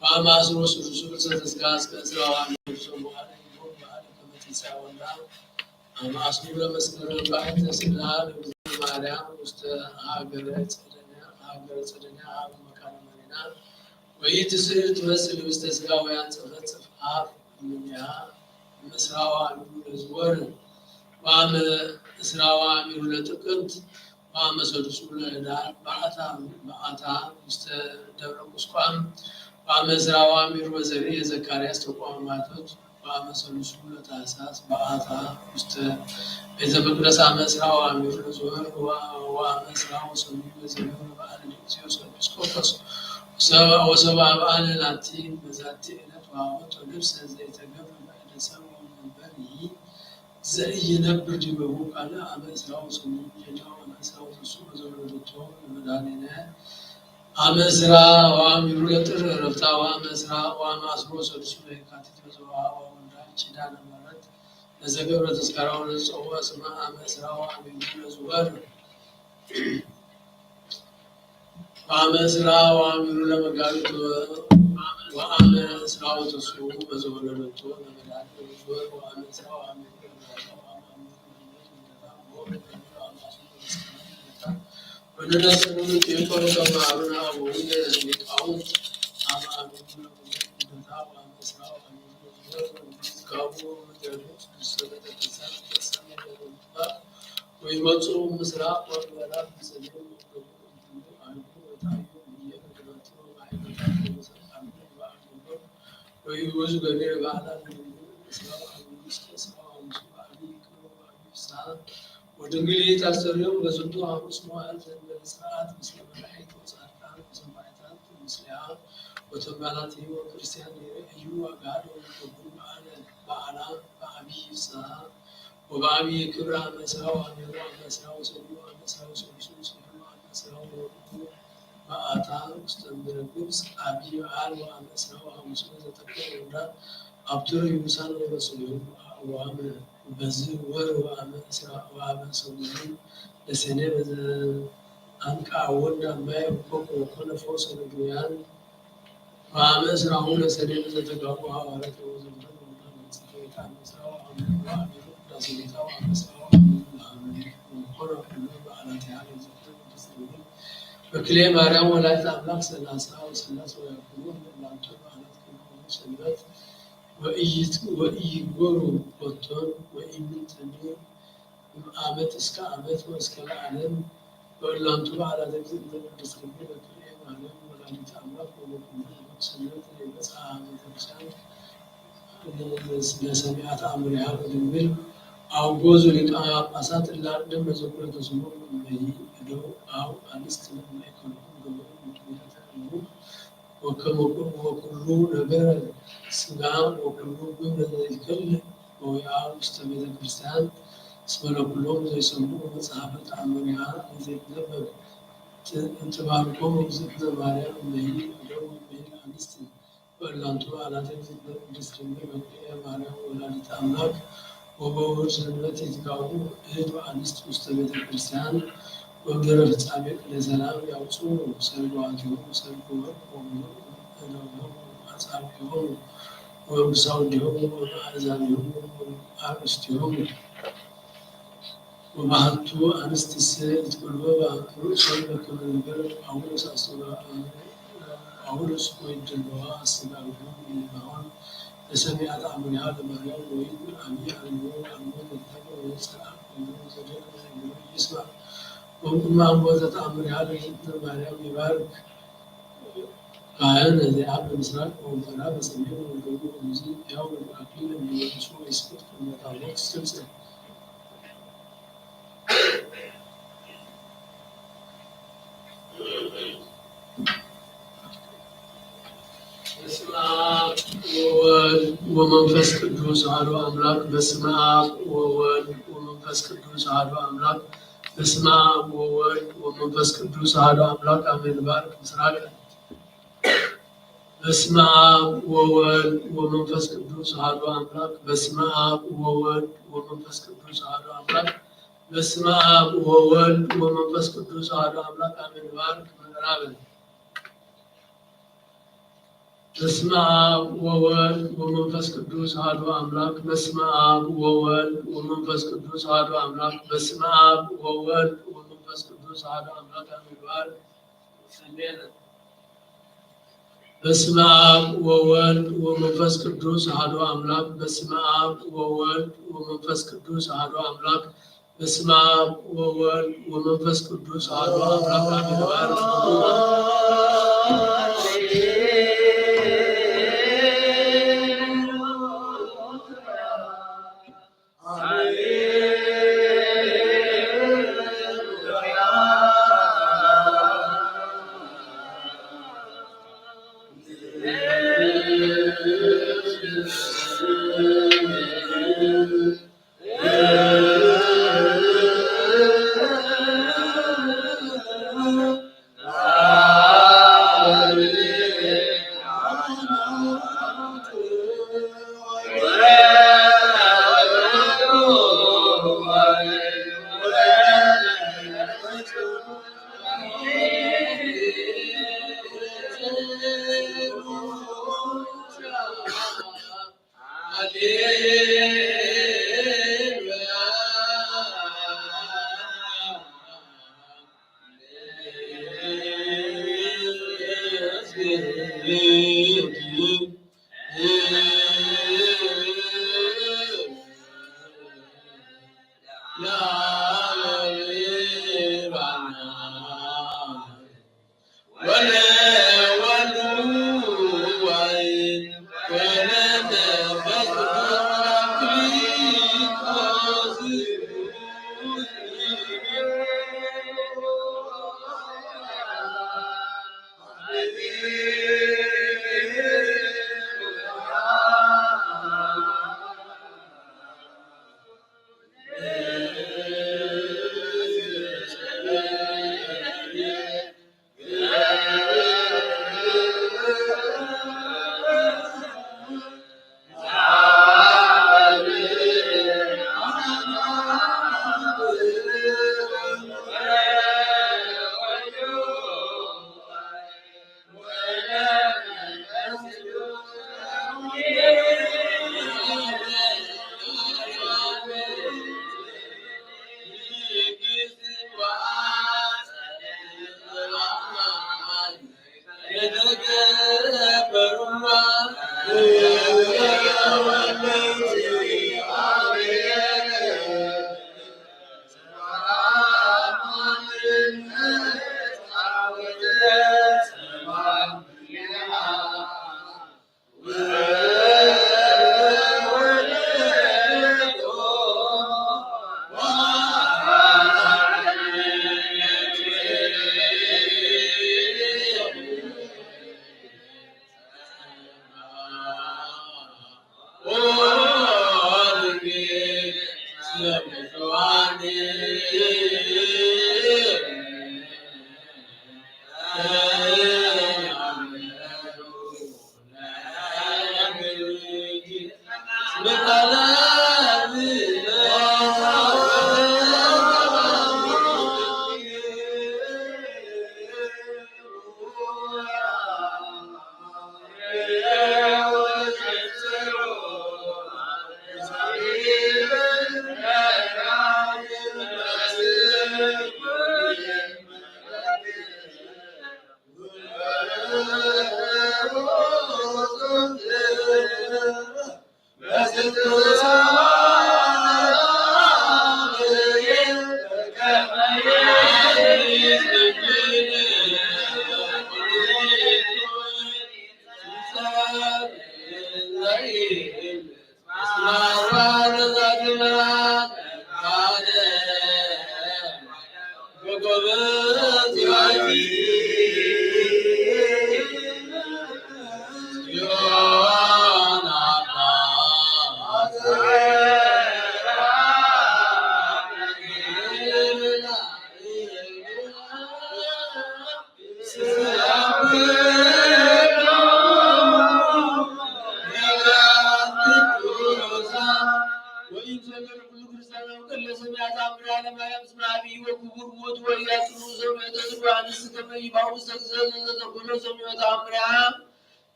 وأمازرو سلسلة تسقاس كأسرع وعمل وعلى يوم وعلى كما تساولا أما أصبر مسكرا بعد سلال وماريا مستعجلت سدنا عام مكان مرينا ويتسير تمثل مستسقى وينصفت صفحات منها مسرع وعمل الزور وعم إسرع وعمل لتقنت وعم سلسلة لدار بعثا مستدبر مسقام وعم إسرع وعمل وزري زكارياس تقوم ماتت وعم سلسلة تأساس بعثا إذا بقدس عم إسرع وعمل الزور وعم إسرع وسلم وزري وعلى الإكسيوس والبسكوفس وسبع بآل لاتين بذاتينات وعوات ولبس زي تقفل بعد سوى من بني زي ينبر جبهه على عم إسرع وسلم جدا وعم إسرع وسلم وزورته المدانينا عم إسرع وعمل لطر رفتا وعم إسرع وعم أسرع وسلم كاتت وزوها وعمل جدانا مرد نزقر تذكره ونسعوه اسماء عم إسرع وعمل لزوار وعم إسرع وعمل لمقالت وعم إسرع وتسوه وزورته المدانينا وزوار وعم إسرع وعمل وننسل من يقول كما أبنا أبوه يقعون عم أبوه وعم إسرع وعمل كابو مجرد السنة الإنسان كالسنة والمطلع ويمتصوا مسرع والمراب بسليم ويوز غير بعد ودنجلي تاسريوم بزندو عمس موالد الساعات مثل ملاحيت وصارتان وسمعتان مثلها وتبالاتي وكريستيان أيوة قالوا وقبول معنا بعبي الساعة وبعبي كبرى مساوى ومروى مساوى وسلوى مساوى وسلوى مساوى وآتان مستمر الجبس أبي وعال ومساوى ومساوى تكون ولا أبطر يوسان ورسولهم وعمل بزي وعمل إسراء وعمل سولهم لسنة أنك أولنا ما يبقى وكل فوس الدنيان وعمل إسراء لسنة تتقوى وعلى توزن وعمل سكيتا إسراء وعمل رسولتا وعمل إسراء وعمل وقرأ كلهم على تعالى زكرة وتسليم وكلي مريم ولا تعمل سلاسة وسلاس ويقولون لا تبع على كلهم سلات وإيجورو بطن وإيمن تنين آمت إسكا آمت وإسكا العالم وإلا أنتم على ذلك الدسكبير وكلي مريم ولا تعمل ومكمل سلات بس آمت إنسان لسمعت أمرها بالبل أو جوز لك أسات الله دم زكرة تسمون به دو أو أنستم ما يكون وكل نبر سلام وكل بين الكل ويعاون مستمد الكريستيان اسم له كلهم زي يسموه صحابة عمرها زي نبر انتباركم وزدنا مريم به دو به أنستم وإلا أنتم على ذلك الدسكبير وكلي مريم ولادة أملاك وبور سنتي تقاوم إهدو أنست مستمد الكريستيان ومدرب السابق لسلام يعصون سلواتهم سلوهم ومنهم أصحابهم ومساودهم وأعزابهم وأرستهم وبعثوا أنست السيد كل وبعثوا شربك من البرد أولس أصلا أولس ويدلوا أصدقائهم من المعون فسمعت عمري هذا مريم وإذ أبي أنور أنور التقوى ويسرع ويسرع ويسمع وما أنبتت أمر هذا جدا مريم يبارك قائلنا ذي عبد المسرق ومفرها بسميه والقلوب المزيد يوم الأقليل من يشوع يسكت من يطالق السلسل بسم آب وولد ومنفس قدوس أحد أملاك بسم آب وولد ومنفس قدوس أحد أملاك بسم آب وولد ومنفس قدوس أحد أملاك آمين بارك مسراك بسم آب وولد ومنفس قدوس أحد أملاك بسم آب وولد ومنفس قدوس أحد أملاك بسم آب وولد ومنفس قدوس أحد أملاك آمين بارك مسراك በስመ አብ ወወልድ ወመንፈስ ቅዱስ አሐዱ አምላክ። በስመ አብ ወወልድ ወመንፈስ ቅዱስ አሐዱ አምላክ። በስመ አብ ወወልድ ወመንፈስ ቅዱስ አሐዱ አምላክ አሜን። በስመ አብ ወወልድ ወመንፈስ ቅዱስ አሐዱ አምላክ። በስመ አብ ወወልድ ወመንፈስ ቅዱስ አሐዱ አምላክ። በስመ አብ ወወልድ ወመንፈስ ቅዱስ አሐዱ አምላክ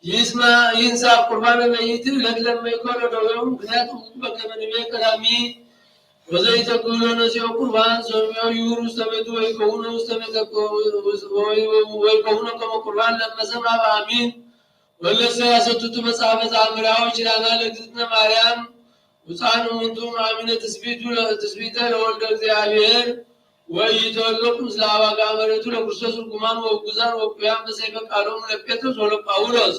ይንሳ ቁርባን ለይት ለለም ይቆረዶ ነው ምክንያቱም በከመን በቀራሚ ወዘይተ ኩሎነ ሲኦ ቁርባን ሰውየው ይሁሩ ሰበቱ ወይ ከሆነ ሰበቱ ወይ ከሆነ ከቁርባን ለመሰማ አሚን ወለሰ ያሰቱት መጽሐፈ ዘአምራዎች ይላል ለእግዝእትነ ማርያም ውፃኑ እንቱ አሚነ ተስቢተ ለወልደ እግዚአብሔር ወይተወለቁ ስላዋጋ መሬቱ ለክርስቶስ ቁማን ወጉዛን ወቁያም በሰይፈ ቃሎሙ ለጴጥሮስ ወለጳውሎስ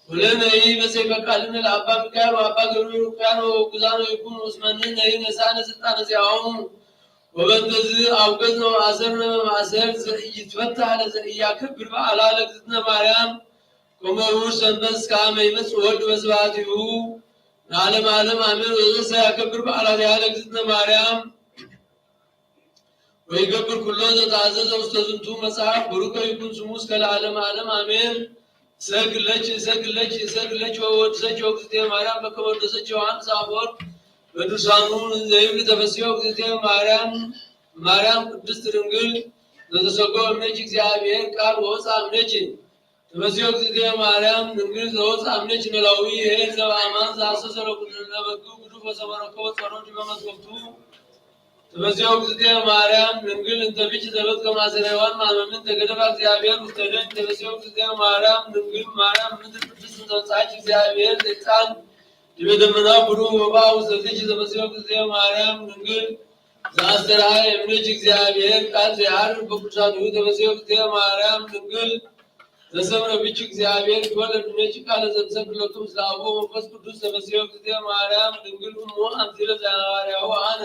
ወለነይ በሰይፈ ቃልን ለአባ ሚካኤል ወአባ ገብርኤል ወቁያን ወጉዛን ወይኩን ወስመንን ነይ ነሳነ ስልጣነ ዚአሁሙ ወበንተዝ አውገዝ ነው አሰር ማሰር ይትፈታ ለዘያከብር በዓላ ለእግዝእትነ ማርያም ኮመሩር ሰንበስ ካመ ይመጽእ ወልድ በስብሐቲሁ ለዓለም ዓለም አሜን። ወዘሰ ያከብር በዓላ ለእግዝእትነ ማርያም ወይገብር ኩሎ ዘታዘዘ ውስተ ዝንቱ መጽሐፍ ቡሩክ ይኩን ስሙ እስከ ለዓለም ዓለም አሜን። ሰግለች ወወድሰች ወእግዝእትየ ማርያም በከመ ወደሰች ዮሐንስ አፈወርቅ በድርሳኑ ዘይብል ተፈሥሒ እግዝእትየ ማርያም ቅድስት ድንግል ዘተሰገወ እምኔኪ እግዚአብሔር ቃል ወወፅአ እምኔኪ ተፈሥሒ እግዝእትየ ማርያም ድንግል ዘወፅአ እምኔኪ ኖላዊ ኄር ዘበአማን ዘሐሰሰ ለበጉ ጉዱፍ ወሰበረከቦ ጸሮች በመስወቅቱ ተፈሥሒ እግዝእትየ ማርያም ድንግል እንተ ቢጽ ዘበት ከማሰረ ሔዋን ማመምን ተገደፋ እግዚአብሔር ውስተ ደጅ ተፈሥሒ እግዝእትየ ማርያም ድንግል ማርያም ምድር ቅድስት ተወጻች እግዚአብሔር ዘጻን ድበደመና ብሩህ ወባው ዘልጅ ተፈሥሒ እግዝእትየ ማርያም ድንግል ዘአስተርአየ እምኔኪ እግዚአብሔር ቃል ዘያዕርግ በቅዱሳኑ ተፈሥሒ እግዝእትየ ማርያም ድንግል ዘሰምረ ቢጽ እግዚአብሔር ይወለድ እምኔኪ ቃለ ዘተሰቅለቱ ምስለ አብ ወመንፈስ ቅዱስ ተፈሥሒ እግዝእትየ ማርያም ድንግል እሙ አንቲለ ዘሐዋርያው አነ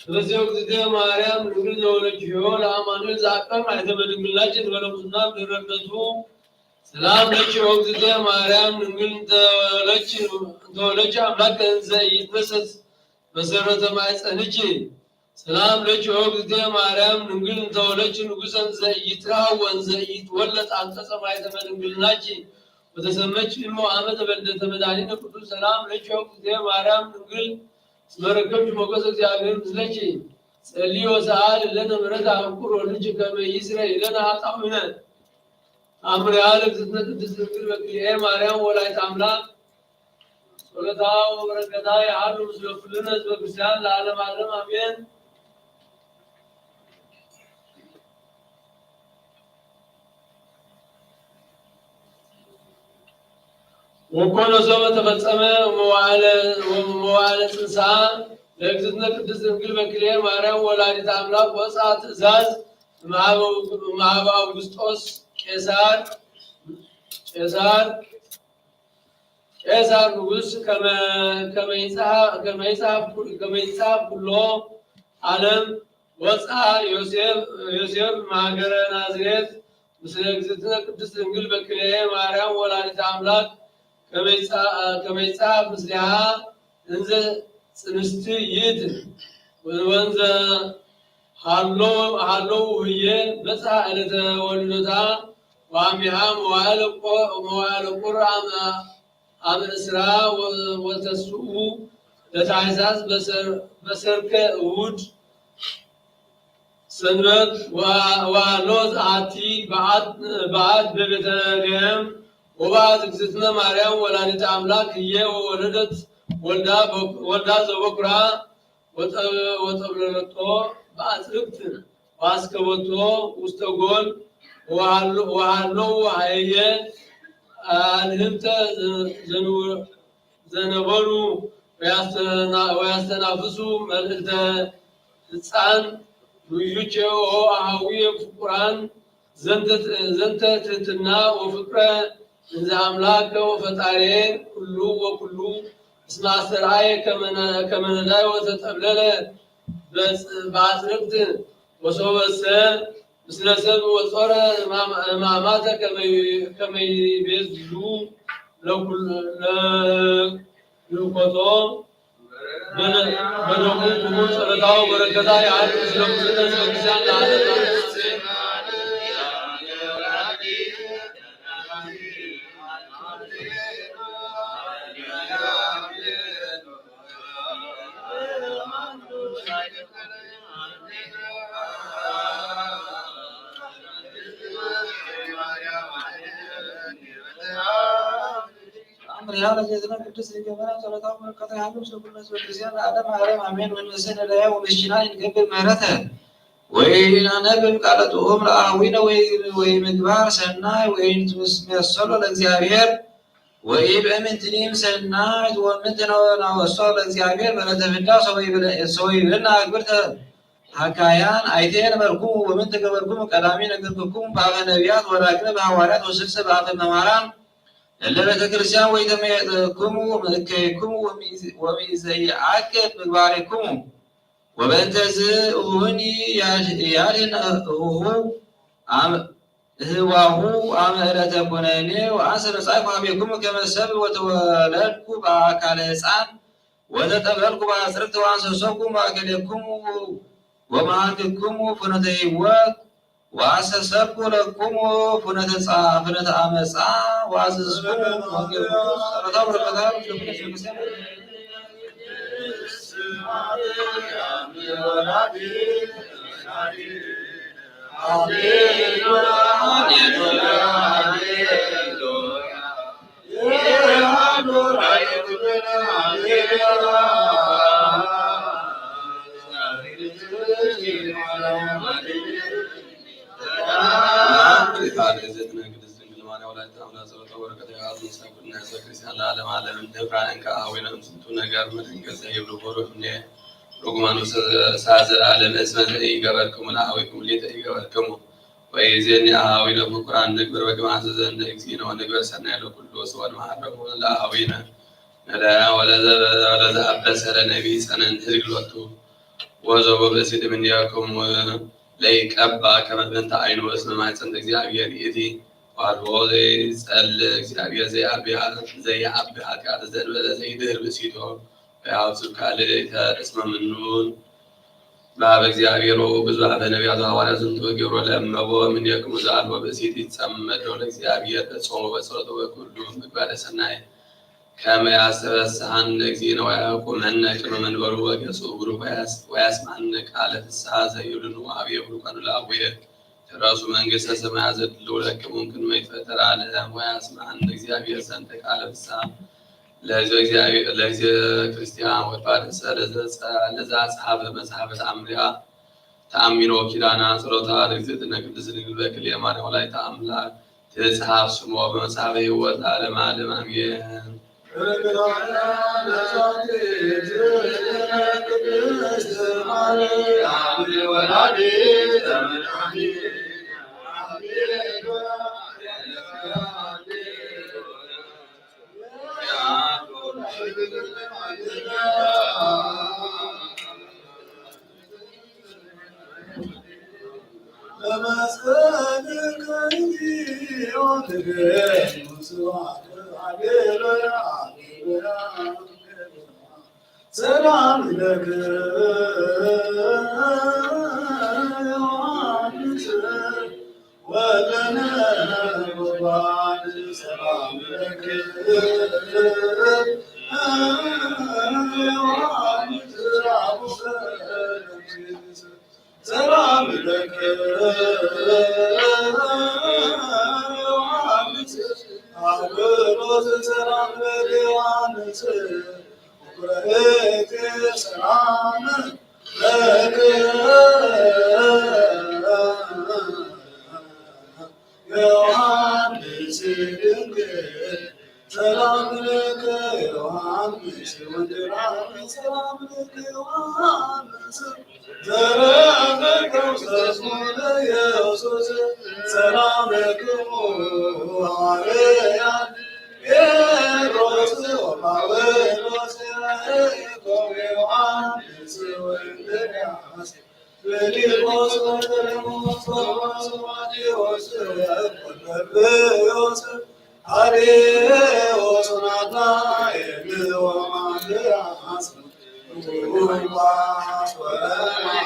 ተፈሥሒ እግዝእትየ ማርያም ድንግል ዘወለድኪዮ ለአማኑኤል ዘአቀም ማኅተመ ድንግልናችን በለሙስና ምሕረቱ ሰላም ለኪ እግዝእትየ ማርያም ድንግል ተወለድኪ አምላከ እንዘ ኢይትመሰስ መሰረተ ማኅፀንኪ ሰላም ለኪ እግዝእትየ ማርያም ድንግል ተወለድኪ ንጉሠ እንዘ ኢይትረኃው ወእንዘ ኢይትወለድ አንቀጸ ማኅተመ ድንግልናኪ ወተሰመይኪ እሞ አመ ተወልደተ መድኃኒነ ቅዱስ ሰላም ለኪ እግዝእትየ ማርያም ድንግል ስመረከብኪ ሞገሰ እግዚአብሔር ምስለኪ ጸልዪ ወሰአሊ ለነ ምሕረተ አበኩር ወልድኪ ከመ ይስረይ ለነ ኃጣውኢነ አምርያ ለእግዝእትነ ቅድስት ድንግል በክልኤ ማርያም ወላዲተ አምላክ ጸሎታ ወበረከታ ያሉ ምስለ ኩልነ ሕዝበ ክርስቲያን ለዓለመ ዓለም አሜን። ወኮነ ሰበ ተፈጸመ መዋዕለ ጽንሳ ለእግዝእትነ ቅድስት ድንግል በክልኤ ማርያም ወላዲተ አምላክ ወፅአ ትእዛዝ እምኀበ አውግስጦስ ቄሳር ንጉሥ ከመ ይጽሐፍ ኩሎ ዓለም ወፅአ ዮሴፍ እምሀገረ ናዝሬት ምስለ እግዝእትነ ቅድስት ድንግል በክልኤ ማርያም ወላዲተ አምላክ ከመ ይጽሐፍ ምስሊሃ እንዘ ጽንስት ይእቲ ወንዘ ሃሎው ህዬ በፅሐ ዕለተ ወልደታ ወአሚሃ መዋዕለ ቁር አመ እስራ ወተስዑ ለታኅሳስ በሰርከ እሑድ ሰንበት ወሃሎ ጸአቲ በዓት በቤተልሔም ወበዓት እግዝእትነ ማርያም ወላዲተ አምላክ ህዬ ወወለደት ወልዳ ዘበኩራ ወጠብለለቶ በአጽርቅት ወአስከበቶ ውስተ ጎል ወሃለው ሀየ አንህምተ ዘነበሩ ወያስተናፍሱ መልዕልተ ሕፃን ውዩቼ አሃዊ ፍቁራን ዘንተ ትሕትና ወፍቅረ እንዘ አምላከ ወፈጣሬ ኩሉ ወኩሉ እስመ አስተርአየ ከመ ነዳይ ወተጠብለለ በአጽርቅት ወሶበሰ ምስለ ሰብእ ወጾረ ሕማማተ ከመ ይቤዙ ለልኮቶ በደሙ ክቡር ጸሎታው በረከታ ያህል ምስለ ኩልነ ሕዝበ ክርስቲያን ለዓለመ ዓለም Yeah. ያለ ጀዝና ቅዱስ ሊገበና ጸሎታው መከታ ያሉ ሰብነት ወደዚያን ዓለም ዓለም አሜን ወንሰነ ላይ ወንሽና ይንገብ ምህረተ ወይና ነብብ ቃለቱም ለአዊነ ወይ ምግባር ሰናይ ወይን መስሎ ለእግዚአብሔር ወይ በእምንትኒም ሰናይ ወምንትነው ናወሶ ለእግዚአብሔር በለተፍዳ ሰው ይብልና አግብርተ ሐካያን አይቴን መርኩም ወምን ተገበርኩም ቀዳሚ ነገርኩም በአፈ ነቢያት ወራክነ በሐዋርያት ወስልሰ በአፈ መማራን ለቤተ ክርስቲያን ወይ ተመየጥኩም ምልከይኩም ወሚዘይአቅብ ምግባሬኩም ወበእንተዝ እሁኒ ያድን ህዋሁ አምዕረተ ኩነኔ ወአንሰ መጻእኩ አቤኩም ከመሰብ ወተወለድኩ በአካለ ሕፃን ወተጠበልኩ በአጽርቅት ወአንሰሶኩ ማእከሌኩም ወማዕክኩም ፍኖተ ሕይወት ወአስተሰብኩ ለክሙ ፍኖተ አመፃ ወአዘዝኩሙ ጸሎታው በረከታው ويزيني أهاوينا بقرآن نكبر وكما حسزن إكسينا ونكبر سنة لكل وصوان محرم لأهاوينا نلا ولا ذهب بسر نبي سنة هرقلوتو وزوب بسيط من ياكم ليك أبا كما بنت عين واسم ما يتسند إكزيابير إيدي وعلوه زي سأل إكزيابير زي عبها كعد زي دهر بسيطو ويعوصب كالي اسم منون باب እግዚአብሔር ብዙ አፈ ነቢያት ሐዋርያት ዝንቱ ገብሮ ለእመቦ ምን የክሙ ዘአልቦ በሴት ይጸመድ ለእግዚአብሔር በጾሙ በጸሎቱ በኩሉ ምግባረ ሰናይ ከመ ያሰበስሐን እግዚእነ ወያቁመነ ቅድመ መንበሩ ወገጹ ብሩክ ወያስማነ ቃለ ፍስሐ ዘይብልን ወአብየ ብሩካኑ ለአቡየ ተራሱ መንግሥተ ሰማያት ዘድሉ ለክሙ ቅድመ ይትፈጠር ዓለም ወያስማነ እግዚአብሔር ዘንተ ቃለ ፍስሐ ለዚህ ክርስቲያን ወጣት ለዛ ጸሐፈ መጽሐፈ ተአሚኖ ኪዳና ጸሎታ ለእግዝእትነ ቅድስት ድንግል በክልኤ ማርያም ወላዲተ አምላክ ትጽሐፍ ስሞ በመጽሐፈ ሕይወት ለዓለመ ዓለም አሜን። ሰላም ለከ ወለነ ወባድ ሰላም ለከ ሰላም ለከ አብሮት ሰላም ለዮሐንስ ወእት ሰላም ለከ ዮሐንስ ድንግል ሰላም ለከ ዮሐንስ ወንድራም ሰላም ለከ ዮሐንስ ዘረመከው ሰስሙነ ኢየሱስ ሰላም ለክሙ ሐዋርያት ጴጥሮስ ወጳውሎስ ያዕቆብ ዮሐንስ ወእንድርያስ ፊልጶስ ወበርናባስ ቶማስ ማቴዎስ ወበርናባስ አርዮስ ናትናኤል ወማትያስ ሉቃስ ወማርቆስ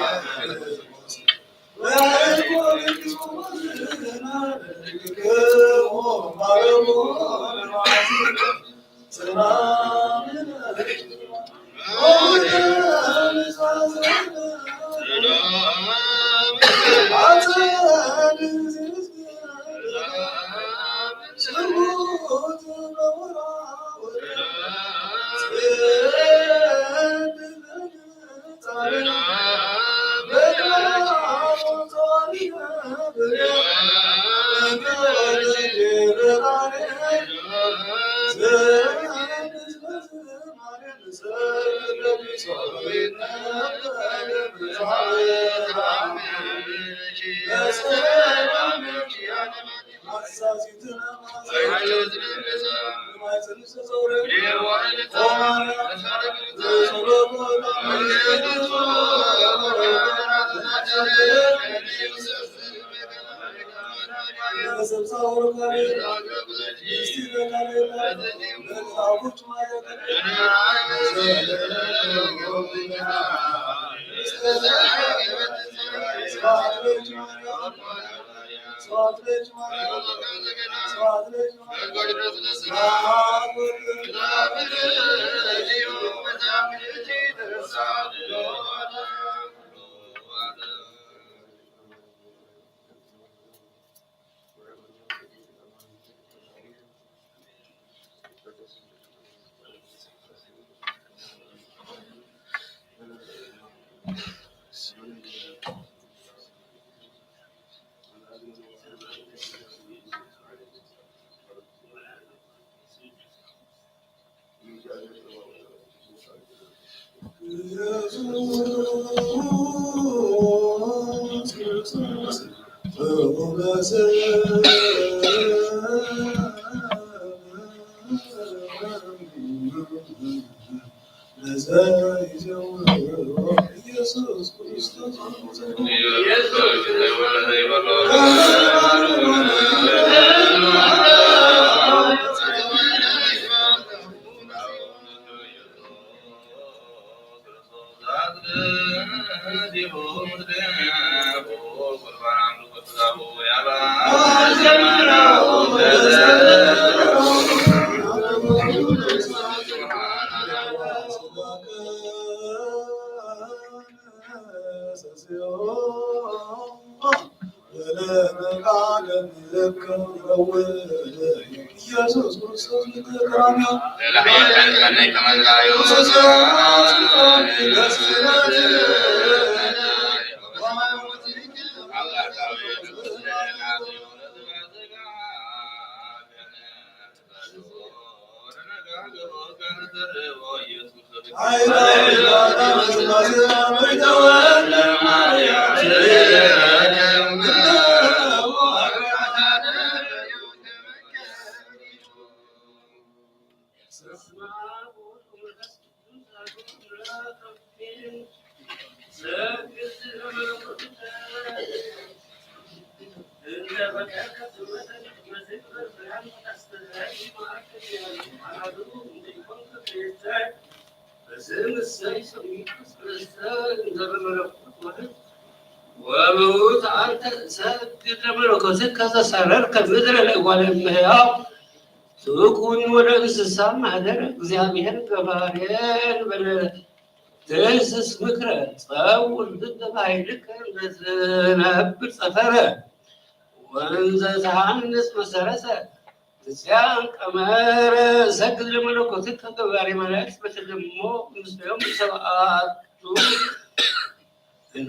وموت أنت سجد ملكوتك كذا سرر كمدر الأول المهياب تكون ولا إنسان مهدر እግዚአብሔር ገባሬን በለ تأسس فكرة تأول ضد بعيدك نهبط سفرة وأنزل تهندس مسرسة تسيان كمار سجد لملكوتك كباري ملاك بتلمو مسلم سبعات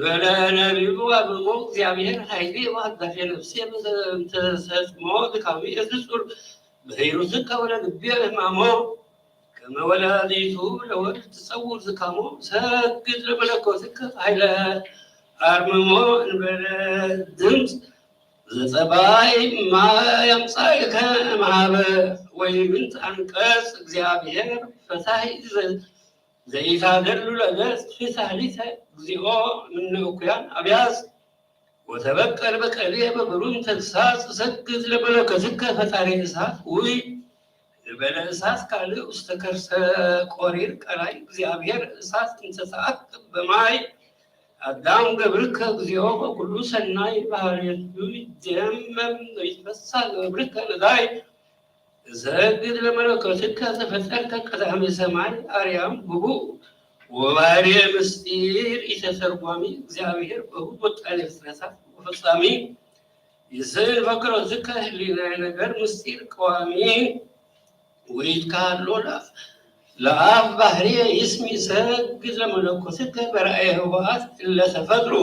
ولا نبيو أبو እግዚአብሔር ኃይሌ ዋዳፊ ነፍሴ ተሰጥሞት ካሚ እዝጹር በሄሩዝካ ወለ ልቤ ማሞ ከመወላዲቱ ለወልድ تصور ዝካሞ ሰግድ ለመለኮትከ ኃይለ አርምሞ እንበለ ድምፅ ዘጸባይ ማ ያምጻእከ ማበ ወይምንት አንቀጽ እግዚአብሔር ፈታይ ዘይታደሉ ለገጽ ፊሳሊተ እግዚኦ ምን እኩያን አብያዝ ወተበቀል በቀሌ በብሩም ተግሳጽ ሰግድ ለመለኮትከ ፈጣሪ እሳት ውይ በለ እሳት ካል ውስተ ከርሰ ቆሪር ቀላይ እግዚአብሔር እሳት እንተሰዓት በማይ አዳም ገብርከ እግዚኦ በኩሉ ሰናይ ባህርየቱ ይጀመም ይፈሳ ገብርከ ለዳይ ሰግድ ለመለኮትከ ተፈጠርከ ቀዳሜ ሰማይ አርያም ጉቡ ወባህርየ ምስጢር ኢተሰርጓሚ እግዚአብሔር በሁሉ ጣለ ፍረሳት ወፈጻሚ ይስል ፈክሮትከ ህሊና ነገር ምስጢር ቀዋሚ ወይካሎላ ለአብ ባህርየ ይስሚ ሰግድ ለመለኮትከ በራእየ ህወሓት ለተፈጥሩ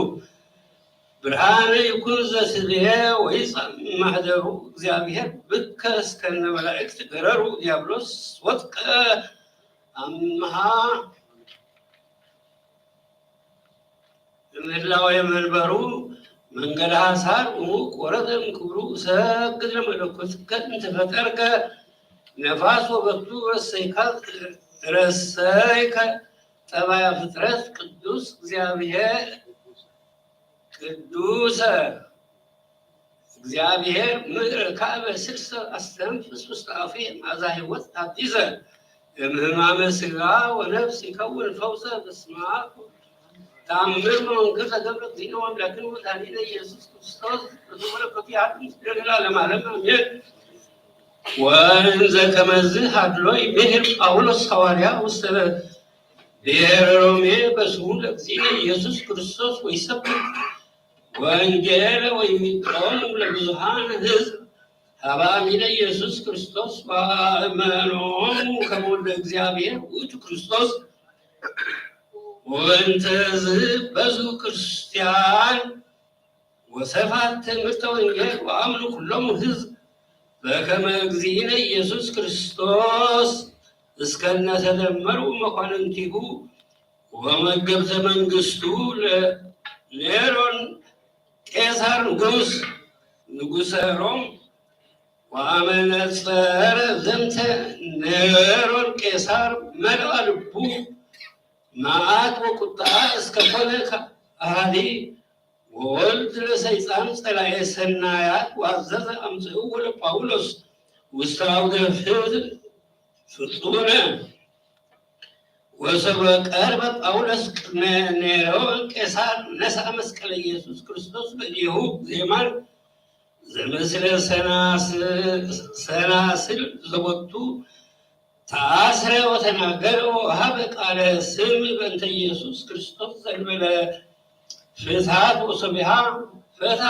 ብርሃነ ይኩን ዘስልየ ወይጻም ማህደሩ እግዚአብሔር ብከ እስከነ መላእክት ገረሩ ዲያብሎስ ወጥቀ አምሃ ምህላው የመንበሩ መንገድ ሐሳር ሙቅ ወረደም ክብሩ ሰግድ ለመለኮት ከእንተ ፈጠርከ ነፋስ ወበቱ ረሰይከ ጠባያ ፍጥረት ቅዱስ እግዚአብሔር ቅዱሰ እግዚአብሔር ምድር ካበ ስልሰ አስተንፍስ ውስጥ አፌ ማዛ ህይወት ታዲዘ እምህማመ ስጋ ወነፍስ ይከውን ፈውሰ በስመ አብ ተአምር መንክር ተገብረ ዚነ አምላክን ወታሊነ ኢየሱስ ክርስቶስ በተመለከቱ ያሉ ለዘላለም ዓለም አሜን። ወንዘ ከመዝ ሀድሎ ይቤር ጳውሎስ ሐዋርያ ውስተ ብሔረ ሮሜ በስሙ ለእግዚእነ ኢየሱስ ክርስቶስ ወይሰብክ ወንጌል ወይሚቆም ለብዙሃን ህዝብ ሀባሚለ ኢየሱስ ክርስቶስ በአእመኖሙ ከመወልደ እግዚአብሔር ውእቱ ክርስቶስ ወእንተዝ በዙ ክርስቲያን ወሰፋት ትምህርተ ወንጌል ወአምኑ ኩሎሙ ህዝብ በከመ እግዚእነ ኢየሱስ ክርስቶስ እስከነ ተደመሩ መኳንንቲሁ ወመገብተ መንግስቱ ለኔሮን ቄሳር ንጉሰ ሮም ወአመነጸረ ዘንተ ኔሮን ቄሳር መልአ ልቡ መዓት ወቁጣ እስከኮነ አሐዲ ወወልድ ለሰይጣን ጸላኤ ሰናያት ወአዘዘ አምጽኡ ለጳውሎስ ውስተ አውደ ፍጡነ ወሰበ ቀርበ ጳውሎስ ቅድመ ኔሮን ቄሳር ነሣ መስቀለ ኢየሱስ ክርስቶስ በዲሁ ዜማን ዘምስለ ሰናስል ዘወቱ ተአስረ ወተናገረ ወሀበ ቃለ ስም በእንተ ኢየሱስ ክርስቶስ ዘእንበለ ፍትሐት ወሰቢሃ ፈታ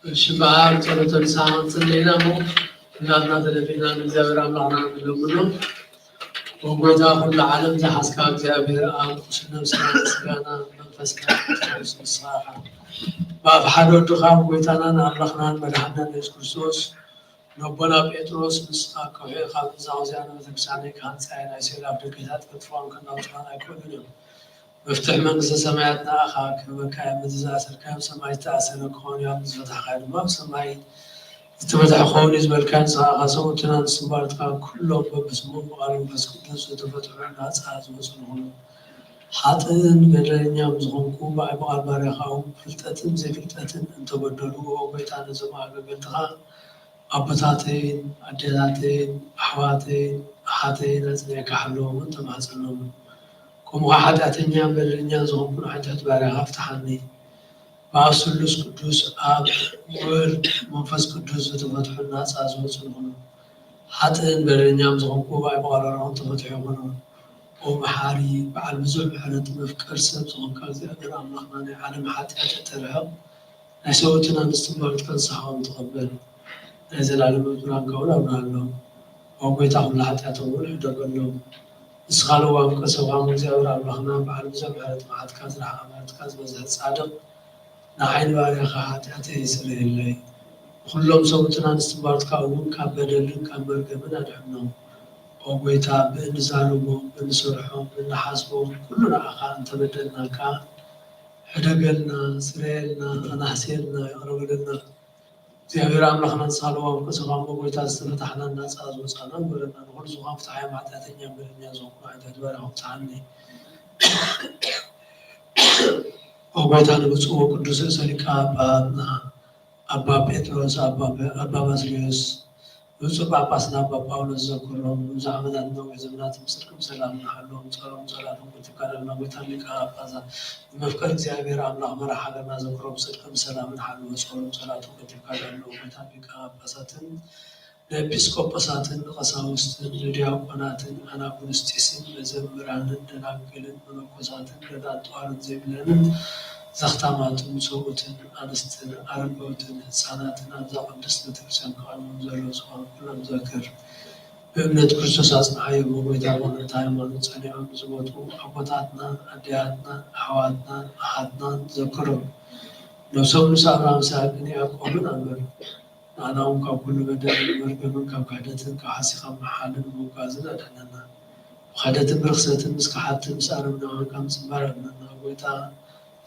الشباب ጸሎተ ንስሐ ጸለይና ሞ እናትና ተደፊና እግዚአብሔር አምላክና ለምኖ ወጎታ ሁሉ ዓለም ዘሐስካ እግዚአብሔር አብ ቁስነ ስጋና መንፈስ ቅዱስ ንስሐ ባብ ሓደ ወድኻም ጎይታናን አምላክናን መድኃኒና ኢየሱስ ክርስቶስ ነቦና ጴጥሮስ ንስኻ ከውሒ ካብ ዛውዚያና ቤተክርስቲያን ካንጻይ ናይ ሰላም ደገታት ክትፋን ከናውጣና አይኮንንም مفتح منزل سماعتنا أخاك وكاي متزاسر كام سماعت تأثير كون يوم مفتح خير ما سماعت تفتح خوني زمر كان صاغ صوتنا نسمعت كله بسمو وقالوا بس كنت تفتح الناس عايز وصلهم حاطين بدرنيا مزغنكم بعبار بارخاهم فلتتم زي فلتتم انت بدلوا وبيتنا زمان بنتها أبطاتين أجداتين أحواتين أحاتين أزنيك حلوهم أنت ما حصلهم كم واحد أتنيا بالرنيا زهم كل حد أتبارع أفتحني وأصلص قدوس آب ورد منفس قدوس وتفتح الناس عزوز الغنو حتى بالرنيا زهم كوبا يبغارون تفتحون ومحاري بعد مزول بحالة مفكر سب زهم كذي أقدر أملاخنا على محات أتترعب نسوتنا نستمر تنصحهم تقبل نزل على مدران كولا ونعلم وبيتهم لحتى يتطور يدقل لهم اسخالوا وانكسوا مزاور الله بعد مزبعة معاد كازر حامات كاز مزهد صادق نعين باريخا حتى يسر الله كلهم صوتنا نستمرت كاولون كابدلن كامرقبن أدحنهم وقويتا بنزالهم بنسرحهم بنحاسبهم كلنا أخا أنت بدلنا كا حدقلنا سريلنا أنحسيلنا يقربلنا እግዚአብሔር አምላክናን ሳልዋው ከሰላም ወይታ ስለታህና ናጻዝ ወጻናን ወለና ሁሉ ዙሃፍ ታያ ማጣተኛ በእኛ ዞን አይተት በራው ታኒ ወይታ ለብፁዕ ቅዱስ ሰሊቃ አባ ጴጥሮስ አባ ባስልዮስ ብፁዕ ጳጳስና አባ ጳውሎስ ዘኩሮም ዛመዳን ነው የዘመናት ምስልክም ሰላም ናለው ጸሎም ጸላቶም ከተካለና ወይታ ሊቃ አባዛ መፍቀር እግዚአብሔር አምላክ መርሐለና ዘኩሮም ምስልክም ሰላም ናለው ጸሎም ጸላቶም ከተካለና ወይታ ሊቃ አባሳትን ለኤጲስቆጶሳትን ቀሳውስትን ለዲያቆናትን አናጉንስጢስን ለዘምራንን ደናግልን መነኮሳትን ለዳጧርን ዘይብለንን زختاماتن صوتن أنستن أربعتن سناتن أنزا قدست تكسن قانون زلوا سوان كلام ذكر بأمنة كريستوس أصنع يبو ويدابون تايمان صنيعون زبوتو أبوتاتنا أدياتنا أحواتنا أحدنا ذكرهم لو سوف نسأل ساكني أقومن أمر أنا أمكا كل بدل مرقبن كبكادتن كحاسقا محالن موكازن أدننا وخادتن برخصتن مسكحاتن مسألنا وكام سنبارنا ويتا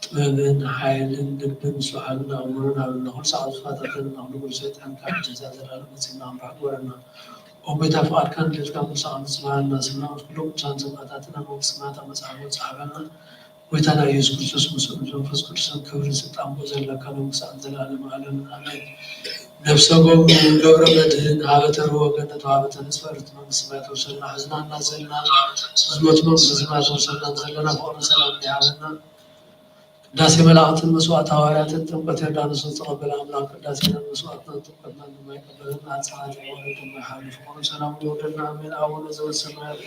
ጥበብን ኃይልን ልብን ስዋዕልና እሙሩን አብና ሁሉ ሰዓት ፋታትን አሁን ወሰይጣን ካጀዛ ዘላለም መስና አምራቅ ወረና ኦቤታ ፈቃድ ካን ለዝጋ ሙሳ አምስማና ስና ሁሉ ቻን ዘማታትና ወስማታ መጻፈው ጻፈና ወይታና ኢየሱስ ክርስቶስ ሙስሊም መንፈስ ቅዱስን ክብርን ስልጣን በዘለካ ነው ሙሳ ዘላለም ዓለም አሜን ነፍሰ ጎብ ገብረ መድህን ሀበተር ወገነቱ ሀበተር ስፈርት መንግስት ማተወሰና ህዝናና ዘልና ህዝሞት መንግስት ማተወሰና ዘልና ሆነ ሰላም ያለና ቅዳሴ መላእክትን መስዋዕት ሐዋርያትን ጥምቀት ዮርዳኖስን ተቀበለ አምላክ ቅዳሴና መስዋዕትን ጥምቀትና እንደማይቀበልና አንጻራዊ የሆነ እንደማይሐልፍ ሆኖ ሰላም ይወደና አሜን አቡነ ዘበሰማያት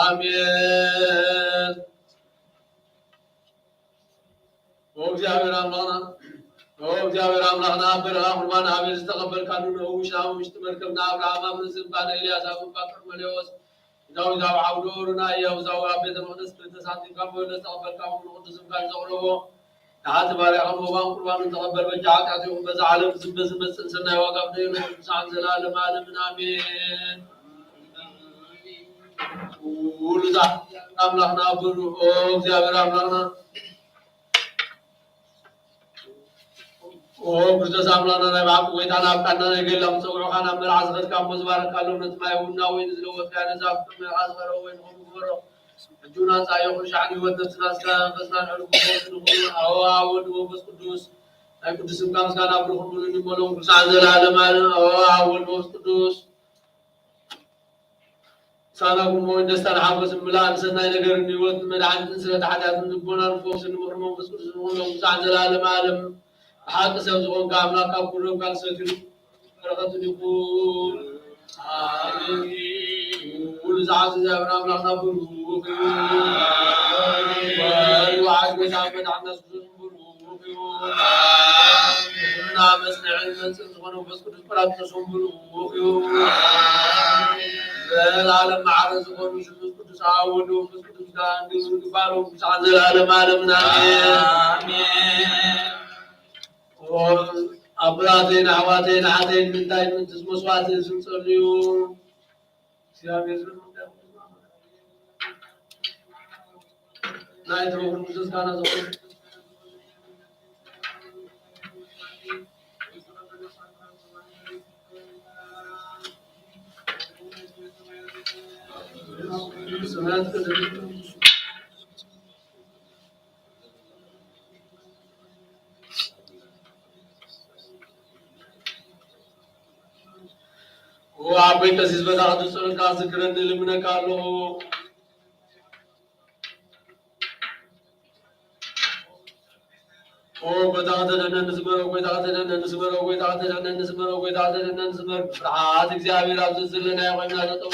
آمين. وجابر أمرنا برهام رمان عامل استقبل كانون وشام مشتمركبنا أبراهام من سلطان إلياس أبو بكر مليوس داود عودورنا يوزاو عبد المقدس بتسعة كابول استقبل كابول القدس كان زغلو تعال بارهم وبان قربان تقبل بجاعك عتيهم بزعلم زب سنسنا وقف دينه سعد زلال مال من آمين. ولذا أملحنا بروح جابر أملحنا وبرجس أملحنا نبعك ويتانا بكنا نقول لهم سووا خانا من العزغر كم مزبارك قالوا نتما يهونا وينزلوا وكان زاب من العزغر وينهم برو جونا سايو شعني ودتنا سنا نحلو بوس نقول أود وبس قدوس أي قدوس كم كان أبروهم بلوني ملون بسعد العالم أود وبس قدوس سانكم وين دستان حافظ ملان سنا ينقر نيوت من عند سنة حدث من بنا نفوس المحرمون بس كل سنة لهم سعد العالم عالم حق سوزون كاملا كابولون كان سكر بركة يقول آمين. ولزعز زابنا من نبروك وعد بسامن عنا سوزون بروك نعم اسمع من سنة بس كل سنة تسون بروك العالم مع رزقهم وشمس قدس عاون ومس قدس كان ديسو كفارهم سعد العالم عالمنا آمين. أبراتين عواتين عاتين من تاين من تسمس واتين سنصليون سيام يزرون لا يتروح المسوس كان زغل سمعت كذا وعبي كسيس بدأت السنة كاسكرن لمن قالوا او بدأت أن نسمر وبدأت أن نسمر وبدأت أن نسمر وبدأت أن نسمر فرحات إخزابير عبد لنا وإنا نتو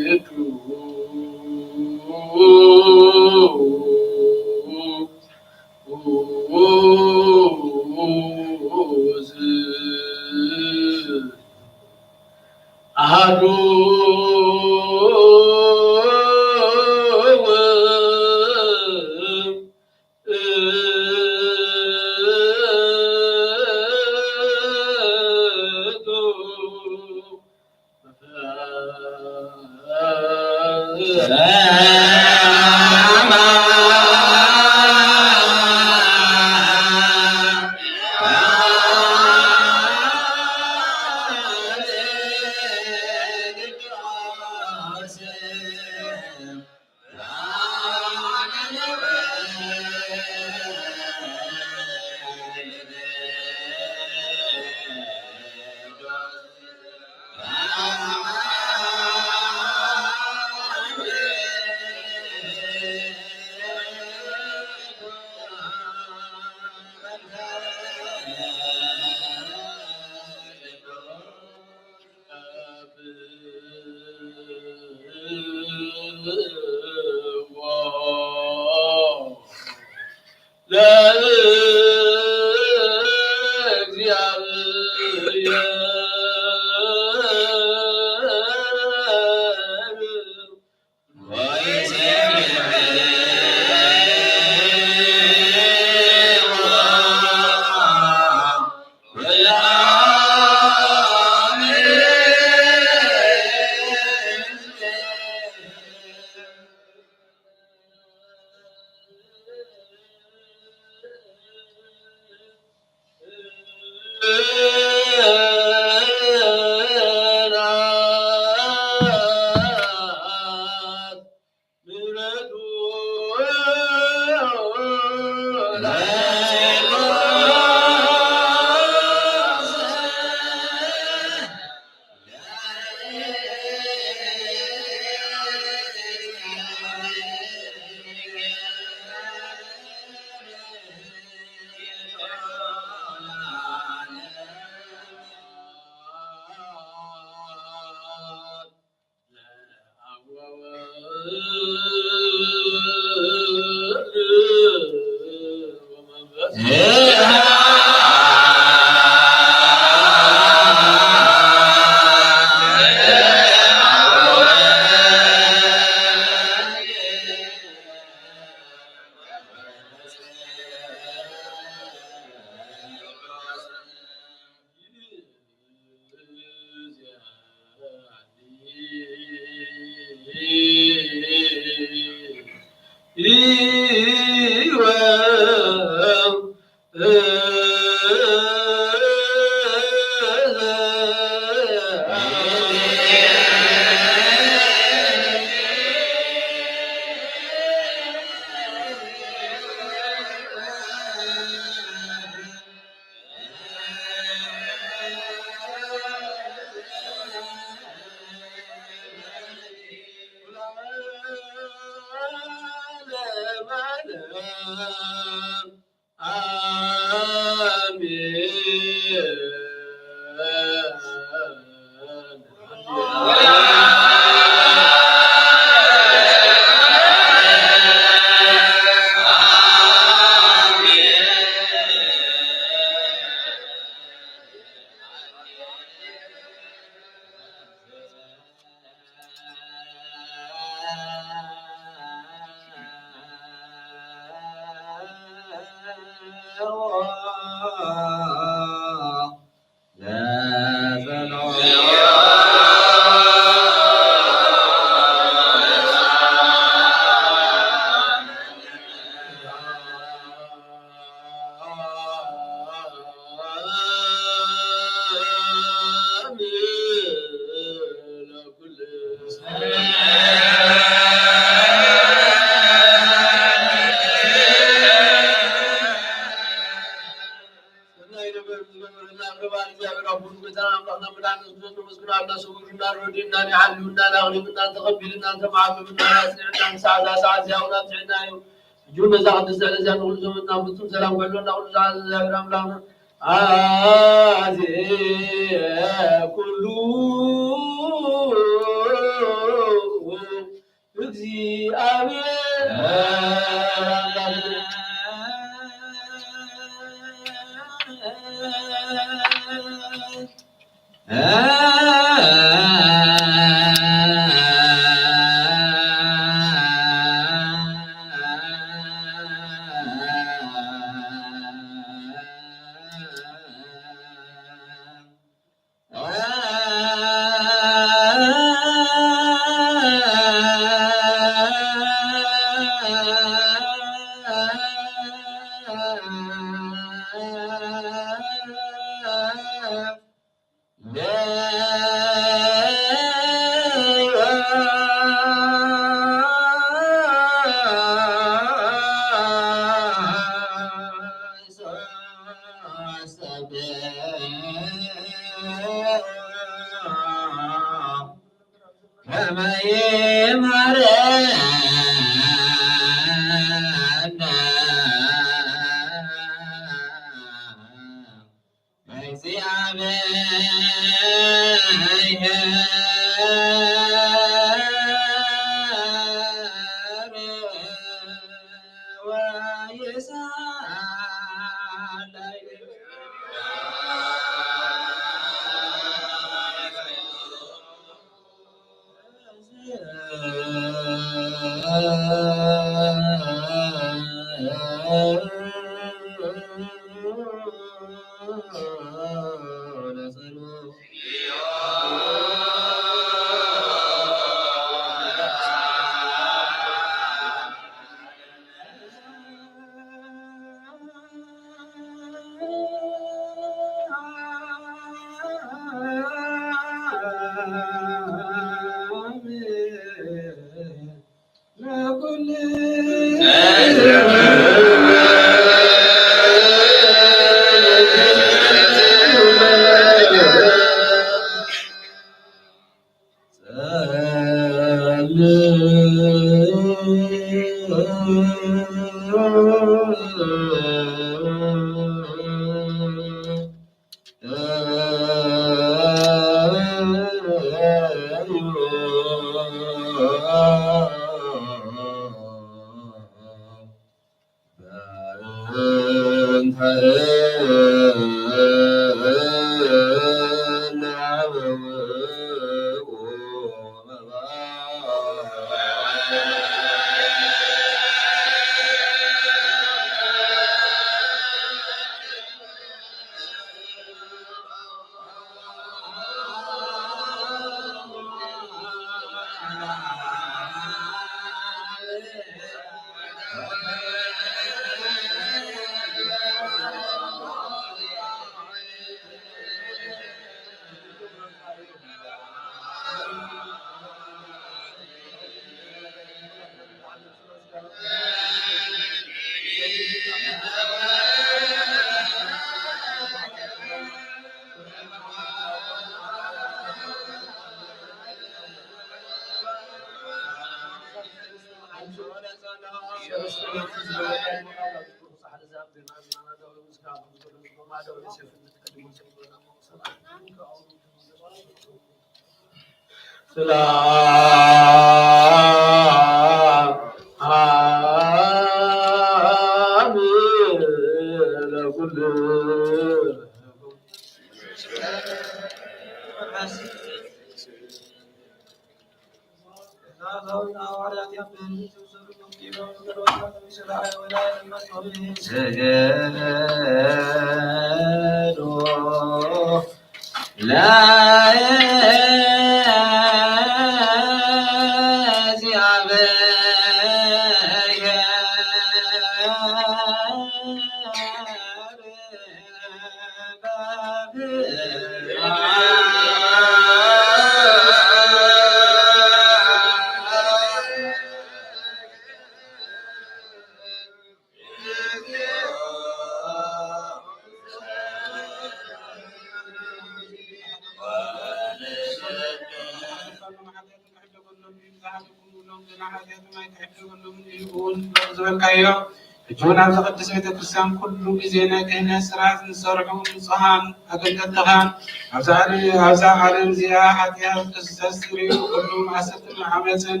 እጆን ኣብ ዘቐድስ ቤተክርስትያን ኩሉ ግዜ ናይ ክህነት ስርዓት ዝሰርሑ ንጹሃን ኣገልገልትኻን ኣብዛ ዓለም እዚኣ ሓጢኣት ክስተስርዩ ኩሉ ማእሰርትን ዓመፅን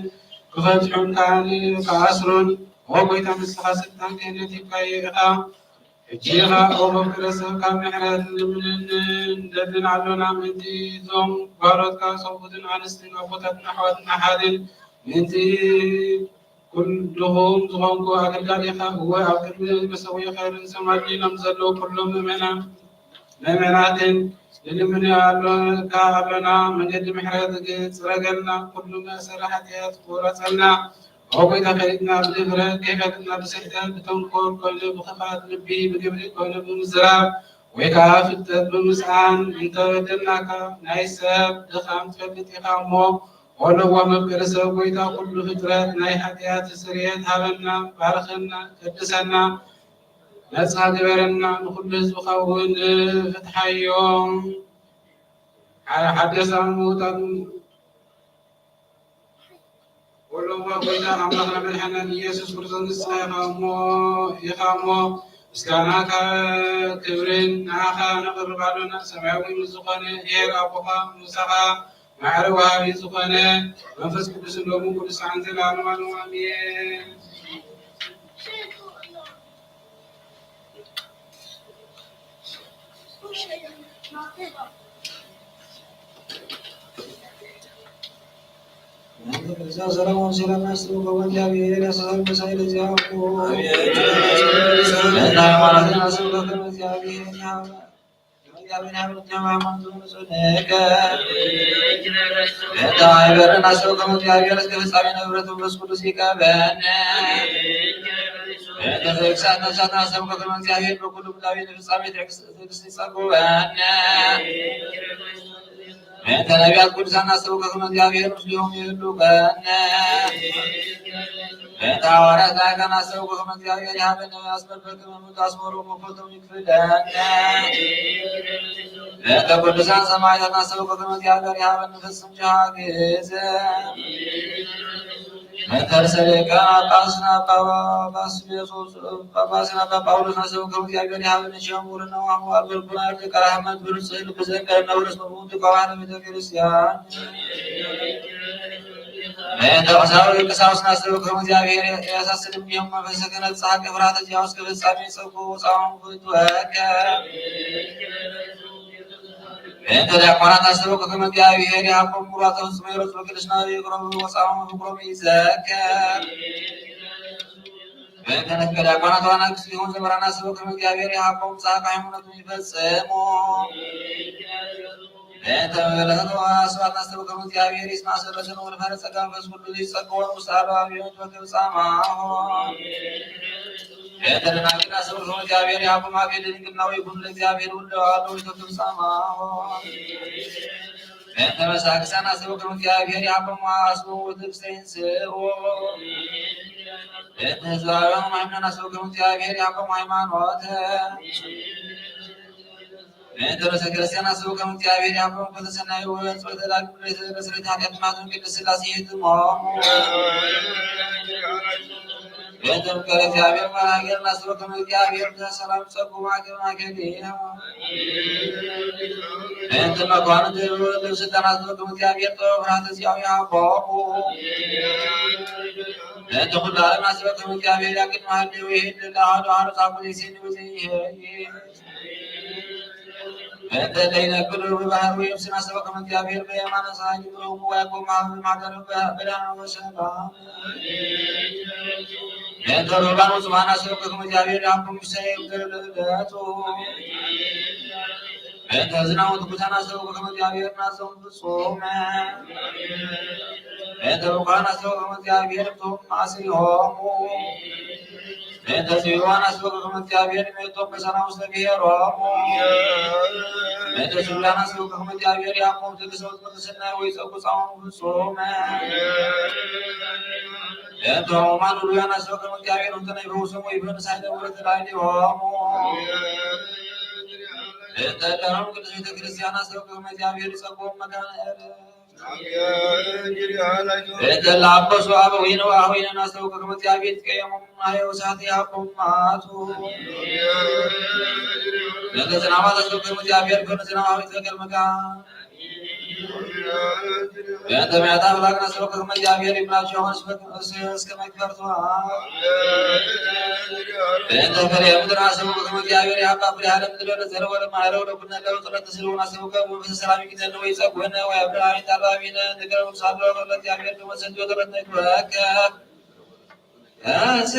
ክፈትሑን ከኣስሩን ኦ ጎይታ ንስኻ ስልጣን ክህነት ይካየ ኢኻ እጅኻ ኦ መፍቅረሰብ ካብ ምሕረት ንደልን ኣሎና ምእንቲ እዞም ጓሎትካ ሰብኡትን ኣንስትን ኣቦታትን ኣሕዋትን ኣሓድን ምእንቲ ኩልኹም ዝኾንኩ ኣገልጋሊኻ እወ ኣብ ቅድሚ መሰዊ ኸይርን ሰማዒሎም ዘለዉ ኩሎም ምእመናትን ንልምንካ ኣሎና መንገዲ ምሕረት ፅረገልና ኩሉ መእሰሪ ሓጢኣት ቁረፀልና ኦ ጎይታ ከይድና ብድፍረት ከይፈትና ብስሕተት ብተንኮል ኮይኑ ብኽፋት ልቢ ብግብሪ ኮይኑ ብምዝራብ ወይ ከዓ ፍልጠት ብምስኣን እንተበደልናካ ናይ ሰብ ድኻም ትፈልጥ ኢኻ እሞ ኦለዋ መፍቅሪ ሰብ ጎይታ ኩሉ ፍጥረት ናይ ሓጢኣት ስርየት ሃበና ባርኸና ቅድሰና ነፃ ግበረና ንኩሉ ህዝብኻ እውን ፍትሓዮም ሓደሳ ምውጣት ኦለዋ ጎይታ ኣምላኽና መድሓኒና ኢየሱስ ክርስቶስ ንስኻ ኢኻ እሞ ምስጋናካ ክብርን ንዓኻ ነቕርባሉና ሰማያዊ ዝኾነ ሄር ኣቦኻ ሙሳኻ ማዕረ ወሃቢ ዝኾነ መንፈስ ቅዱስ ሎሙ ቅዱሳን ዘለዓለሙ ኣሜን። ሰላም ሰላም አስተው በእግዚአብሔር ያሳል በሳይል ዚያው ነቢያት ቅዱሳን አስተውከ እግዚአብሔር ምስሊሆም ይሁሉ በታወራት ላይ ከናሰው ከመግዚአብሔር ያበነ አስመልበክ መሙት አስመሮ መኮቶም ይክፍለን ለቅዱሳን ሰማዕታት ናሰው ከመግዚአብሔር ያበነ ፍጹም ጃግዘ መተርሰሌቃ ጳጳስና ጳጳስና ጳጳውሎስ ናሰው ከመግዚአብሔር ያበነ ሸሙር ነው አሟር በልቡና ተቀራህመት ብርጽል በዘንቀና ወረስ መሙት ከዋነ ቤተክርስቲያን ተወሳው ቅሳውስ ናሰው ከመግዚአብሔር ያሳስልም ይሁን መንፈስ ክህነት ጸሐፊ ፍርሃተ ዚያውስ ከፍጻሜ ጽፎ ጻውን ፍትወከ ዲያቆናት ናሰው ከመግዚአብሔር ያቆም ሙራተ ፍጹም ይሮጽ በቅድስና ይቅረቡ ወጻውን ፍቅሮም ይዘከር በእንተነከ ዲያቆናት ዋናክስ ሊሆን ዘመራና ናሰው ከመግዚአብሔር ያቆም ጸሐፊ ሃይማኖቱን ይፈጽሙ በተመለከቱ አስዋት ናሰው ከመግዚአብሔር ይስማ ሰረሰን ወልፈረ ጸጋ መንፈስ ቅዱስ ይጸቀወን ውስጣሉ አብዮት በክብጻማሆ የተደናግና ሰው ከመግዚአብሔር ያቆም አቤል ድንግልናዊ ይሁን ለእግዚአብሔር ወልደዋሉ በክብጻማሆ በተመሳክሳና ሰው ከመግዚአብሔር ያቆም አስቦ ወትብሰይን ስሮ በተዛራም ሃይማኖት ሰው ከመግዚአብሔር ያቆም ሃይማኖት በተረሰ ክርስቲያን ሰው ከመግዚአብሔር ያቆም ከተሰናይ ወጽ ወተላቅ ለስረት ኃጢአት ማቱን ቅድስት ሥላሴ ይትሞሙ በተም ከእግዚአብሔር ማገር ናሰው ከመግዚአብሔር ሰላም ጸጉ ማገር ማገር እንተ መኳንንት ለስልጣና ሰው ከመግዚአብሔር ፍርሃተ ዚያው ያቆሙ እንተ ሁሉ ዓለም ናሰው ከመግዚአብሔር ያቅድ ማህደው ይሄድ ለአሐዱ አሐዱ ጻቁ ሲኒ ወዘይ እንተ ለይነብር በባህር ወይም ስናሰበ ከመግዚአብሔር በየማነ ሳይ ብሎም ወያቆም ማህደር በዳና ወሰላም እንተ ሮባኖስ ማናሰበ ከመግዚአብሔር ያቆም ሰይም ተለለቶ እንተ ዝናው ትኩታና ሰበ ከመግዚአብሔር ናሰው ፍጹም እንተ ሩካና ሰበ ከመግዚአብሔር ቶም አስሪሆሙ እንተ ጽዮን አስበ ከመግዚአብሔር ሜቶም በሰላም ውስጥ ብሔሮሙ እንተ ሱላና ሰው ከመግዚአብሔር ያቆም ትግሰውት ቅድስና ወይ ጸጉ ጻውን ፍጹም እንተ ሮማን ሉያና ሰው ከመግዚአብሔር እንተነ ይፈውሰሙ ይብን ሳይደውረት ላይ ሊሆሙ እንተ ደረም ቅዱስ ቤተክርስቲያና ሰው ከመግዚአብሔር ጸጉም መካነ እንተ ላበሱ አበዊነ ወአኀዊነ ናሰው ከመግዚአብሔር ቀየሙ ማየው ሳት ያቆም ማቱ እንተ ዝናማት ሰው ከመግዚአብሔር በዝናማዊት ተቀርመካ እንተ ሚያታ ብላክ ናሰው ከመግዚአብሔር ይብላቸው እስከ መክፈርቷ እንተ ፍሬ ምድር ናሰው ከመግዚአብሔር ያባብር ያለ ምድር ዘረወለ ማረው ለቡና ለውጥረት ስለሆነ ናሰው ከመንፈስ ሰላም ይግደል ወይ ጸጉነ ወይ አብራይ ታራቢነ ንገሩ ሳለው ለእግዚአብሔር ከመሰንጆ ተረተክ ወከ ያሰ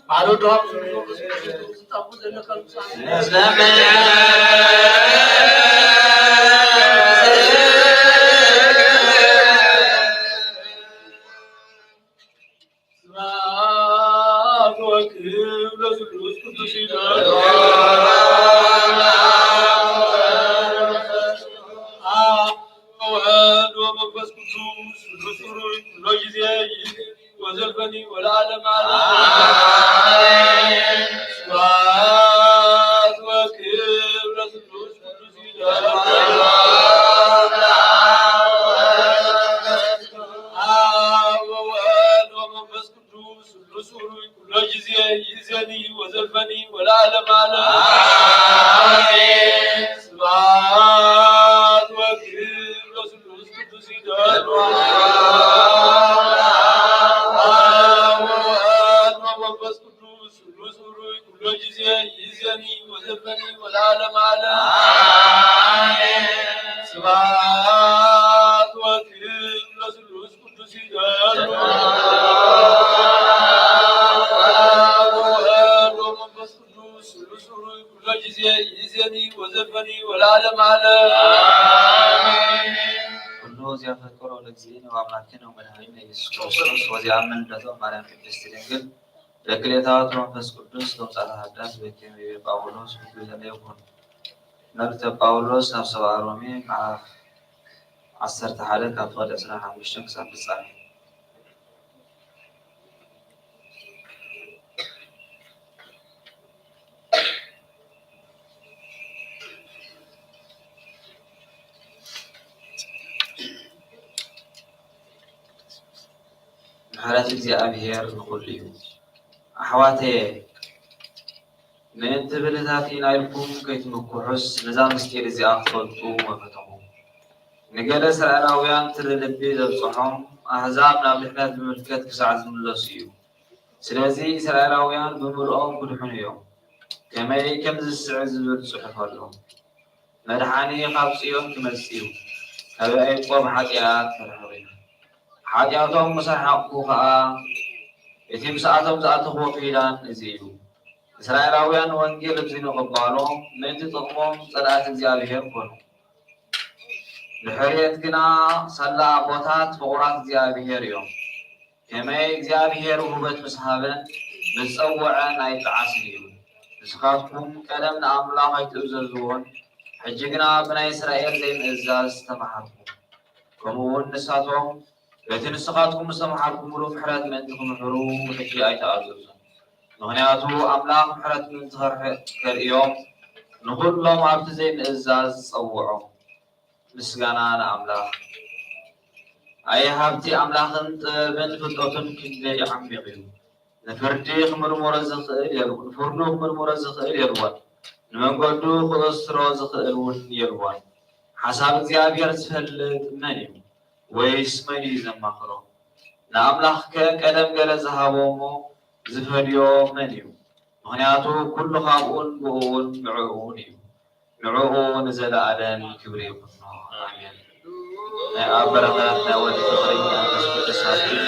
Baru drop. وزلفني والعالم على سبحان وكبر القدوس ومنفس قدوس الرسول كل جزية يزني وزلفني والعالم على سبحان وكبر القدوس يزني وزفني والعالم على سبحان وكيل رسول القدس يزني وزفني والعالم على كل يفكر لእግዚእነ ወአምላክነ ወመድኃኒነ ኢየሱስ ክርስቶስ ወዚአምን በዘው ማርያም ቅድስት ድንግል በክሌታዎት መንፈስ ቅዱስ ተምሳሌ ሀዳስ በከመ ጳውሎስ ሁሉ ይኩን መልእክተ ጳውሎስ ናብ ሰብአ ሮሜ ምዕራፍ 11 ካብ ቁጥሪ 25 ክሳብ ፍጻሜ ምሕረት እግዚአብሔር ንኹሉ أحواتي من تبلتاتي نايلكم كيت مكوحس نظام ستير زي أخطلتو وفتحو نقال سرعراويان تللبي زبصحهم أحزابنا بحنات بملكات كساعز من اللاسيو سلازي سرعراويان بمرؤون كدحون يوم كما يكمز السعز بالصحف لهم مدحاني خابسيون كمسيو هذا أيقوم حقيات فرحوين حقياتهم مسحقو خاء يتم ساعتهم ساعته وقيلان نزيلو إسرائيلاويان وانجيل بزينو قبالهم من تطقمهم صلاة እግዚአብሔር كونو لحريت كنا صلى أبوتات فقرات እግዚአብሔር يوم كما እግዚአብሔር وهبت مسحابن بتصوعن أيتعاسليو نسخاتكم كلامنا أملاح يتؤززون حجقنا بنا إسرائيل زين إزاز تمحركم كمون نساتهم لكن نسخاتكم مسامحكم ولو محرات من عندكم حروم وحجي أي تعزز مغنياتو أملاك محرات من تغرح كاليوم نقول لهم عبد زين إزاز صوعوا مسقانا أنا أملاك أي هابتي أملاك انت من فتوتن كنده يعمي غيو نفرديخ مرمورزخ إليروان نفردوخ مرمورزخ إليروان نمنقودو خلصرو زخ إلوان يلوان حساب زيابير تفلت منيم ويسمني زمخرو نعملخ كقدم قال زهابومو زفريو منيو مغنياتو كل خابون بون نعوون زلالن كبري قطنا آمين أبرغاتنا ودفقرينا نسبة ساتين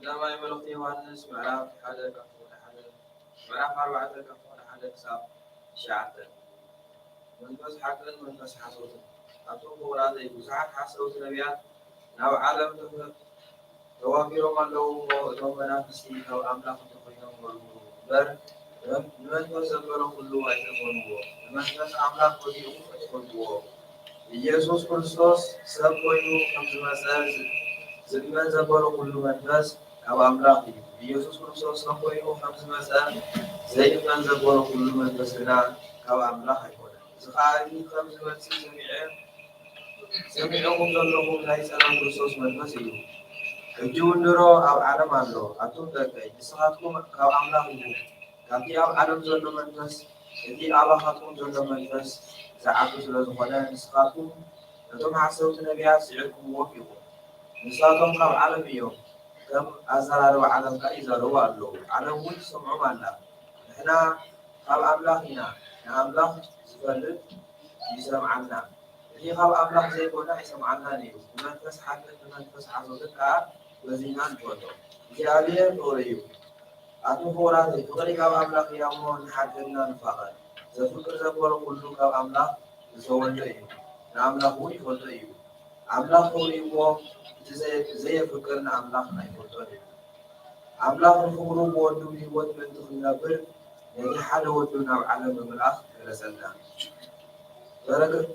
لما يملك يوحنس معرف حدا كفون حدا معرف 4 كفون حدا كساب شعته منفس حقن منفس حسوت أتوم بولاد يبزعك حسوت نبيات نو عالم توافيرهم اللو يوم نفسي أو أملاك تقيم بر منفس زبرو كله أيتمونه منفس أملاك كله أيتمونه يسوع كريستوس سبوينو كم زمان زمان زبرو كله منفس أو أملاك يسوع كريستوس سبوينو كم زمان زي من زبرو كله منفس لا أو أملاك يكون زخاري كم زمان سمعهم ظلهم لا يسلم كريستوس منفس يو الجون درو أو عالم الله أتوم ذكي إسحاقكم أو أملاك يو كذي أو عالم ظلم منفس كذي الله خاتم ظلم منفس زعقوا سلازمنا إسحاقكم أتوم حسوت نبيات سعركم وفيكم نساتهم كم عالم يوم كم أزرار وعالم كإزرار الله عالم وين سمعوا معنا إحنا كم أملاك هنا أملاك سفلت يسمعنا هي خاب أملاك زي كنا يسمعنا نيو منفس حقك منفس حصلتك وزينان كوتو جالية أوريو أتو فوراتي فقري كاب أملاك يامون حقنا نفاقا زفكر زبور كله كاب أملاك زوال تأيو نأملاك وي فوتو أيو أملاك أوريو زي فكرنا أملاك ناي فوتو أيو أملاك الفقرو بودو يود من تخلنا بر يعني حال ودونا علم الملاك ያድረሰና በረከት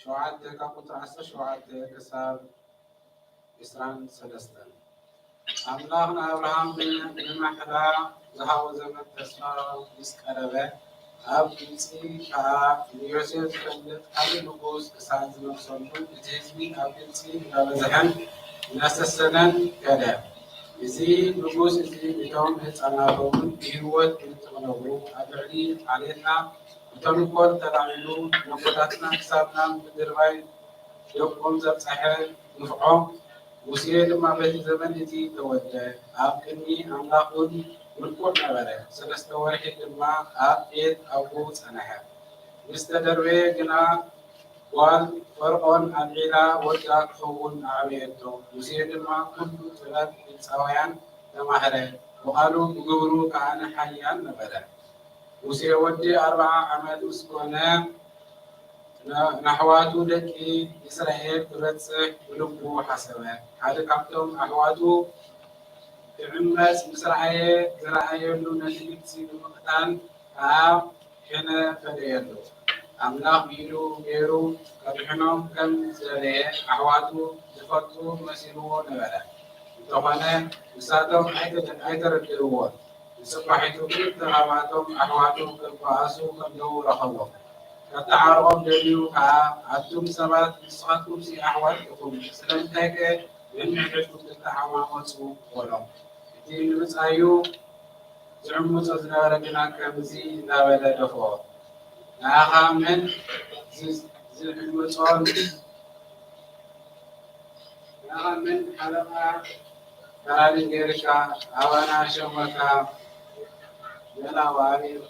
شعاد كابوت عسى شعاد كسر إسران سلستن أملاهنا أبراهام بن محلا زهاو زمن تسمع يسكربه أب كنسي يوسف فندت أبي نقوس كسر زمن صلوا تهزمي أب كنسي لبزهن ناس السنن كذا إزي نقوس إزي بتوم هتعناهم بهوت بتمنورو أدري علينا تنقل تلعلو نقطتنا حسابنا بدرباي يقوم زب سحر نفعه وسيد ما بيت زمن تي توجه أبني أملاكون ونقول نبره سلست واحد ما أبيت أبو سنها مستدروي جنا وال فرعون العلا وجاك خون عبيته وسيد ما كل ثلاث سويان تمهره وقالوا بجورو كان حيان نبره وسي ودي 4 عمل اسكونا نحواتو دكي إسرائيل ترتصح بلبو حسبه هذا كابتم أحواتو عمس إسرائيل زرعيلو نتيجتي بمقتال هنا فديلو أملاك بيلو غيرو كبحنهم كم زرعي أحواتو زفتو مسيرو نبلا طبعا مساتهم عيدر الدروات سبحتو كيف تهاباتهم أحواتهم كالقاسو كالدو رخوة كتعارضهم دليو عدتم سبات نسخاتكم سي أحواتكم سلام تاكي من حيثم تتحواماتو ولهم دين مسايو زعمو تزنار جنا كمزي نابلا دفو ناخا من زعمو صال ناخا من حلقة كاري جيركا أوانا شمكا يلا واري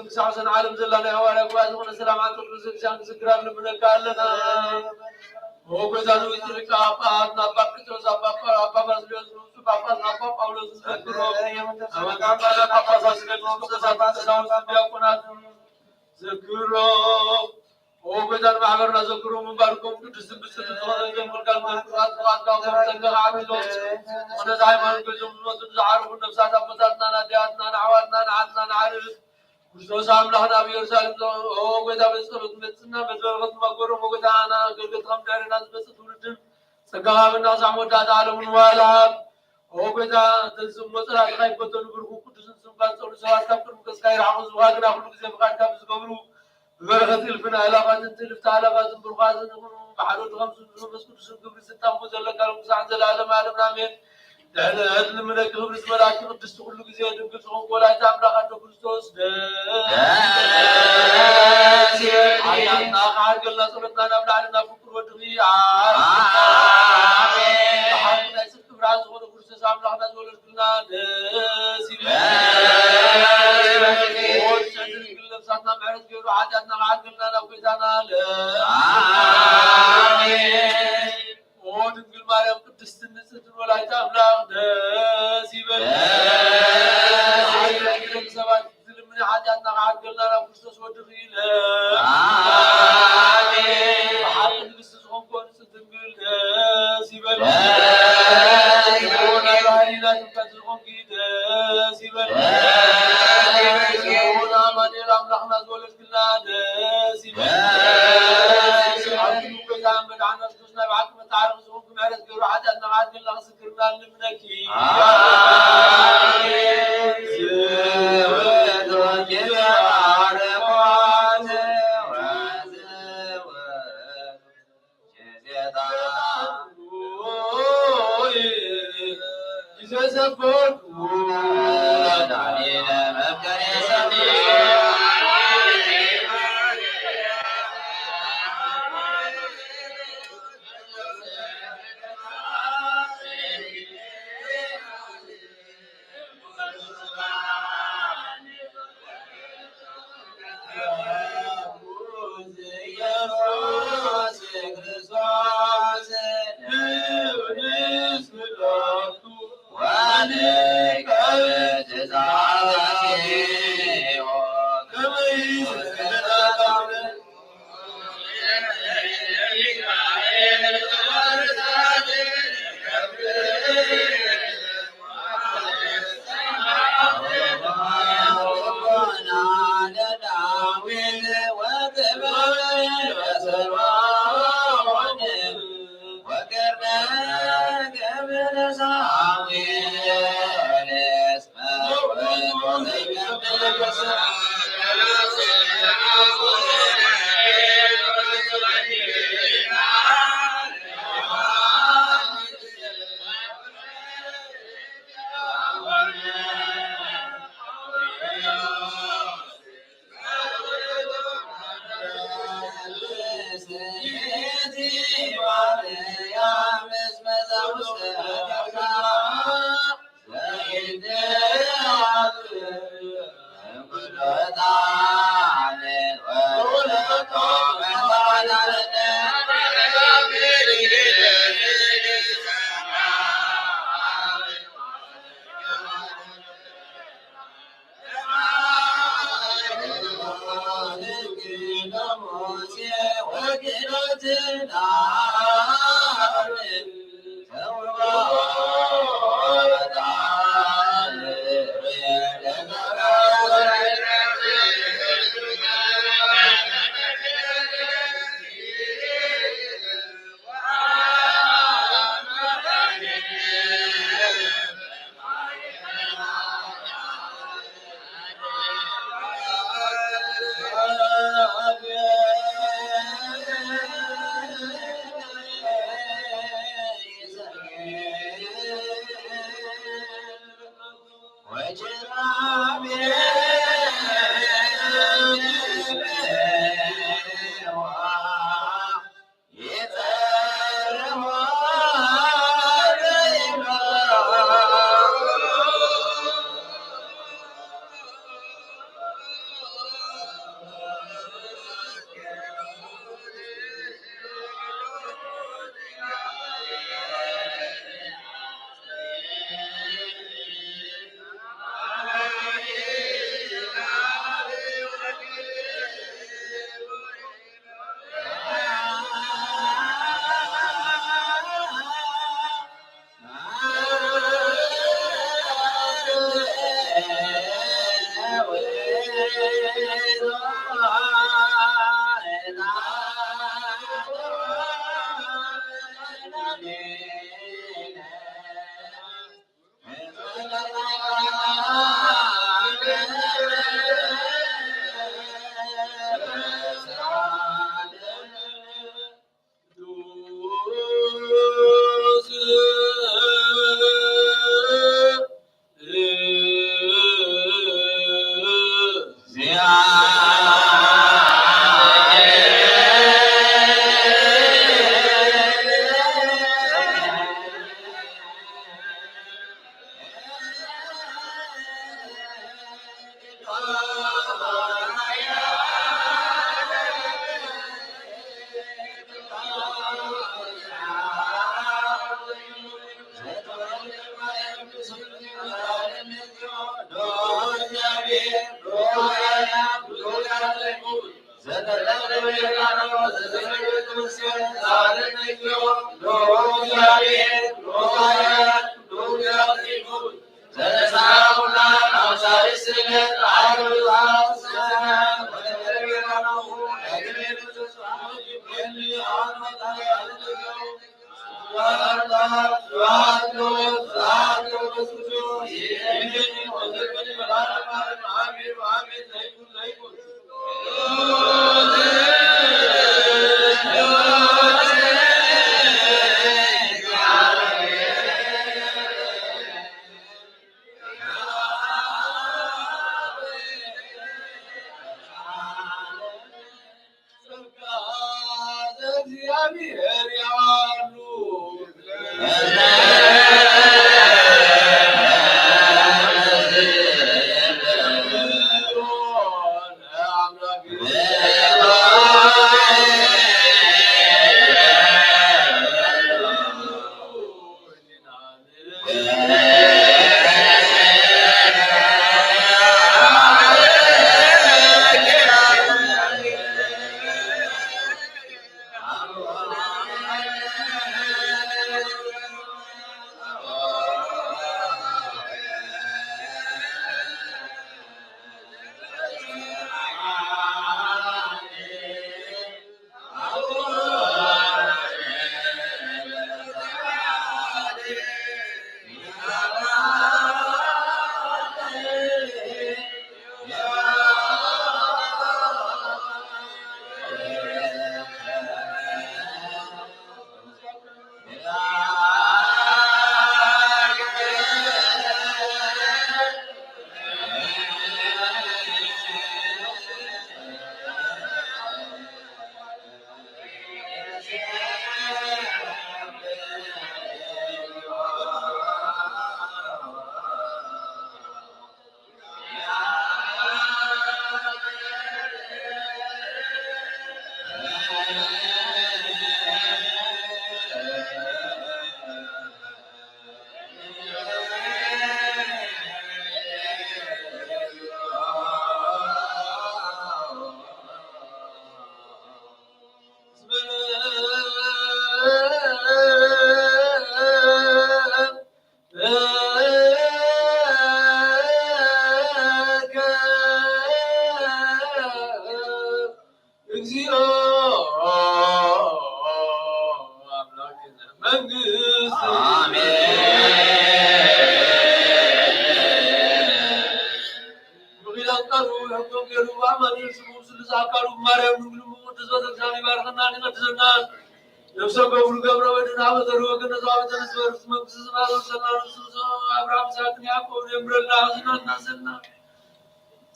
سعسن عالم زلنا يا ولا قواز ونسلام عن تقول زكسان زكران من قالنا هو كذا نويترك أباد نبأ كتوز أبا بزلوز أبا نبأ أولوز زكرو أما كان بلا أبا زاسكت زكسان زكسان بيكونات زكرو هو كذا معبرنا زكرو مباركم كدس بس تطلع مركان مركات مركات سنجا عاملون ونزاي ما نقولون نزعر ونفسات أبصارنا نادياتنا نعواتنا نعدنا نعرف كريستوس أملاحنا بيرسالم هو كذا بس كرتنا بزرعة مقبرة مقدانا كرت هم دارنا بس تولدن سجاها من ناس عمود دادالهم ولا هو كذا تنسم مثلا غير بدون بركو كدس سنبان سول سوات كم كرم كسكاير عموز وهاجنا كل كذا بقى كم زقبرو بركة الفنا علاقات تلفت علاقات برقات نقولون بحرود خمس بس كدس قبل ستة مزلا كلام سعد العالم عالم نامين هذا من الكبر مراكب قدس كل كذا يدق تقول ولا تعمل خاطر كريستوس عيالنا عاقلنا صرتنا نبلعنا فكر ودغي آمين ليس كبراز ولا كريستوس عملنا زول كلنا سيبنا لبساتنا معرض غير عاداتنا عاقلنا لو كذانا آمين ونقول مريم قدست النساء ولا تعمل سيبنا عاقلنا سبات من عاداتنا عاقلنا لو كريستوس ودغي آمين حق القصصهم كون ستنقل سيبنا ونا العينة تنفتحهم كده سيبنا ونا ماني رملحنا زول كلنا سيبنا عبدو بيتام بدعنا سكسنا بعكم تعرف زوجكم عرس قولوا عاداتنا عاقلنا سكرنا لمنكي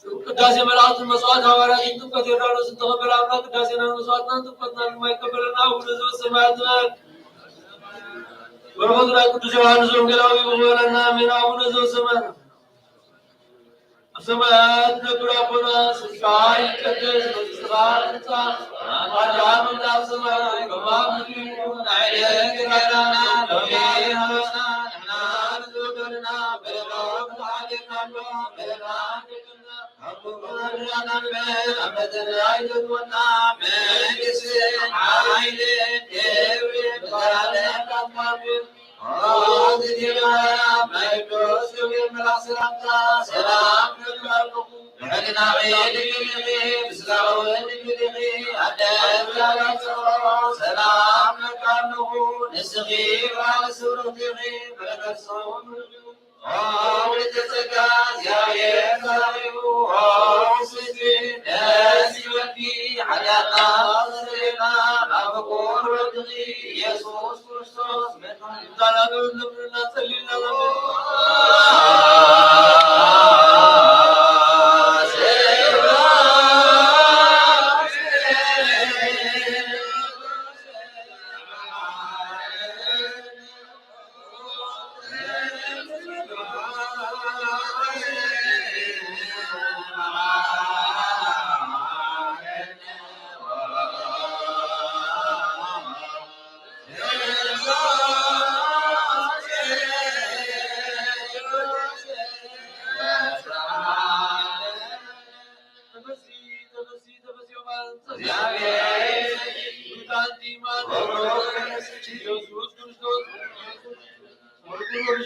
ቅዳሴ መላእክትን መስዋዕት ሐዋርያትን ጥምቀት ዮርዳኖስን ተቀበለ አምላክ ቅዳሴና መስዋዕትና ጥምቀትና የማይቀበልና አቡነ ዘበሰማያት በረከቱ ላይ ቅዱስ ዮሐንስ ወንጌላዊ በሆነና አሜን። አቡነ ዘበሰማያት ሰማያት ነብር አቡነ ስጋይ ይቀደስ በስራት ሕንፃ ማዳኑ ላሰማይ በማምዱ ናይለ ገራና ለሚያና ናንዞደና በረከቱ አለካሎ በረከቱ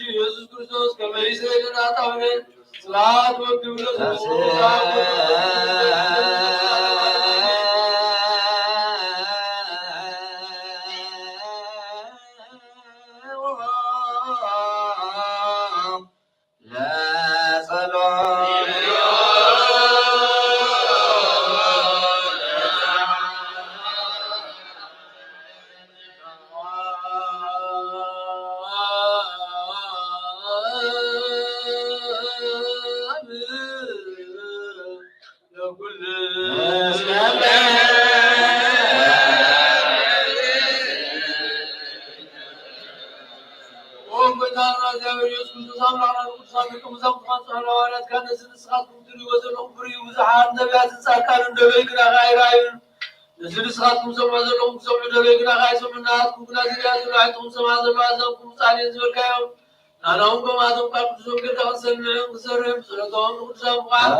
ኢየሱስ ክርስቶስ ከመይሰይና ታውነን ስላት ወግብለ ዝልስኻትኩም ሰምዑ ዘለኹም ክሰምዑ ደበይግና ካይሰምዑናትኩም ግና ዝርያዝላይትኩም ሰማ ዘለዋዘምኩም ፃልየን ዝበልካዮም ናናውን በማቶም ካብ ቅዱሶም ጌርካ ክንሰምዕን ክሰርሕን ብፅለቶም ንቅዱሳን ምዃን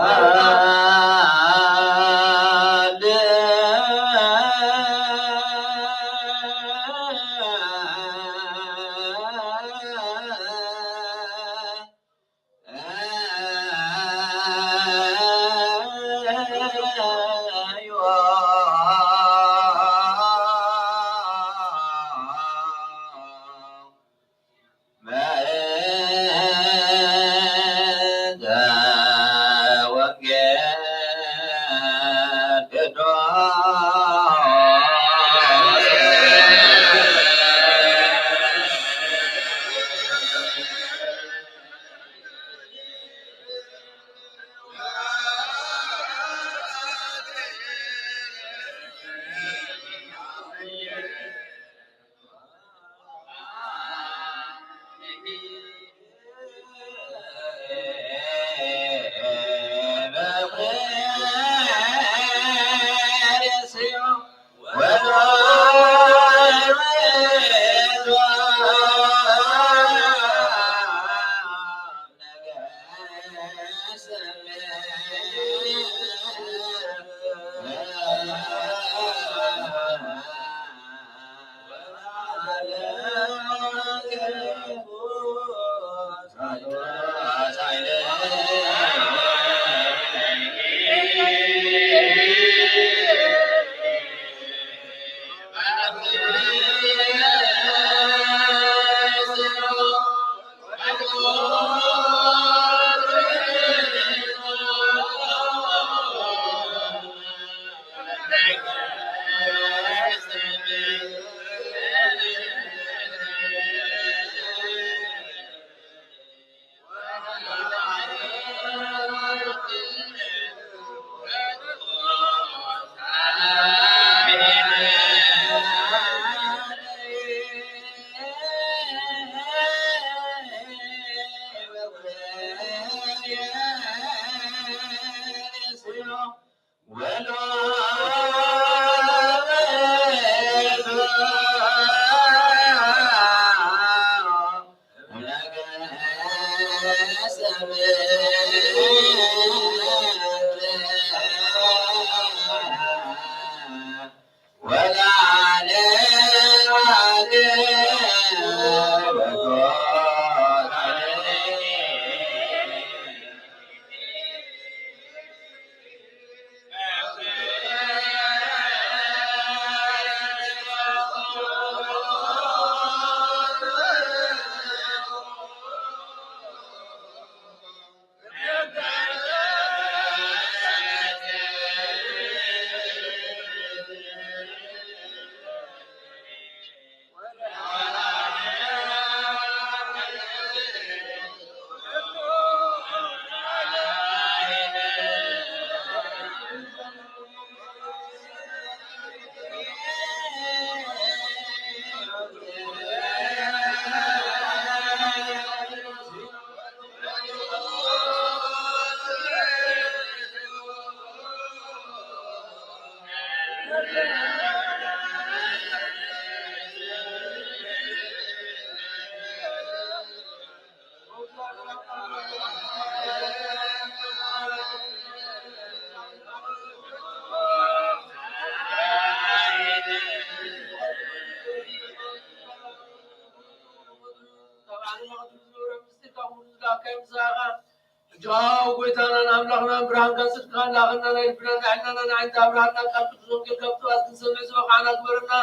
جاو قويتانا نملخنا برهان كاسد كان لاغنا نايبنا نحنا نعيد أبرهنا كابت زوجي كابتو أسكن سمع سوق عنا كبرنا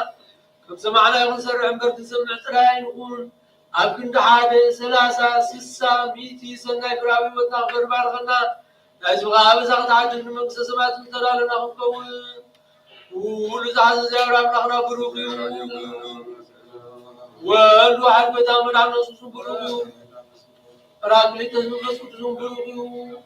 كم سمعنا يقول سر عمر تسمع تراين يقول أبكن دحادة سلاسة سسة ميتي سنة كرابي وتناخر بارغنا لازم غابة زغت عاد إنه مقصة سمعت مترالنا هم كون ولزعز زيارة نحنا بروقي والواحد بتعمل عنا سوسو بروقي راقلي تزمن سوسو بروقي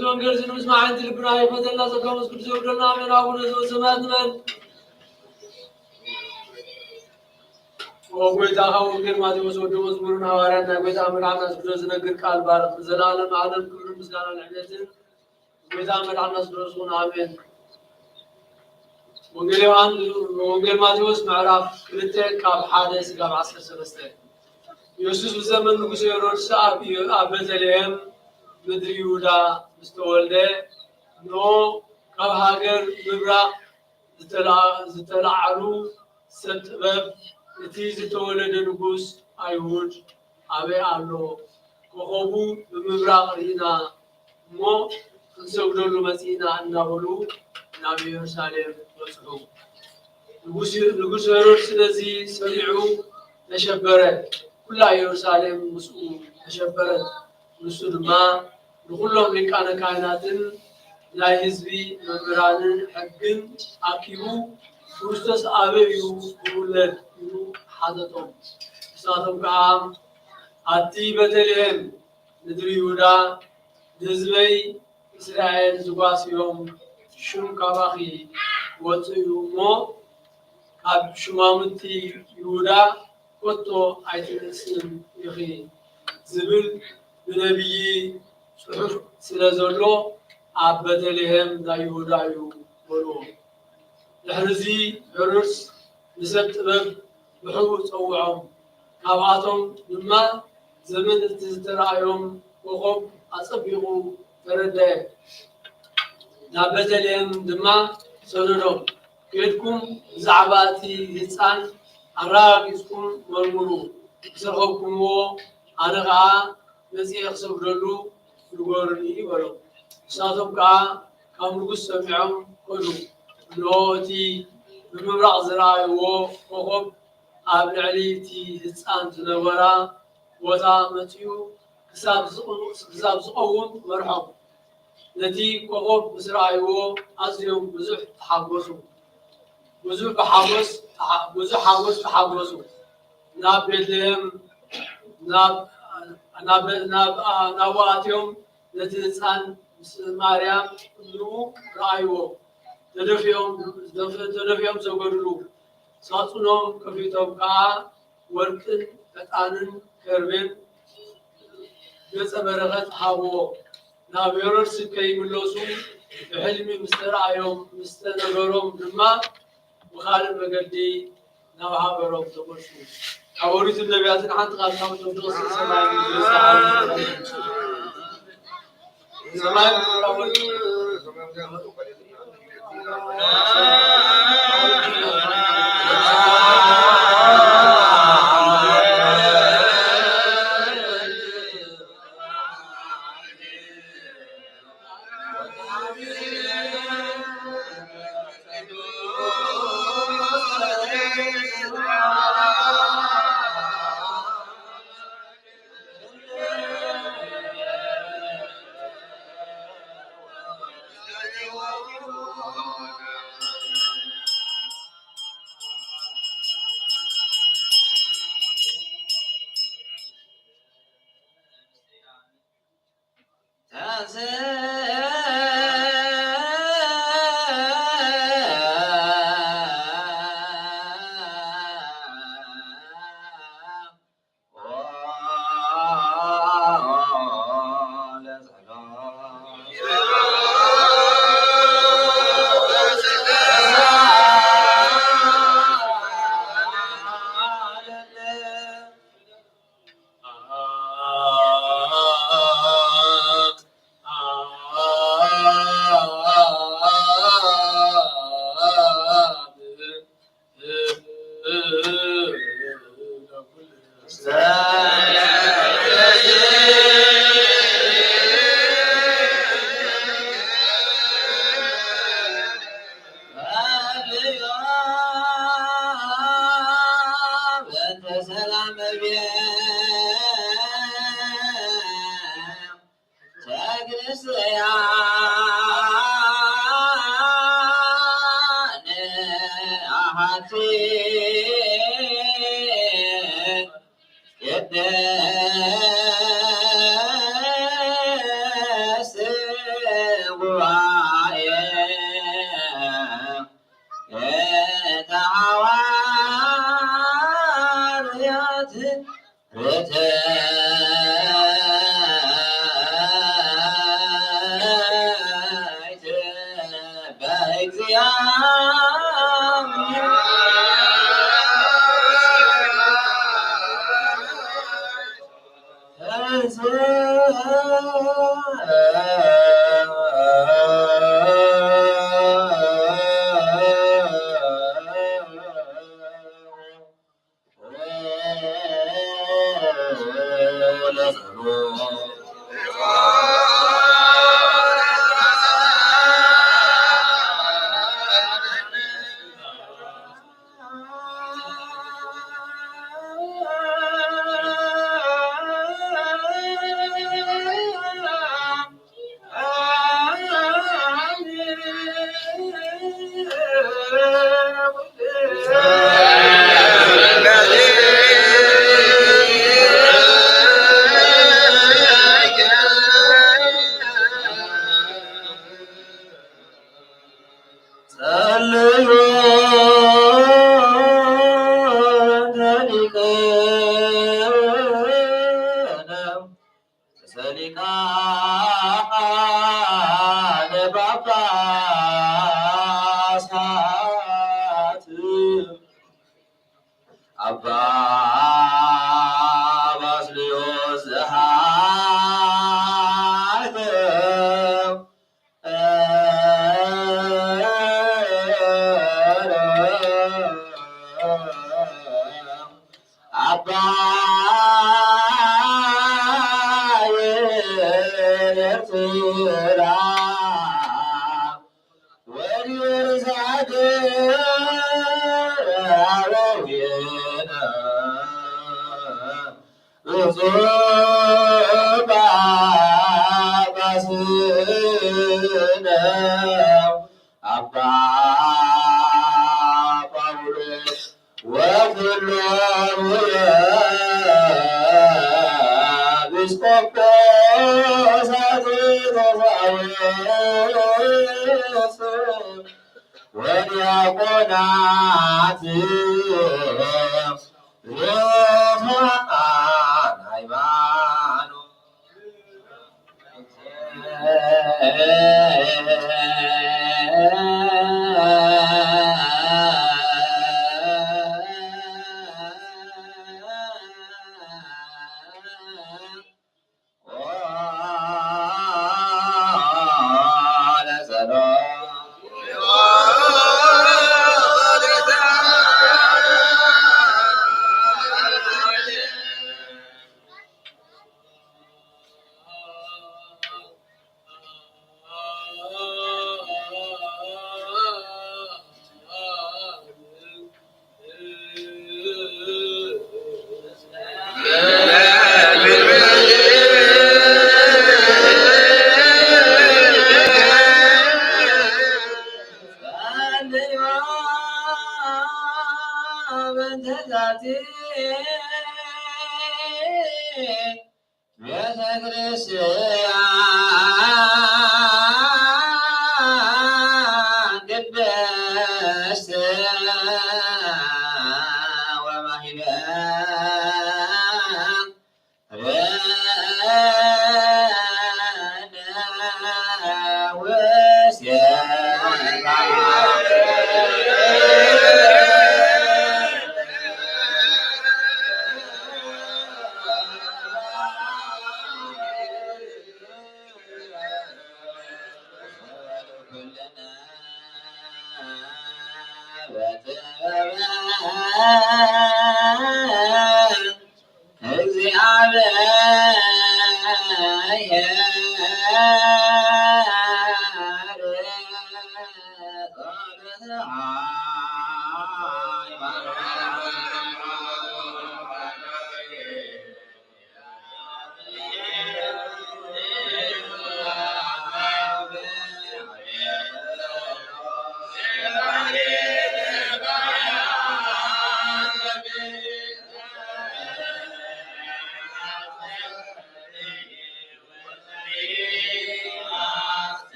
زون قرزن مسمع عند البراي فدلنا زكام مسكر زورنا من أول زود سمعت من وقوي تاخو غير ما دي مسود مزمرنا وارنا قوي تعمل عنا سكر زنقر قال بارك زلالم عالم كل مسكان العزيز قوي تعمل عنا سكر زون آمين ወንጌል ማቴዎስ ምዕራፍ 2 ካብ 1 እስካብ 13 ኢየሱስ ብዘመን ንጉሥ ሄሮድስ ኣብ ቤተልሔም ምድሪ ይሁዳ ምስተወልደ ኖ ካብ ሃገር ምብራቅ ዝተላዓሉ ሰብ ጥበብ እቲ ዝተወለደ ንጉሥ አይሁድ ኣበይ ኣሎ ኮኸቡ ብምብራቅ ርኢና እሞ ክንሰግደሉ መፂና እናበሉ ናብ ኢየሩሳሌም በፅሑ። ንጉሥ ሄሮድስ ስለዚ ሰሚዑ ተሸበረ። ኩላ ኢየሩሳሌም ምስኡ ተሸበረት። ንሱ ድማ ንኩሎም ሊቃነ ካህናትን ናይ ህዝቢ መምህራንን ሕግን ኣኪቡ ክርስቶስ ኣበይ እዩ ዝውለድ ኢሉ ሓተቶም። ንሳቶም ከዓ ኣቲ ቤተልሔም ምድሪ ይሁዳ ንህዝበይ እስራኤል ዝጓስዮም ሽም ካባኺ ወፅኡ እሞ ካብ ሹማምንቲ ይሁዳ ኮቶ ኣይትንእስን ኢኺ ዝብል ብነቢይ ጽሑፍ ስለ ዘሎ ኣብ ቤተልሔም ናይ ይሁዳ እዩ በልዎ። ድሕሪዚ ሄሮድስ ንሰብ ጥበብ ብሕቡ ፀውዖም። ካብኣቶም ድማ ዘመን እቲ ዝተረኣዮም ኮኸብ ኣፀቢቑ ተረድአ። ናብ ቤተልሔም ድማ ሰደዶም ከድኩም ብዛዕባ እቲ ህፃን ኣረጋጊፅኩም መርምሩ፣ ዝረኸብኩምዎ ኣነ ከዓ መፂአ ክሰግደሉ ንገሩኒ በሎም። ንሳቶም ከዓ ካብ ንጉሥ ሰሚዖም ከዱ። እንሆ እቲ ብምብራቕ ዝረኣይዎ ኮኸብ ኣብ ልዕሊ እቲ ህፃን ዝነበራ ቦታ መፂኡ ክሳብ ዝቐውም መርሖም። ነቲ ኮኸብ ምስ ረኣይዎ ኣዝዮም ብዙሕ ሓጎስ ተሓጐሱ። ናብ ቤተልሔም ናብኡ ኣትዮም ነቲ ህፃን ምስ ማርያም እሙ ረኣይዎ። ተደፊኦም ሰገድሉ። ሳጹኖም ከፊቶም ከዓ ወርቅን ዕጣንን ከርቤን ገጸ በረኸት ሃብዎ። ናብ ሄሮድስ ከይምለሱ ብሕልሚ ምስ ተረኣዮም ምስ ተነገሮም ድማ ብኻልእ መገዲ ናብ ሃገሮም ተመልሱ። ካብ ኦሪትን ነቢያትን ሓንቲ ቃል ካብ ተወድቕ ሰማይ ሰማይ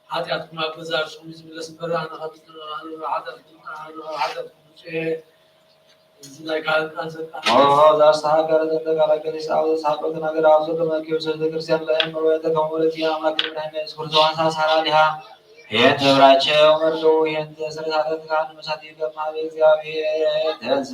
ኃጢአትኩም አበዛችሁ ዝምለስ በራና የትብራቸው መርዶ የንተ ስርዓተ ካህን መሳት ይገማ በእግዚአብሔር ተዝ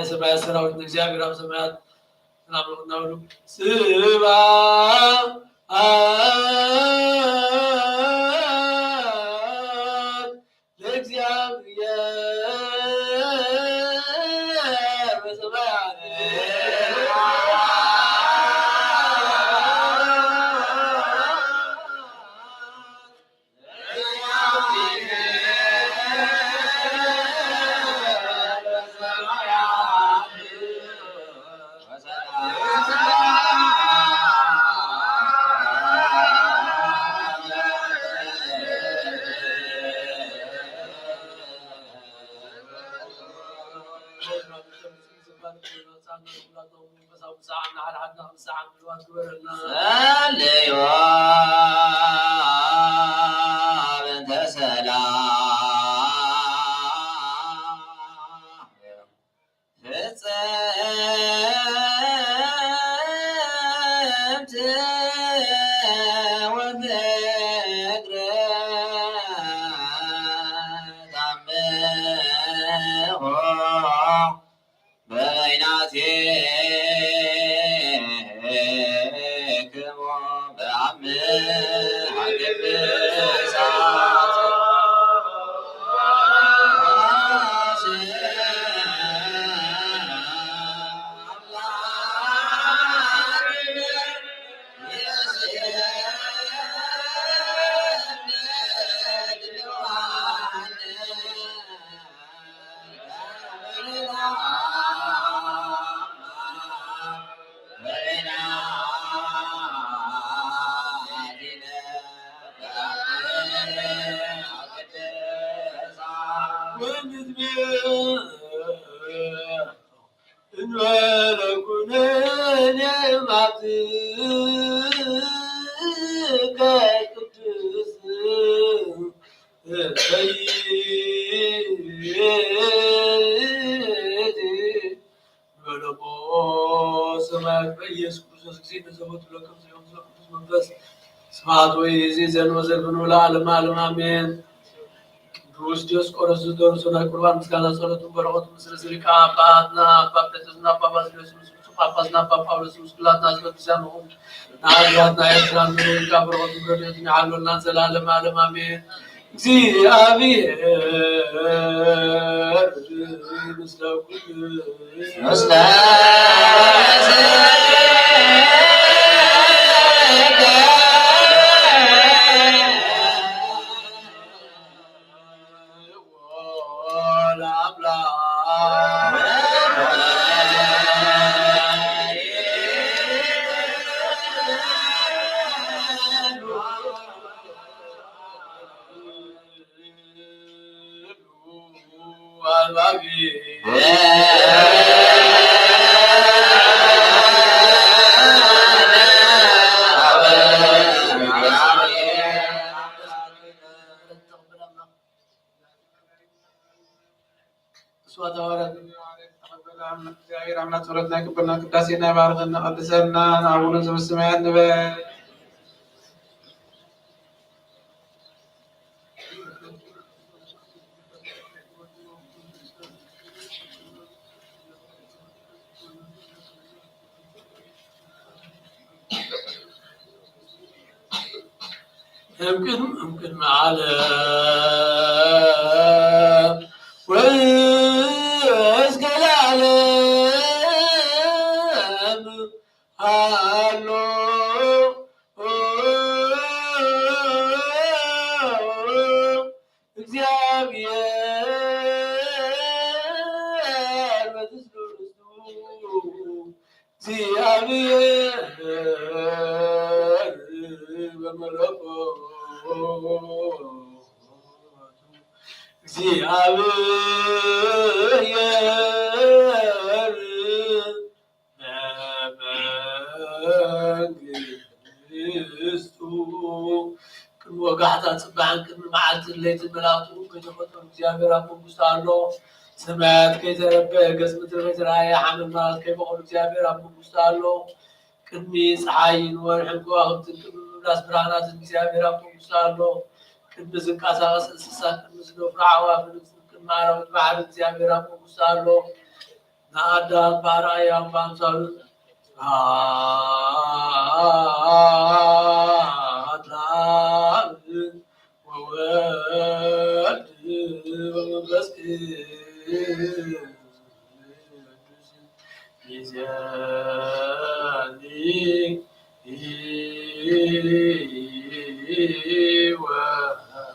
ሰማያት ሰራዊት እግዚአብሔር አብ ሰማያት ናምሩናውሉ ስባ ለእግዚአብሔር በሰማያት ለዓለም ዓለም አሜን። ቅዱስ ዲዮስቆሮስ ደርሶና ቁርባን ምስጋና ጸሎቱን በረከቱ ምስለ ዝሪቃ አባትና አባ ጴጥሮስና አባ ባስልዮስ ጳጳስና አባ ጳውሎስ ምስኩላትና አስበክሲያን ሆን ናአድዋትና ኤርትራን ካ በረከቱ ረድኤቱ ያህሎና ዘላለም ዓለም አሜን። እግዚአብሔር ምስለ ኩል ምስለ እግዚአብሔር አምላክ ጸሎትና ይቅበልና ቅዳሴና ይባርከና ቀድሰና አቡነ ዘበሰማያት እንበል። يمكن عالم ويسقى العالم هالو እግዚአብሔር በመንግስቱ ቅድመ ወጋሕታ ጽባሕን ቅድሚ መዓልትን ለይትን መላእኽቱ ከይተፈጠሩ እግዚአብሔር ኣብ መንግስቱ ኣሎ። ሰማያት ከይተረበየ ገጽ ምድሪ ከይተረኣየ ሓመድ መላእኽት ከይበቆሉ እግዚአብሔር ኣብ መንግስቱ ኣሎ። ቅድሚ ፀሓይን ወርሕን ከዋኽብትን ቅድሚ ምብራስ ብርሃናትን እግዚአብሔር ኣብ መንግስቱ ኣሎ። ቅድሚ ዝንቀሳቐስ እንስሳት ቅድሚ ዝነፍሩ ኣዕዋፍን ቅድሚ ኣራዊት ባሕሪ እግዚአብሔር ኣብ መንግስቱ ኣሎ። ንኣዳም በኣርኣያውን በኣምሳሉን አብ ወወልድ ወመንፈስ ቅዱስ ይእዜኒ ወዘልፈኒ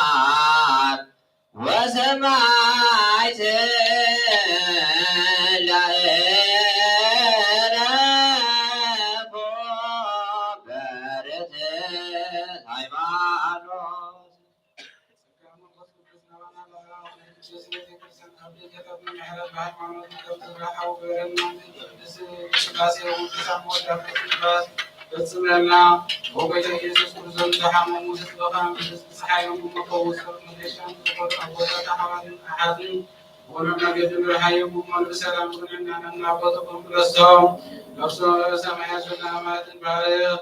ቅዱሳን ወሰማዕት ለዕረፉ በርትዕ ሃይማኖት ፈጽመና ወጌታ ኢየሱስ ክርስቶስ ዘሓመሙ ዘጥበቃን ፀሓዮም መፈወስ መገሻን ዝኮኑ ኣቦታት ኣሕዋትን ኣሓትን ونعم جد رحيم والسلام كنا نعبدكم برسوم نفسه سمع سلامات باريخ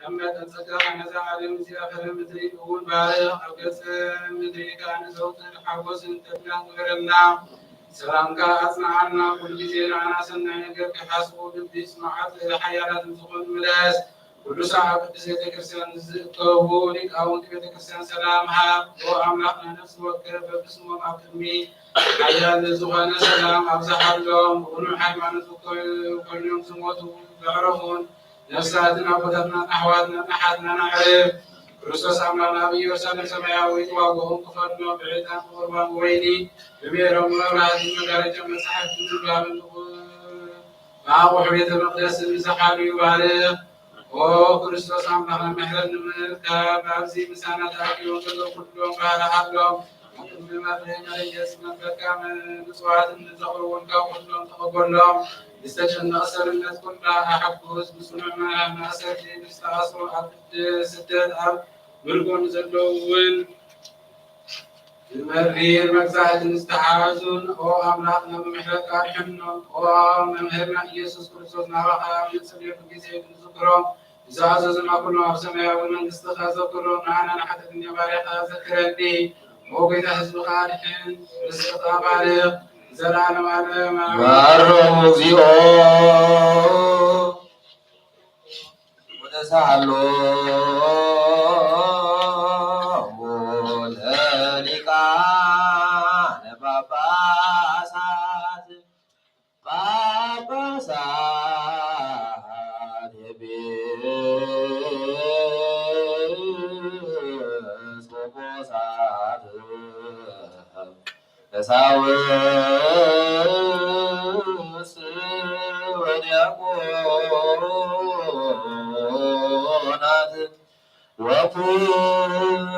لما تنسكر نزع عليهم سياف المدري يقول باريخ أبيس المدري كان صوت الحبوس تبلغ غيرنا سلام كأصنع عنا كل شيء عنا سنعيك حسبه بدي سمعت الحياة تنسخن ملاس كل ساعة بدي كرسيان قبولك أو كرسيان سلامها وأملكنا نفس وكيف باسمه أكرمي حياة زغنا سلام أبزح اللهم ونوح حيوانات كل يوم سموت بعرفون نفساتنا وفتنا نحواتنا نحاتنا نعرف كرسوس أمنا نبي وسلم سماوي وقوم كفرنا بعيدا قربان ويني بميرهم ولادنا درجة مسحة من مع بيت المقدس المسحة يبارك وكريستوس أمنا محرن من الكاب أبزي مسانة أكل وكل كلهم قال حقهم بما فينا يسمى كامل نسوات النزغر والكون كلهم تقبلهم استشهد أسر الناس كلها أحبه اسم سليمان من أسر دين استعصوا عبد ستات أرض ملكون زلوين المرير مكساعد استحازون أو أملاقنا بمحرق أرحمنا أو ممهرنا يسوس كريستوس نبقى من سبيل كيسي نذكرهم إذا عززنا كلهم أبسمها ومن استخاذ كلهم معنا نحن الدنيا بارقة ذكرني وقيت حزب خالحين استطاب عليه زرعنا معنا معرم زيو ونسعلو مولهلكا نباباسات باباسات يبيس وبوسات تساوس ودياقونات وكلهم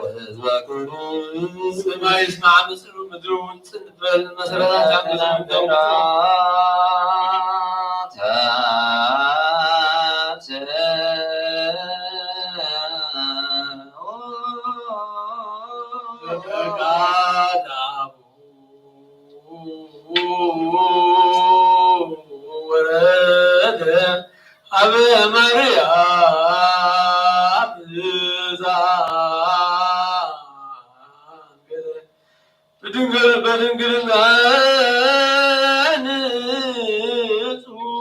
حزب كروس سما يسمع مصر ومدرون سنبل مسرات عبد أبي مريم بدنقل نسول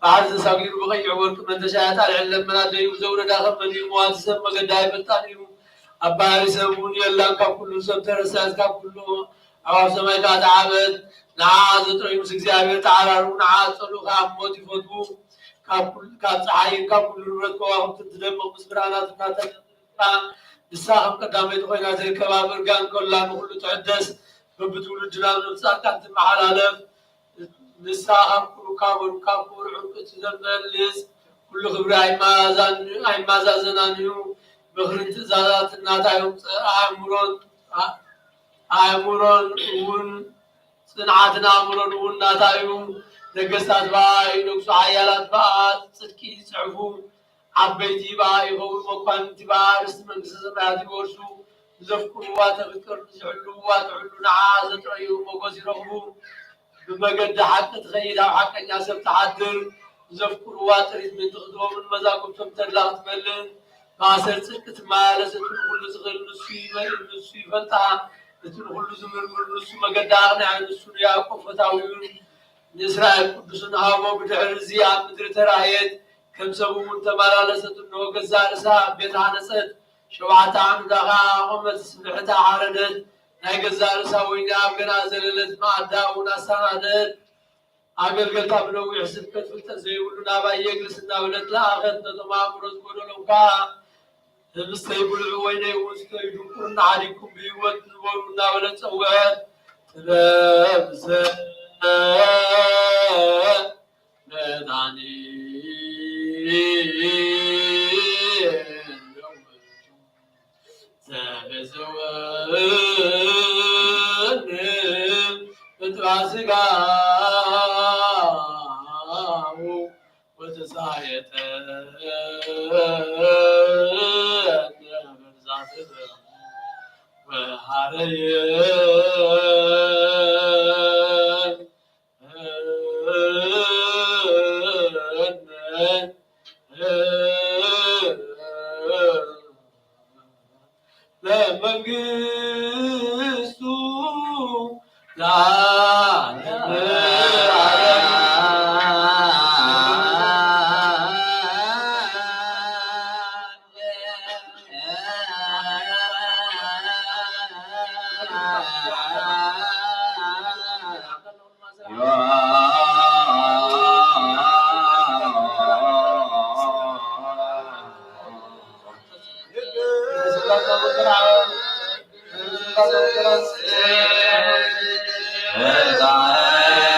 بعد ساقير بغيع ورك من تشاهد على علم من هذا يوزون داخل من يموات سب مقداي بالتانيو أباري سبون يلا كابلو سب ترساس كابلو أو سماي كات عبد نعاز تريم سكزابير تعالى نعاز صلو خام موتي فتبو كات عاين كابلو ركوا هم تدرم مسبرانات ناتن نساهم قدامي تخوينا زي كبابر كان كلها مخلو تعدس ببتول الجلال نفسها كانت المحالالف نساهم كل كابور عقد زملس كل خبر أي مازال زنانيو بخرج زادات الناتايم عمرون ون صنعتنا عمرون ون ناتايم نقصات باي نقص عيالات باي صدقي صعفو عبيتي باي هو مكان تبا رسم السماء تبورسو زفكوا واتفكر زعلوا واتعلوا نعاز تريو مقصي رغبو بمجد حق تخيل أو حق الناس بتعدل زفكوا واتريد من تخدموا من مزاقهم تمتلق تملن ما صرت سكت ما لست كل صغير نسوي فتح كل زمر نسو مجد أغنى عن نسو ياكم فتاويون نسرع القدسون هاو بدعر زياد مدر ترايد كم سبو منتمالا لست انه قزار ساب بيتها نسد شوعة عم دغا غمت سبحتها عردت ناي قزار ساوينا بنا زللت ما داونا سندت عقل قلتا بلو يحسب كتف التزيولنا باي يجلسنا ولد لا أخذنا تمام رزقنا لوكا المستيبوا العويني ومستيبوا قرنا عليكم بيوت نورنا ولد سوات تلابسا ندعني زوان بتواسقاه وتسايت Hey,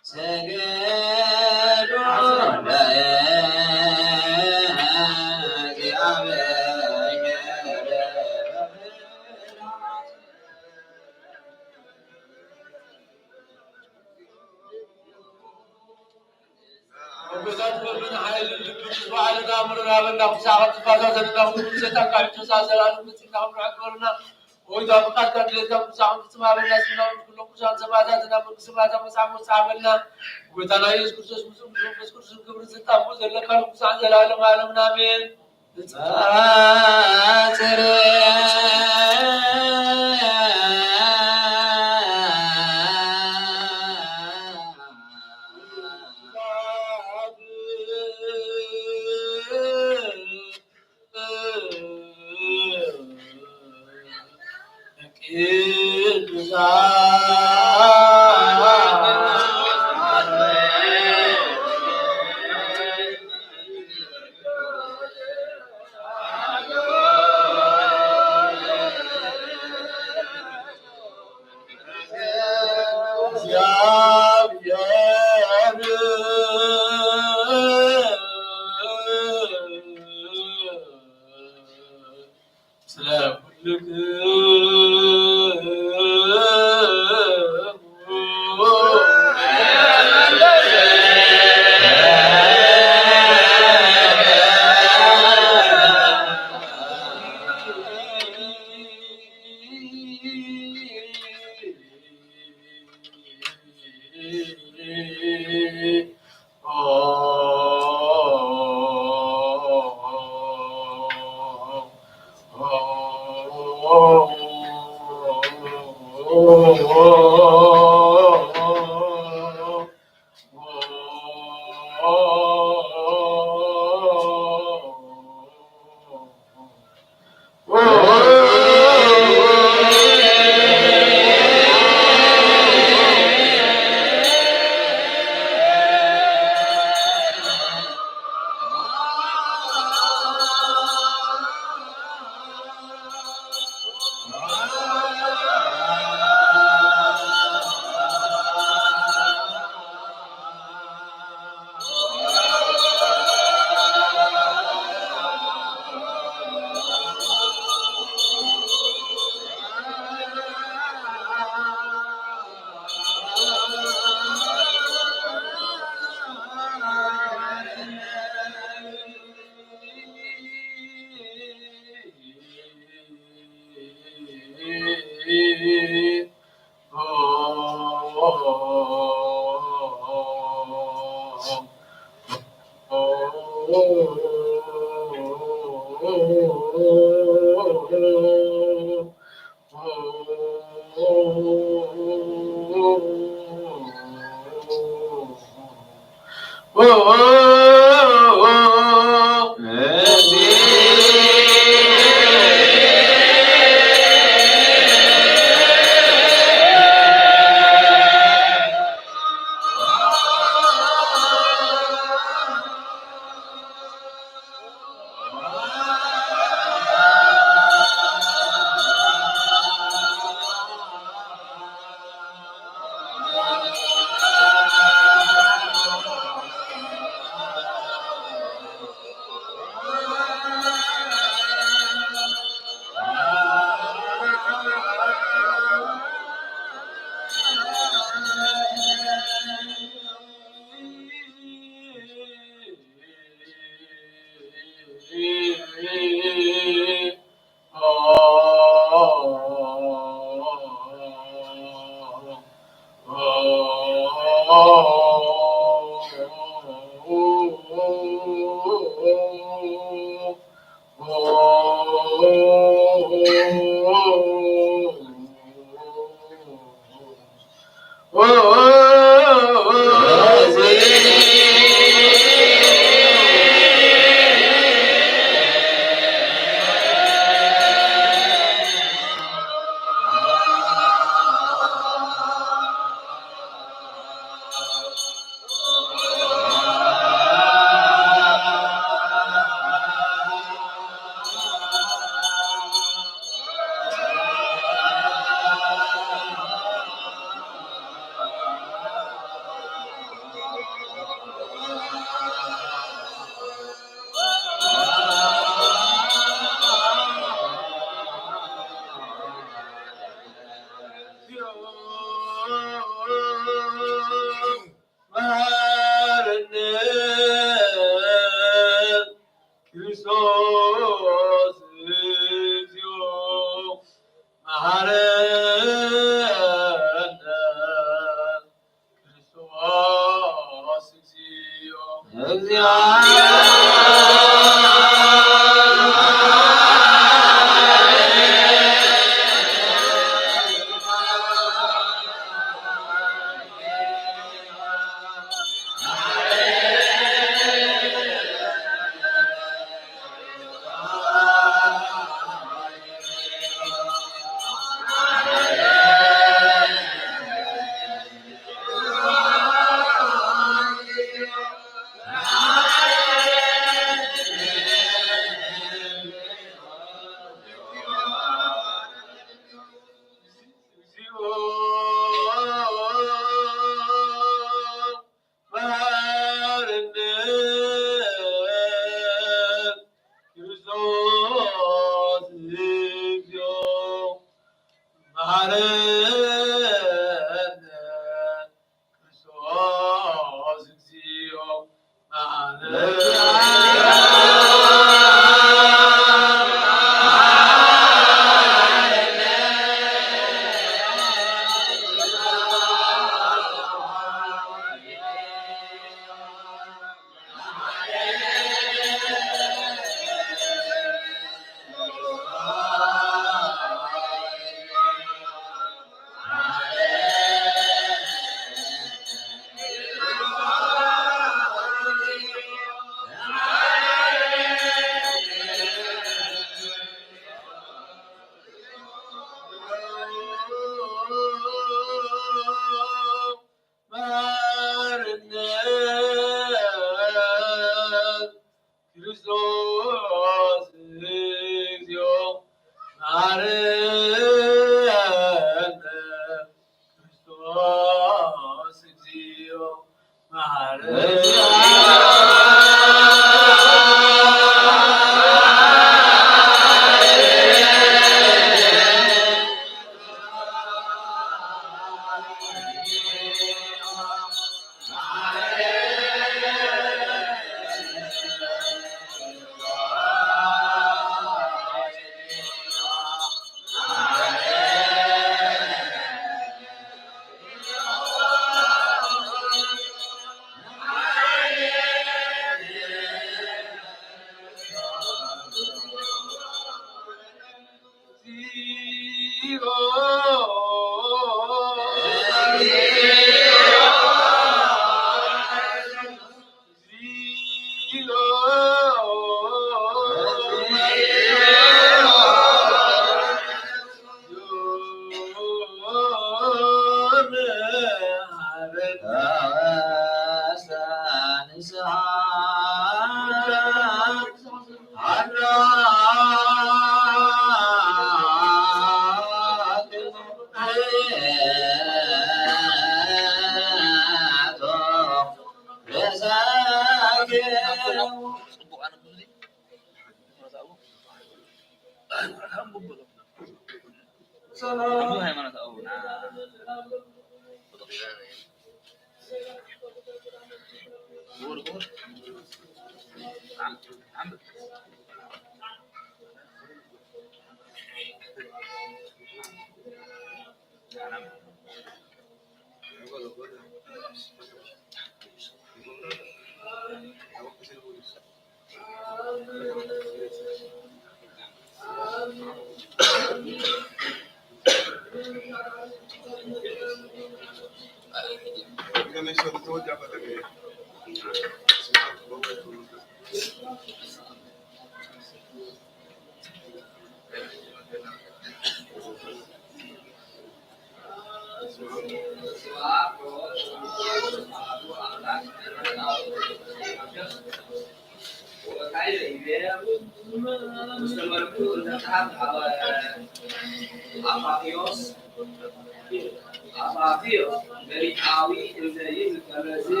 Apabila dari awi dari kerja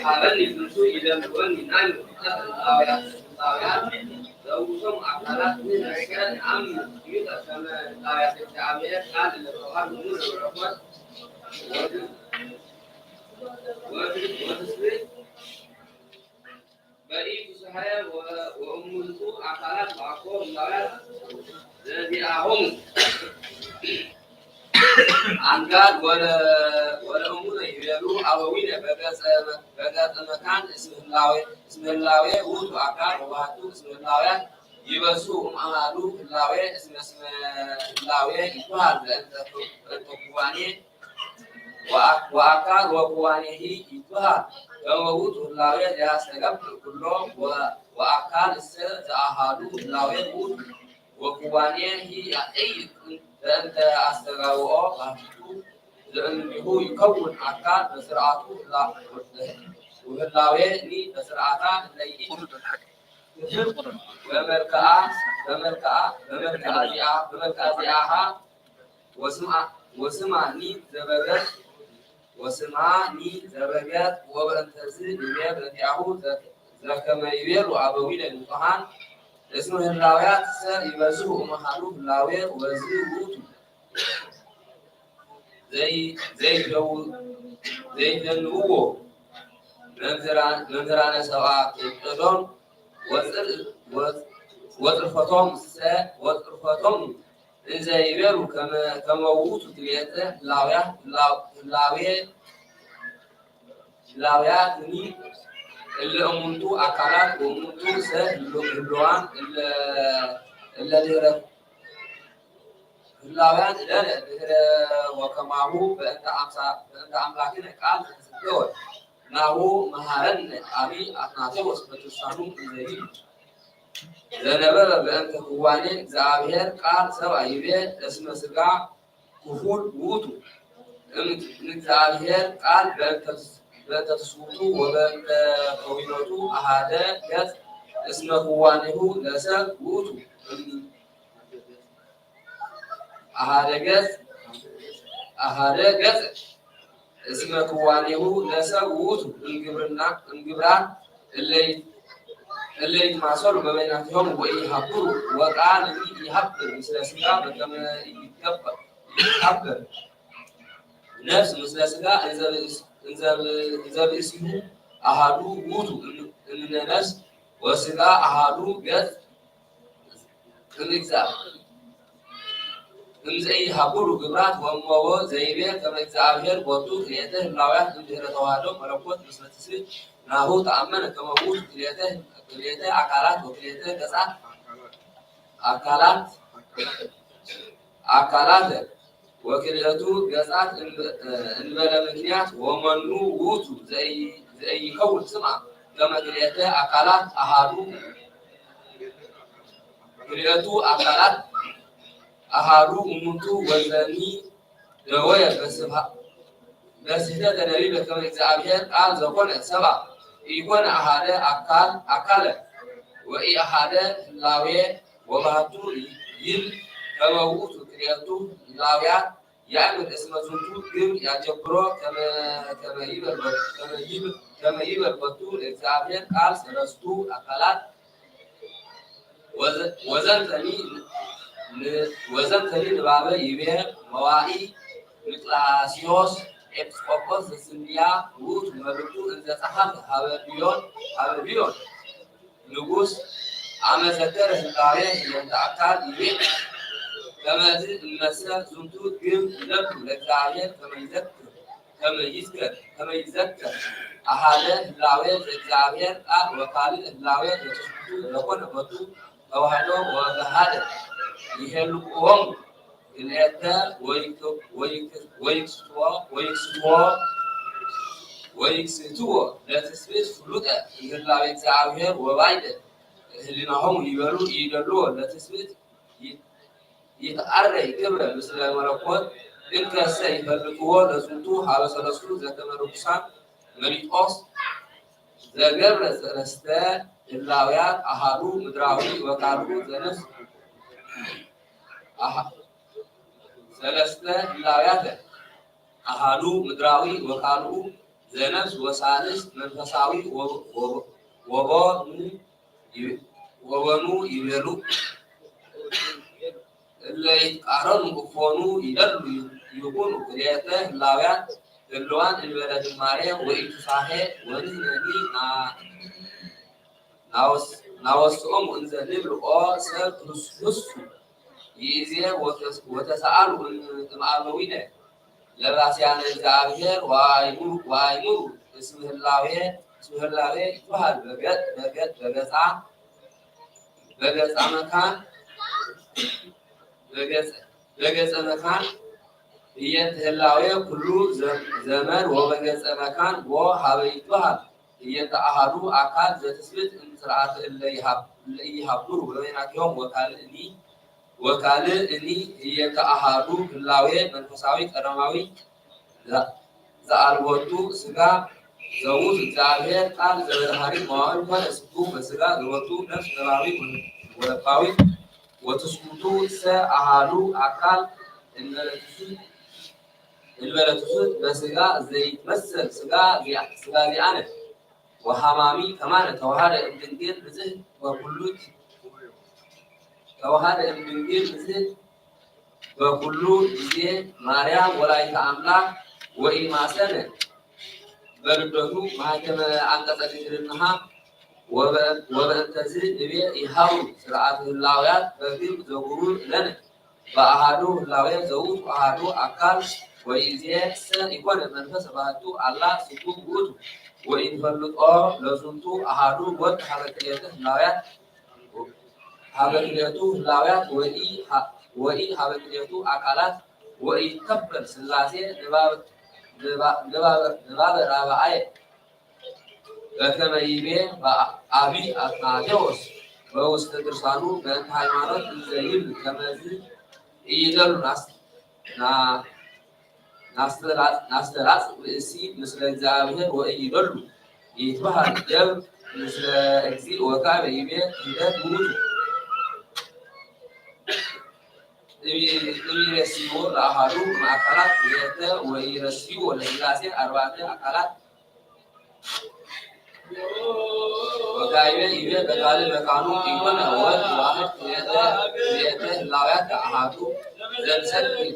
halan itu tidak bukan minat awal langsung akalat mereka ambil kita sama awal kami kan lewat umur berapa bari usaha wa umurku akalat aku lewat jadi ahong angkat ولا أمور يبيعوا أوين بقى مكان اسم الله وضو أكان وهاتو اسم الله يبسوا عملوا الله اسم الله يفعل التقواني وأكان وقوانيه يفعل ووضو الله يستقبل كلهم وأكان السر أهالو الله وقوانيه أي لأنت أستغاوه لأنه يكون أركان بسرعته وهلاوي لي بسرعتان اللي بمركعة زياها وسمع ወስማኒ ዘበገት ወበእንተዝ ንቤ በእንቲአሁ ዘከመ ይቤሉ አበዊነ ንጹሐን እስመ ህላውያት ሰብ ይበዝሑ እምሃሉ ህላዌ ወዝ ውእቱ ዘይደንውዎ መምህራነ ሰብአ ቄዶን ወጽርፈቶም እንዘ ይቤሉ ከመ ውእቱ ትቤተ ህላውያትኒ እለ እሙንቱ አካላት ወእሙንቱ ሰብ ህልዋን እለ ድህረ ህላውያን ለነ ድህረ ወከማሁ በእንተ አምላክነ ቃል ተሰደወ ናሁ መሃረነ አብይ አትናቴዎስ በትርሳኑ እንዘይ ዘነበበ በእንተ ክዋኔ እግዚአብሔር ቃል ሰብአ ይቤ እስመ ሥጋ ክፉል ውእቱ እግዚአብሔር ቃል በእንተ ትስብእቱ ወበእንተ ከዊነቱ አሐደ ገጽ እስመ ክዋኔሁ ለሰብ ውእቱ አሐደ ገጽ እስመ ክዋኔሁ ለሰብ ውእቱ እንግብራን እለ ይትማሰሉ በበይናቲሆሙ ወኢይሃብሩ ወቃል ይሃብር ምስለ ሥጋ በከመ ይትሐበር ነፍስ ምስለ ሥጋ እንዘ ብእሲሁ አሐዱ ውእቱ እምነ ነፍስ ወሥጋ አሐዱ ገጽ እምዘኢይሃብሩ ግብራት ወእመቦ ዘይቤ ከመ እግዚአብሔር ቦቱ ክልኤተ ህላውያት እምድኅረ ተዋህዶ መለኮት ምስለ ትስብእት ናሁ ተአመነ ከመ ውእቱ ክልኤተ አካላት ወክልኤተ ገጻት አካላት ወክልኤቱ ገጻት እንበለ ምክንያት ወመኑ ውእቱ ዘኢይከውን ስምዐ ከመ ክልኤተ አካላት አሐዱ ክልኤቱ አካላት አሐዱ እሙንቱ ወዘኒ ደወየ በስሕተተ ነቢብ በከመ እግዚአብሔር ቃል ዘኮነ ሰብአ ኢኮነ አሐደ አካለ ወኢአሐደ ህላዌ ወባሕቱ ይብል ከመ ውእቱ ክልኤቱ ህላውያት ያእምር እስመ ዝንቱ ግብር ያጀብሮ ከመ ይብል ቦቱ ለእግዚአብሔር ቃል ሰለስቱ አካላት ወዘንተኒ ንባበ ይቤ መዋኢ ንቅላስዮስ ኤጲስቆጶስ ዘስንድያ ውእቱ መልእክቱ እንዘ ጸሐፈ ሀበ ቢዮን ንጉሥ አመ ዘከረ ህላዌ ህየንተ አካል ይቤ ከመዝ እመሰ ዝንቱ ግብር ይለብሩ ለእግዚአብሔር ከመ ይዘከር አሐደ ህላዌ ዘእግዚአብሔር ቃል ወካልእ ህላዌ ዘትስብእቱ ዘኮነ ቦቱ ተዋህዶ ወገሃደ ይሄልቁሆሙ ክልኤተ ወይክስትዎ ለትስብእት ፍሉጠ እምህላዌ እግዚአብሔር ወባይደ ህሊናሆሙ ይደልዎ ለትስብእት ይትአረይ ክብረ ምስለ መለኮት እንከሰ ይፈልጥዎ ለዝንቱ ሀበ ሰለስቱ ዘከመ ርኩሳን መሊጦስ ዘገብረ ሰለስተ ህላውያት አሐዱ ምድራዊ ወካልኡ ዘነፍስ ሰለስተ ህላውያት አሐዱ ምድራዊ ወካልኡ ዘነፍስ ወሳልስ መንፈሳዊ ወበኑ ይቤሉ እለ ይትቃረኑ እፎኑ ይደሉ ይኩኑ ክልኤተ ህላውያት ህልዋን እንበለ ድማሬ ወኢትሳሄ ወንህነኒ ናወስኦሙ እንዘ ንብል ኦ ሰብ ህሱ ይእዜ ወተሰአሉ እምአበዊነ ለባስያነ እግዚአብሔር ወአእምሩ እስመ ህላዌ ይትበሃል በገጸ መካን እየንተ ህላዌ ኩሉ ዘመን ወበገጸ መካን ወሀበ ይትበሃል እየንተ አሐዱ አካል ዘትስብእት እምስርዓተ እለ ይሃብሩ በበይናቲሆሙ ወካልእኒ እየንተ አሐዱ ህላዌ መንፈሳዊ ቀዳማዊ ዘአልቦቱ ሥጋ ዘውእቱ እግዚአብሔር ቃል ዘበዳህሪ መዋዕል ኮነ ስግው በሥጋ ዘወቱ ነፍስ ነባቢ ወለባዊ ወትስብእቱ ሰ አሐዱ አካል البلد بسجا زي مثل سجا زيانة وحمامي كمان توهاد الدنجيل بزه وكلوت توهاد الدنجيل بزه وكلوت زي مريم ولا يتعامل وإما سنة بردو ما كم عند تذكرناها وبنتزيد نبي يحاول سرعة اللاويات بقيم زغور لنا بأحدو اللاويات زود أحدو أكل وإذا سن يكون المنفس بهتو الله سكون بود وإن فلت لزمتو أحدو بود حركيته اللاويات حركيته اللاويات وإي حركيته أكلات وإي كبر سلاسة نباب رابعة كما يبي أبي أتناجوس بوست درسانو بين هايمانات الزيل كما زي يدل ناستراس وإسي مثل الزابه ويدل يتبه الجو مثل إكسيل وكاب يبي هدات موجود يرسيو لأهارو مع أكلات يده ويرسيو لإلاسي أربعة أكلات وكايبه يبه بقال المكانو يكون أول واحد يده لاويات أهارو زنسد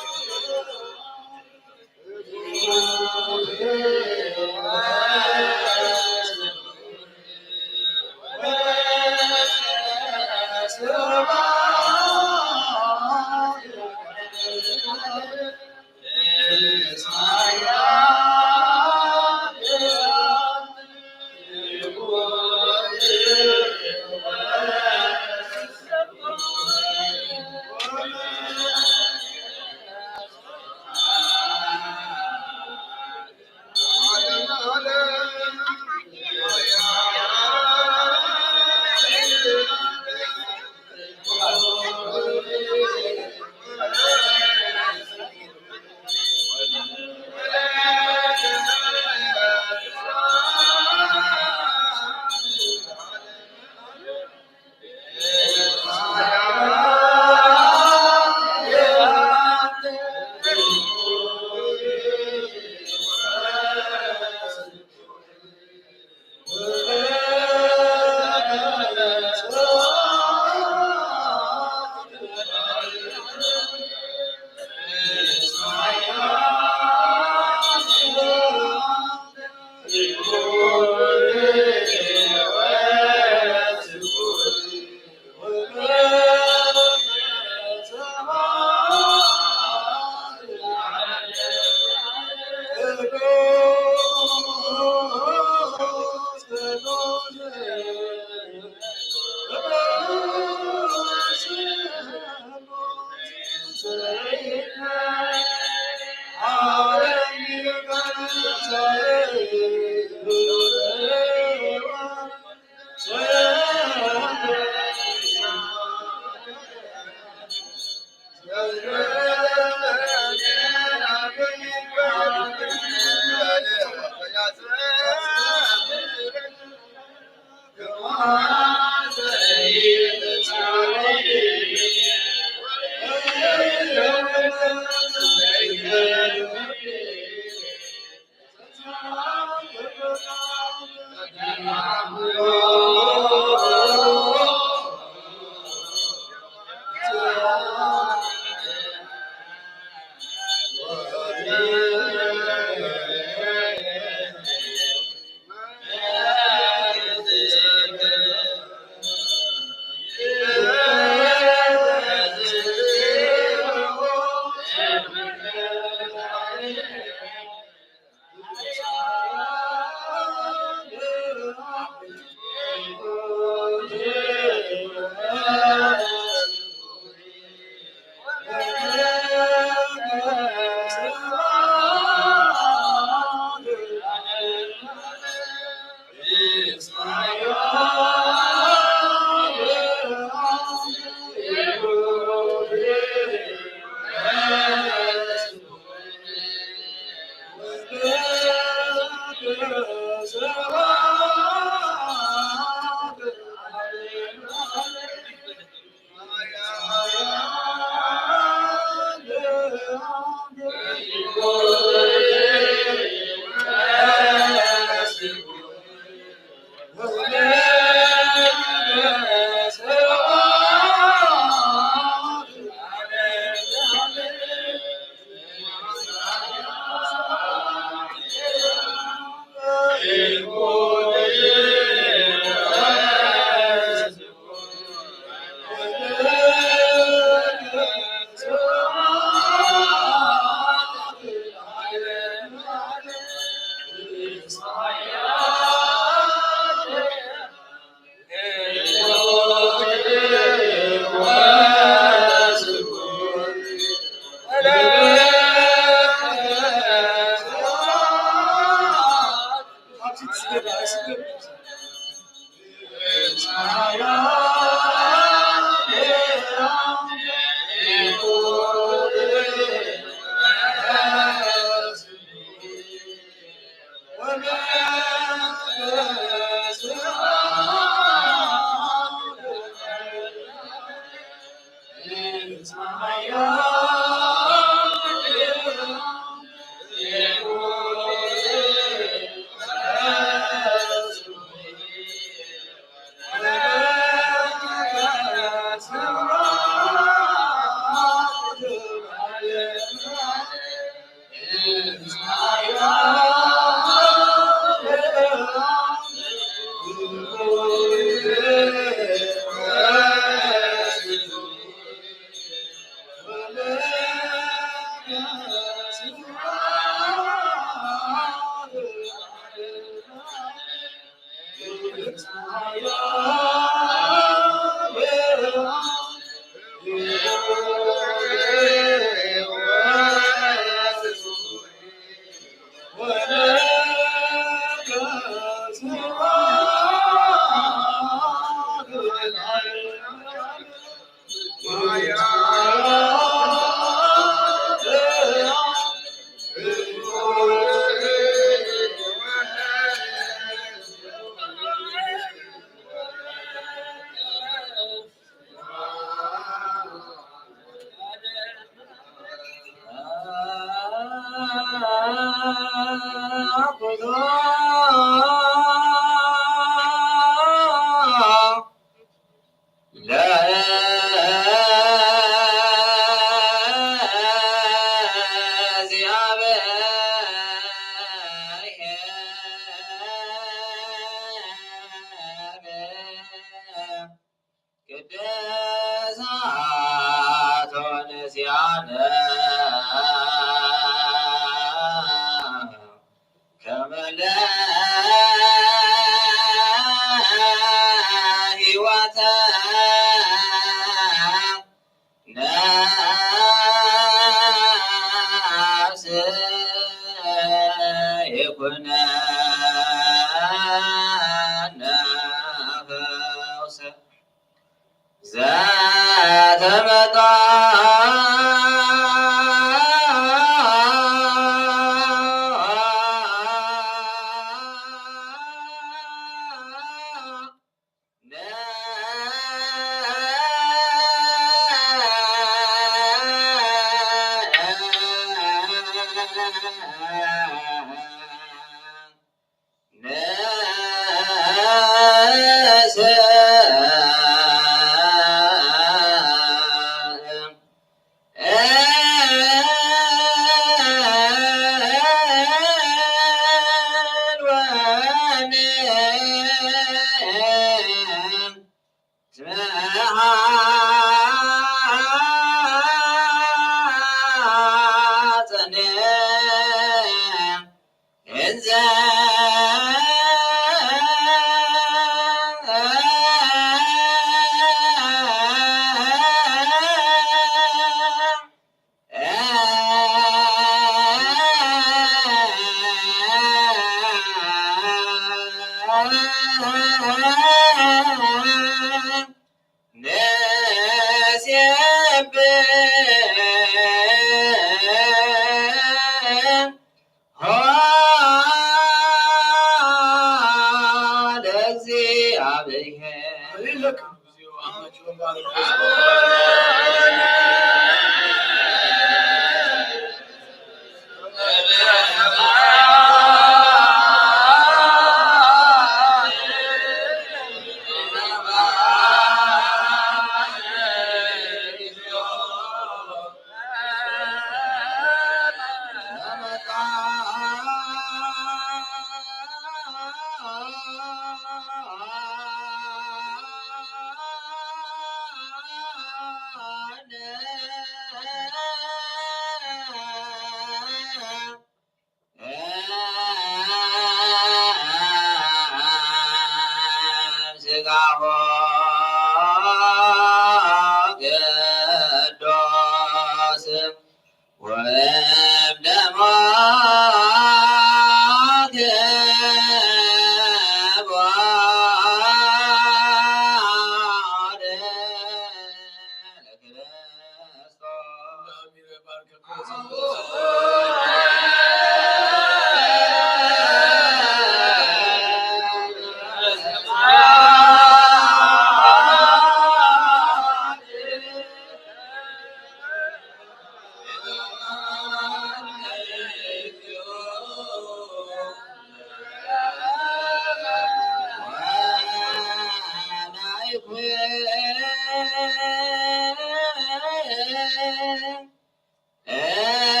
Yeah.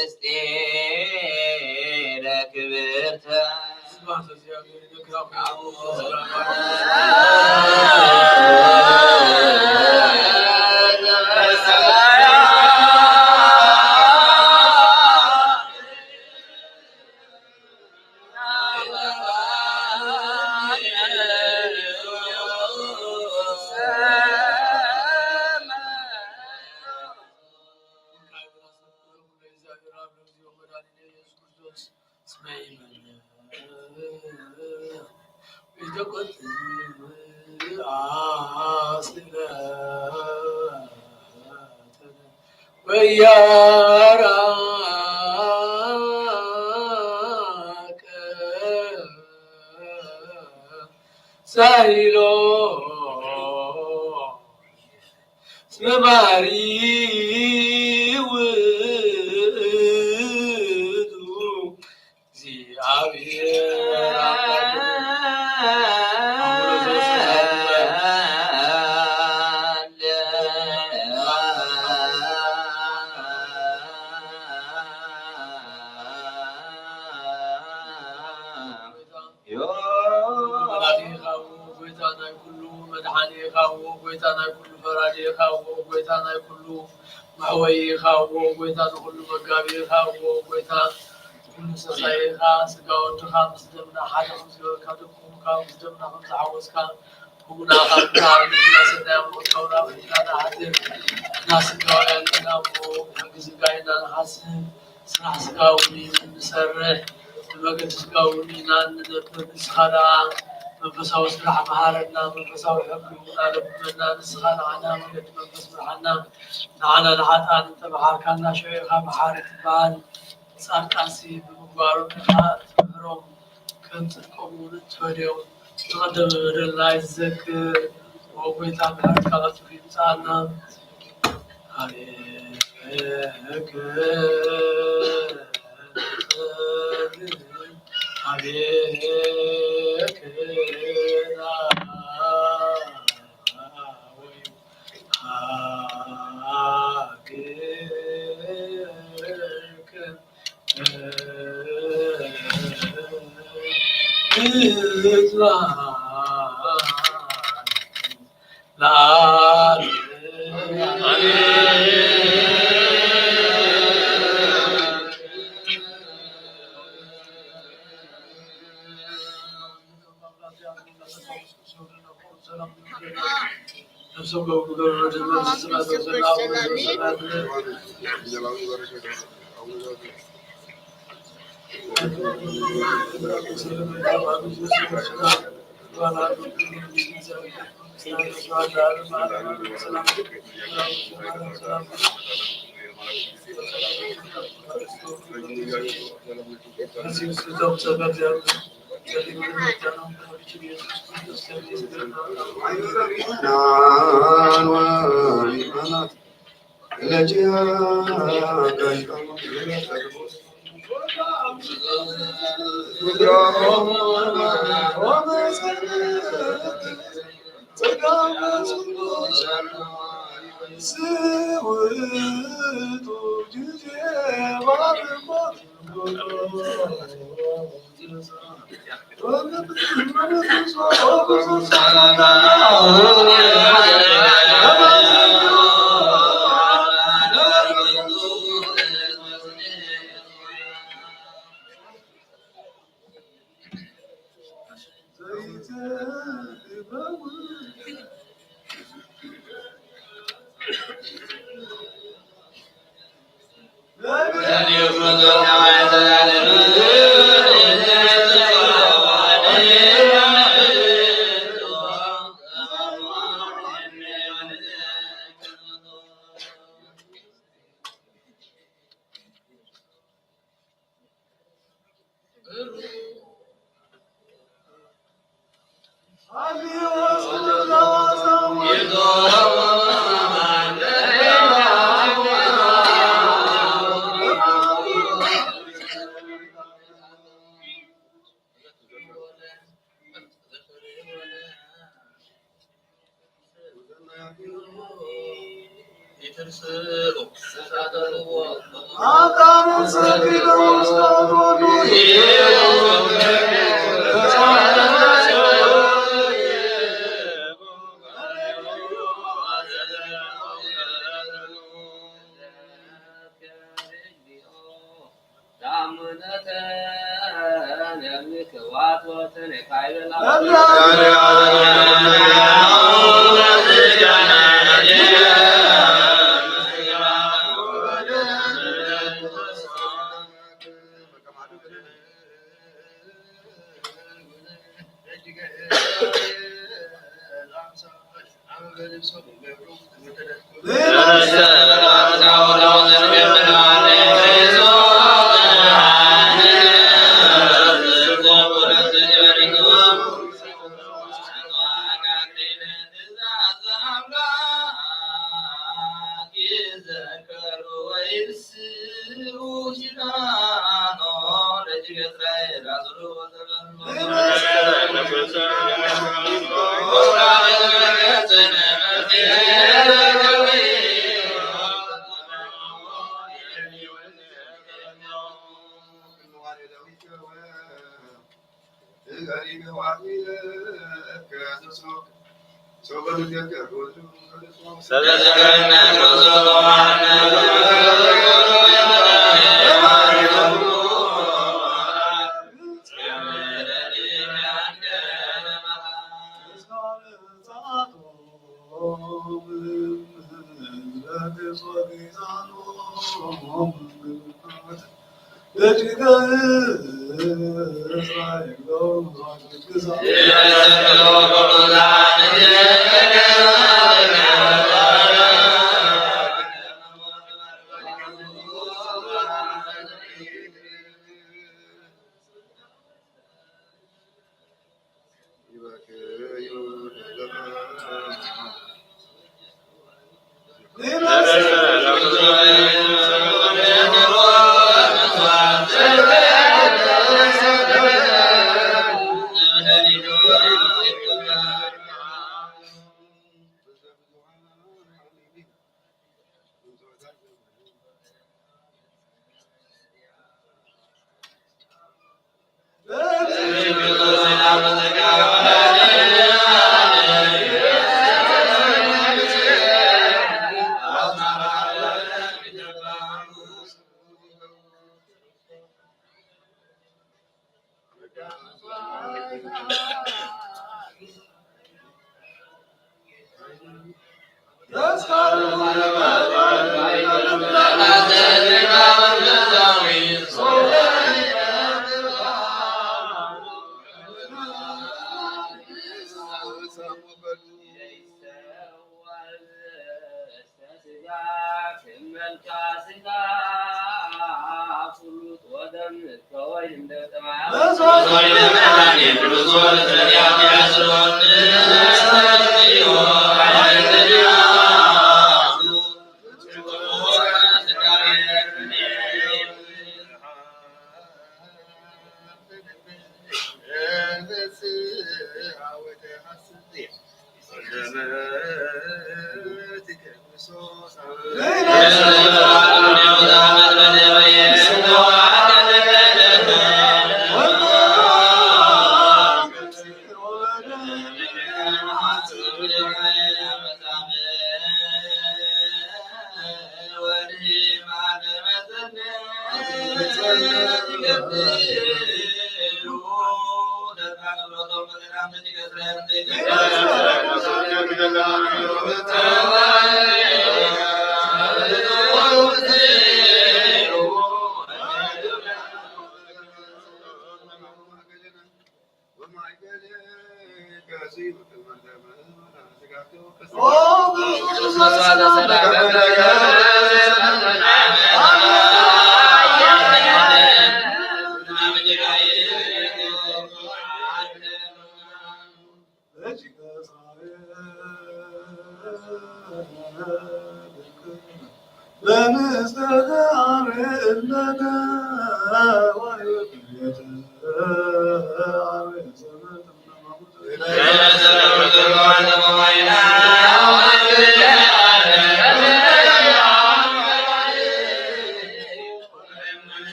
ንስቴነ ክብርተ Sahilo Smari Wudu Away, how with a Gabi, how with a Society has go to have them the Hadams, your Katukum comes, them the house come, who now have done them with Kona, Nasiko and Napo, Hagizgaina Hassan, Snaska, we Sarre, the Luggage go, Minan, the Hara. منفس وسبح مهارنا منفس وحكمنا لبنا نسخنا عنا من منفس معنا نعنا نعطى نتبع كنا شيخا محارة بان صار قاسي بمبارو نحات مهروم كنت القبول تفريو تقدم الله الذكر وقويت عمل كالت في مسانا عليك عليك Yeah.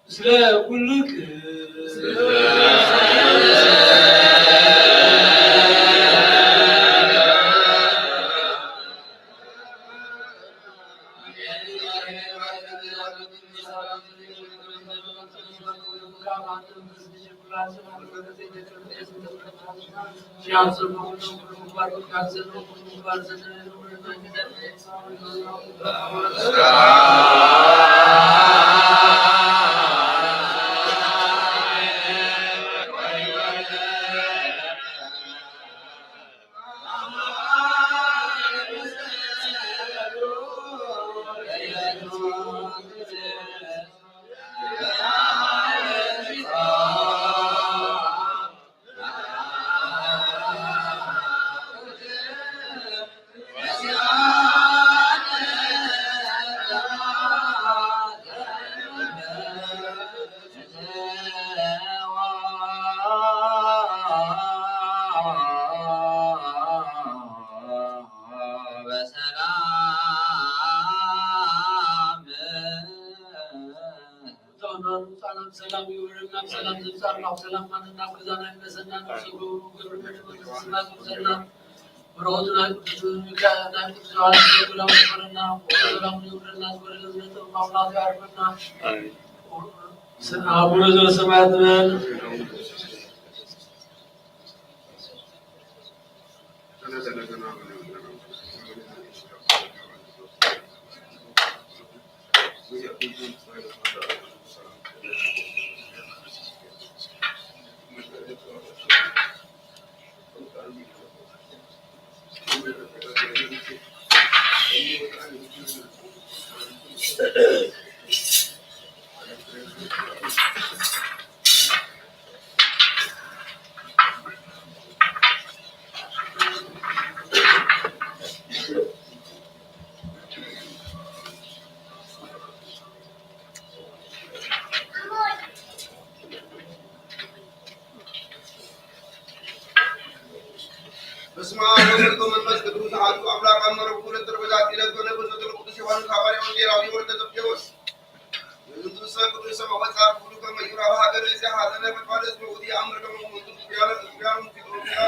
ስለ ኩሉ ንብልክ ሰላም ይሁንና ሰላም ዘንጻና ሰላም ማንና ከዛና እንደሰና ነው ሰው ግብር መድረስና ዘና ወሮትና ሚካኤልና ቅዱሳን ሰላም ይሁንና ሰላም ይሁንና ወረዘነ ማውላት ያርፈና አቡነ ዘበሰማያት በል በስመ አብ ወወልድ ወመንፈስ ቅዱስ አሐዱ አምላክ አሜን። ሁለት ተርበዛት ይለበነ በዘጠነ ቅዱስ ዮሐንስ ሐዋርያው ወንጌላዊ ወልደ ዘብዴዎስ የንቱሰ ቅዱስ ሰማዕታት ሁሉ ከመይራ ሀገር እዚያ ሀዘነ በቃደስ ወዲ አምር ደግሞ ወንዱ ያለ ያለ ኢትዮጵያ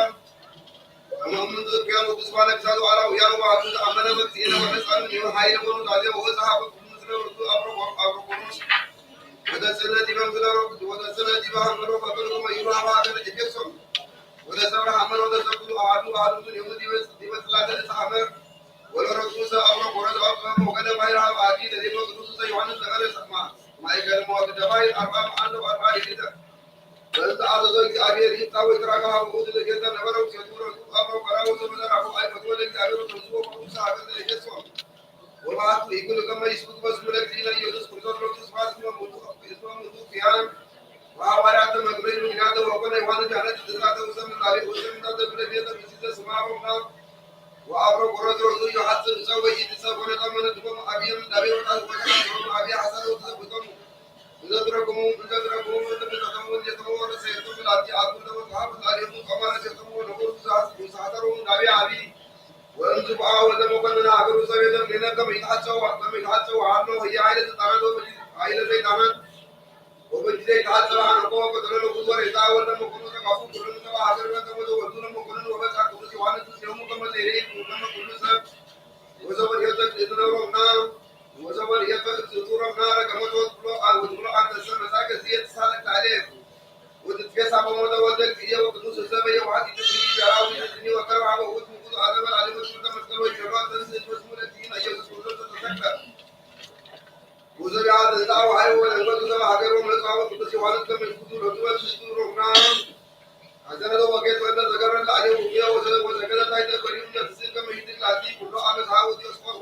አማምን ዘቢያው ተስፋለ ግዛቱ አራው ያሉ ባቱ አመነ ወቅት የነ ወሰን ነው ኃይል ሆኖ ዛሬ ወዛሃ በኩምስለ ወጡ አብሮ ቆኖስ ወደ ሰነዲ በንግላሮ ወደ ሰነዲ ባምሮ በበሩ መይራ ሀገር እየሰው ወደ ሰብራ አመሮ ተዘኩ አዱ አዱ የሙዲ ይመስላል ተአመር ወለረሱ አብሮ ቆረጣ ወገደ ባይራ አዲ ለዲሞ ቅዱስ ዮሐንስ ዘገረ ሰማ ማይገር ሞት ደባይ አርባ አንዱ አርባ ይደ ወንድ አዘዘ እግዚአብሔር ይጣው ይትራጋ ወደ ለጌታ ነበረው ሲቱሮ አብሮ ቀራው ዘመራው አይ ወደ እግዚአብሔር ተንሶ ቅዱስ አገር ለጌሶ ወባቱ ይኩል ከመ ይስኩት በስሙለ ዲና ኢየሱስ ክርስቶስ ክርስቶስ ማስሞ ሙቱ ሙቱ ያን ዋዋራተ መግበይ ምክንያቱ ወቆነ ዮሐንስ ያለት ተዛተ ወሰምናሪ ወሰምናተ ብለቤተ ሲዘ ስማውና ወአብሮ ቆረጦ ዮሐንስ ሰው ይተሰበረ ተመነ ድቦም አብየም ዳቤው ታስበከ አብያ ሐሰኑ ተሰብከሙ እንደድረጉሙ እንደተተሙ እንደተወረ ሰይቱ ላቲ አቁለ ወቃብ ዛሬሙ ከማነ ሰይቱ ለቁሩ ሳተሩ ዳቤ አቢ ወንዝ ባው ለመቆነና አገሩ ሰቤተ ለነከም ይታቸው አሎ የኃይለ ተጣረዶ ኃይለ ዘይታና ወበጅሌ ታጽራን ቆቆ ተረሎ ጉዞር ይታወል ለመቆኑ ተቃፉ ኩሉን ተባ ሀገር ከተመዶ ወዱን መቆኑ ወበታ ቅዱስ ዮሐንስ ሲሆኑ ከመዘሬ ሁሉም ኩሉ ሰብ ወዘበር የዘት የተነሮና ወዘበር የዘት ዙሩና ረከመቶ ብሎ አውዱሎ አንተ ሰመሳከ ሲየት ሳለክ ታለ ወደ ተፈሳ በሞተ ወደል ይየው ቅዱስ ሰብ የዋት ይትሪ ያራው ይትኒ ወከራ ወውት ሙሉ አዘበር አለመሱ ተመስከሮ ይገባል ተንስ መስሙለ ዲና ኢየሱስ ክርስቶስ ተሰከ ወዘሪያ ተዛው አይ ወለንገቱ ሰባ ሀገሩ መጻው ቅዱስ ዮሐንስ ከመልኩቱ ለዱወስ ሱሩና አዘነዶ ወጌት ወደ ዘገረላ አየው ይው ወዘገለ ታይተ በሪም ለዚህ ከመይት ላቲ ሁሉ አመት ሀው ዲስኮር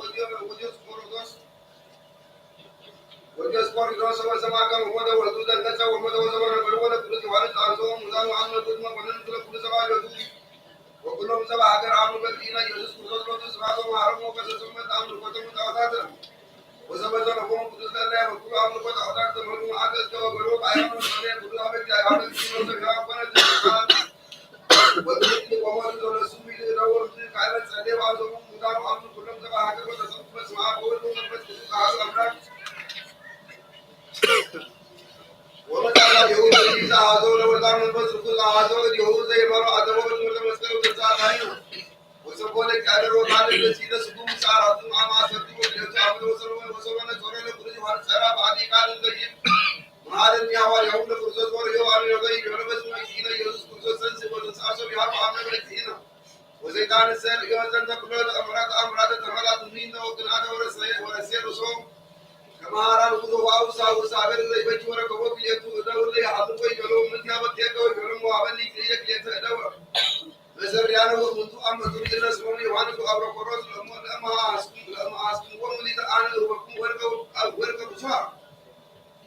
ወዲስ ስፖር ድረስ በሰማከ ወደ ወዱ ደንገጸ ወደ ወዘበረ ወደ ቅዱስ ዮሐንስ አንሶ ሙዛኑ አምነ ቁጥማ ወነን ቅዱስ ሰባ ለዱ ወኩሎም ሰባ ሀገር አምኑ በዲና ኢየሱስ ክርስቶስ ቅዱስ ባቶ ማረሞ ከሰሰመት አምኑ ወተሙ ታውታተ ወዘበዘ ለቆሙ ቅዱስ ለላ ወኩሎ አምኑ ወታውታተ ተመሩ አገዝ ከወገሮ አይኑ ሰለ ቅዱስ አበጃ አበጅ ነው ሰጋ ወነ ተሳል ወድቂ ቆሞን ተነሱ ሚል ደወር ካለ ጸዴ ባዞ ሙዛኑ አምኑ ኩሎም ሰባ ሀገር ወተሰመት ስማ ወዱ መንፈስ ቅዱስ አምላክ ወመጣ አዞ ለወጣ መንፈስ ቅዱስ አዞ ይሁን ዘይማሩ አዘቦ ወደ መስቀሉ ተጻፈ ነው ወሰቦለ ካደሮ ካለ ለሲደስ ጉም ሳራቱ አማሰቱ ወደ ታብሎ ወሰቦነ ጾረ ለቁርጅ ዋን ሰራ ባዲ ቃል እንደይ ማለም ያዋ ያው ለቁርጆ ወር ያው ያገይ ለበስ ማይሲና ኢየሱስ ክርስቶስ ሰንስ ወደ ሳሶ ያው አመነ ለዚና ወዘይታን ሰር ይወዘን ተብሎ አምራት ተመላት ምን ነው ግን አደ ወረሰ ሩሶ ከማራን ሁሉ ዋው ሳው ሳበር ዘይበጅ ወረከቦ ቢየቱ ደው ላይ አሉ ወይ ገሎ ምን ያበት የገው ገሎ አበሊ የየት ደው በዘሪያኑ ወንቱ አመቱ ድረስ ነው ይዋንቱ አብሮ ቆሮስ ለማስኩ ወሙ ሊታን ወርከው ሷ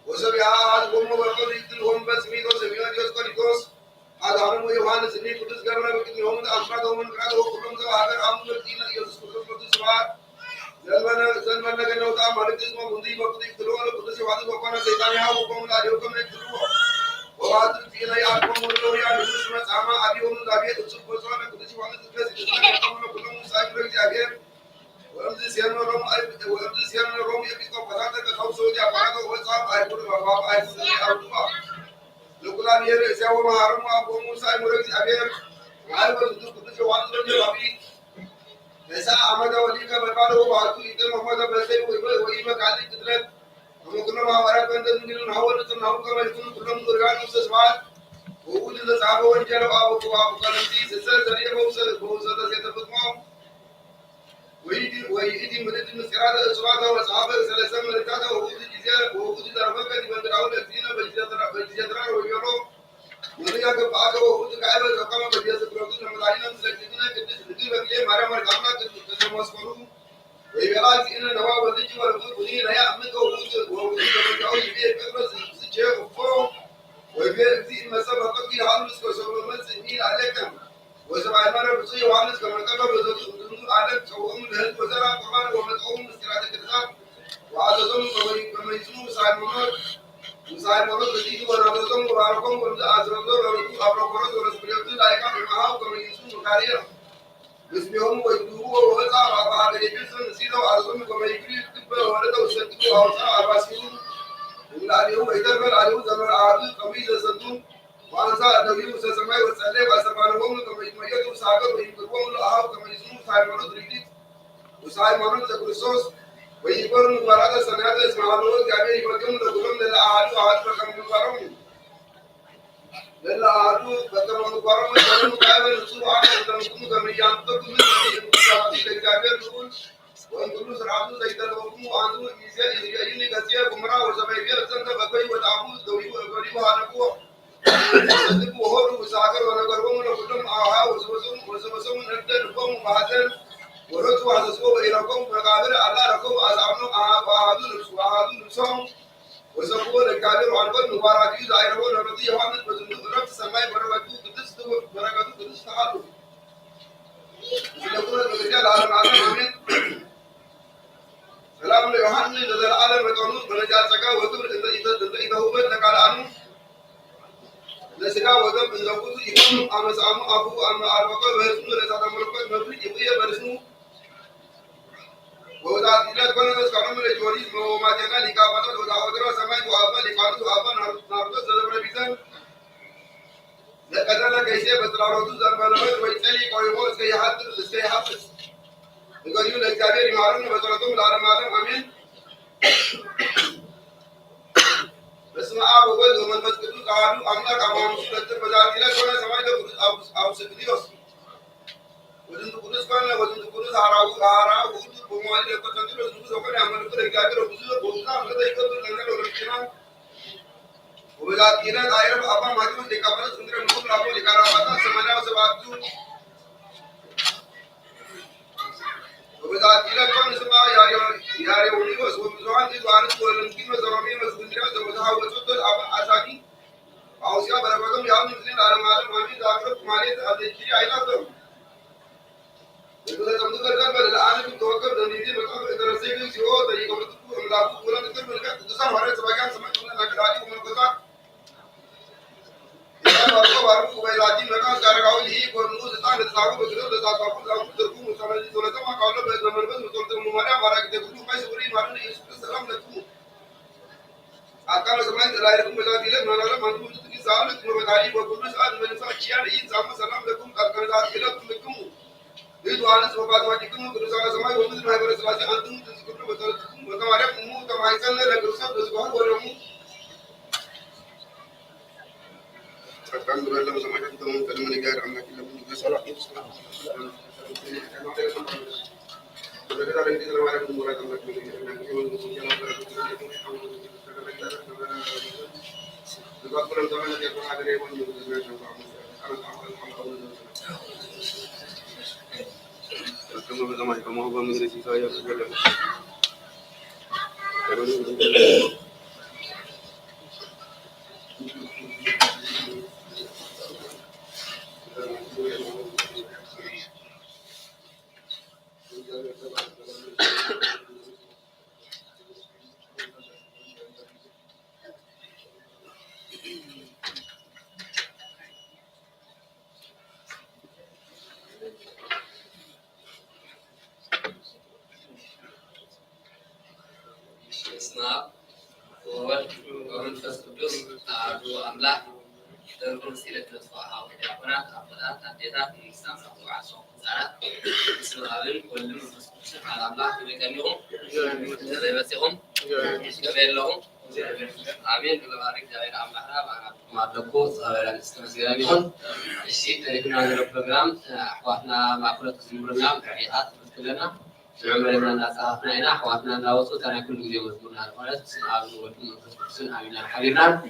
ወሰቢያ ወሙ ወርከው ሊትን ወንበስ ሚዶ ሰሚዮስ ኮሪቶስ አዳሙ ዮሐንስ እኒ ቅዱስ ገብረ በቅኝ ሆኑ አስራቶ ምን ቃል ሁሉም ዘ ሀገር አሙ ዲና ኢየሱስ ክርስቶስ ቅዱስ ስብሐት ዘንበነ ገነው ጣ ማለት ነው ሙንዲ ወቅት ይጥሎ ቅዱስ ዮሐንስ ወቆነ ሰይጣን ያው ቆሙ ላዲው ከመ ይጥሉ ወዋት ፊና ያቆሙ ነው ያ ኢየሱስ መጻማ አቢውን ዳዊት እሱ ወጾነ ቅዱስ ዮሐንስ ድረስ ይተቀመጡ ሁሉም ሳይብረ እግዚአብሔር ወምዝ ሲያኖረው ወምዝ ሲያኖረው ኤጲስቆጶሳት ከታውሶ ያባረው ወጻም አይሁድ ባባ አይስ አውዱባ ለቁላን የረሲያው ማሃረሙ አቆሙ ሳይብረ እግዚአብሔር አይወዝ ቅዱስ ዮሐንስ ለባቢ ለሳ አመደ ወሊከ በቃሉ ባቱ ይተም ወመደ በሰይ ወይ በቃል ይጥረት ወሙክነ ማዋራት እንደዚህ ነው አወርት ነው ከመይቱን ሁሉም ኦርጋን ተስፋት ወውድ ለጻፈ ወንጀል አቡ ከነዚ ሰሰር ዘሪበው ሰለ ተፈጥሞ ወይዲ ምድት መስራተ እጽዋታ ወጻፈ ሰለሰም ለታተ ወውድ ዳርበከ ዲበንዳው ለዚነ በጅተራ ወይሮ ወዲያ ገባከ ወውድ ካይበ ተቀመ በዲያስ ብሮቱ ለማዳሪና ስለጅነ ቅድስ ልጅ በግሌ ማርያም ማርያም ተመስከሩ ወይበላዚ እነ ነዋ ወልጅ ወርቁ ቡኒ ላይ አምቀው ወውድ ተመጣው ይቤ ጴጥሮስ ዝቼ እፎ ወይቤ እዚ መሰበቀት ዮሐንስ ከሰበመት እኒ አለከም ወሰባይ ማረ ብዙ ዮሐንስ ከመቀበ በዘቱ እንዱ አለክ ሰውም ለህዝብ ወዘራ ቁርባን ወመጣውም ምስራተ ቅዱሳን ወአዘዞም ከመይስሙ ሳይሞት በዚህ ወራዶም ወራቆም ወደ አዝረዶ ወረዱ አብሮኮሮስ ወረስብሪቱ ላይካ በማሃው ከመይስሙ ካሪያ ምስቢሆም ወይዱ ወወጣ ባባደ የቢስን ሲለው አዝሮም ከመይግሪ ትበ ወረደው ሰጥቶ አውጣ አባሲሩ እንላሊው ወይደርበል አሊው ዘመር አዱ ከሚዘ ሰንቱ ዋንሳ ደዊው ሰሰማይ ወጸለ ባሰማነው ከመይመየቱ ሳገር ወይቆም ለአው ከመይስሙ ሳይሞት ድሪት ወሳይሞት ክርስቶስ ወይቆም ወራደ ሰናደ ስማሎ ጋቤ ይወገም ለጉም ለአዱ አዱ ከመምባረው ለአዱ በከመምባረው ወይም ካይበ ንጹ አዱ ከመቁም ከመያንተ ምን ለጋቤር ሩል ወንዱሉ ስራቱ ዘይተለወቁ አንዱ ጊዜ ይይኒ ገዚያ ጉምራ ወዘበይ ቢርተንተ በቆይ ወጣሙ ደዊ ወገሪ ወሃነቁ ወዘቡ ሆሩ ሳገር ወነገርኩም ለሁሉም አሃ ወዘበሰሙ ነደድኩም ማሐዘን ወረቱ አዘሶ በኢራቆም መቃብር አላረኩም አዛምኑ አሃዱ ልብሶም ወዘቡ ለጋቤር አንቆን ሙባራኪ ዛይረው ለረዲ ዮሐንስ በዝኑ ረፍት ሰማይ በረከቱ ቅድስት በረከቱ ቅድስት ተሃሉ ስለቁረ በገጃል ዓለም አሜን ሰላም ለዮሐንስ ለዘላለም መቀኑ በነጃ ጸጋ ወክብር እንደ ይተውበት ለቃላኑ ለስጋ ወገብ እንደቁት ይሁን አመጻሙ አፉ አርበቀ በህዝቡ ለታተመለከት መብት ይብየ በርስሙ ወዳት ይለት ኮነስ ካም ለጆሪስ ማቴና ሊቃባቶ ወዳወድራ ሰማይ ወአባ ሊቃቱ አባ ናርዶ ዘደብረ ቢዘን ለቀደለ ከይሴ በጥራሮቱ ዘንበለበት ወይጸሊ ቆይቦ እስከ ይሐፍስ ንገዩ ለእግዚአብሔር ይማሩን በጸሎቱም ለዓለም ዓለም አሜን። በስመ አብ ወወልድ ወመንፈስ ቅዱስ አሐዱ አምላክ አማኑኤል ለትር በዛቲ ዕለት ሆነ ሰማይ ቅዱስ አውስብዮስ ወዝንቱ ቅዱስ ኮነ ወዝንቱ ቅዱስ ሐራው ውእቱ በመዋዕል ለቆጠንጥሮስ ንጉሥ ወኮነ ያመልኩ ለእግዚአብሔር ብዙ ቦታ ምሕረት ይቀበል ነገር ወለኪና ወበዛቲ ዕለት አይረፍ አባ ማቴዎስ ሊቃበረስ እንግረ ንጉሥ ላቦ ሊቃራባታ ሰማንያ ሰባቱ ወበዛቲ ዕለት ኮነ ስማ ያሬውኒዎስ ወብዙኃን ዮሐንስ ወለንቲኖ ዘሮሜ መስግንድራ ዘወተሐወጹት አሳኪ አውሲያ በረከቱም ያው ምስሌን ዓለም ዓለም አሜን። ዛቅረብ ማለት አደኪሪ አይላተም ለተጠምዱ ከርከበ ለዓለም ተወከብ ለኒዲ መጣፍ ደረሰኝ ሲኦ ተይቀምጡ አምላኩ ወለን ተር መልካት ተሳም ወረ ተባጋን ሰማቱና ለከዳዲ ወመልከታ ባሩ በዛቲ መቃስ ጋርጋው ይህ ቆርኑ ዘጣን ተሳቁ በግለው ተሳቁ ዛቁ ተርኩ ሙሰለዚ ተለተማ ካለ በዘመንበት ተወልተ ሙማሪያ ባራክ ተጉሉ ማይስብሪ ማርን ኢየሱስ ሰላም ለኩ አካለ ሰማይ ላይ ደግሞ በዛቲ ለማናለ ማንቱ سالك وبتعليم وكل سؤال من سؤال شيء إنسان سلام لكم أركان إلىكم لكم إذا أنا سبحان واتيكم كل سؤال سماي ومن ما يبرز لازم أنتم تذكرون وتذكرون وتعرف مو تمايزن لكرسات تذكرون ورمو أكان دور الله سماي كتوم كلمة نجار أما كلمة نجار ومنفس قدوس أعدو أملاك تركون سيلة نصفها وكذا أبدا أديتها في إنسان سبوا عصام زارات اسم هذين كل منفس قدوس على أملاك بيكملهم زي بسهم كبير لهم آمين ببارك جاي أملاكنا مع الدكتور الاستمزيرانيون الشيء اللي كنا عندنا البرنامج أخواتنا مع كل قسم البرنامج حيات مثلنا عملنا الناس أثناء أخواتنا نوصل كان كل جزء مذكورنا الولد سنعرض وسن آمين حبيبنا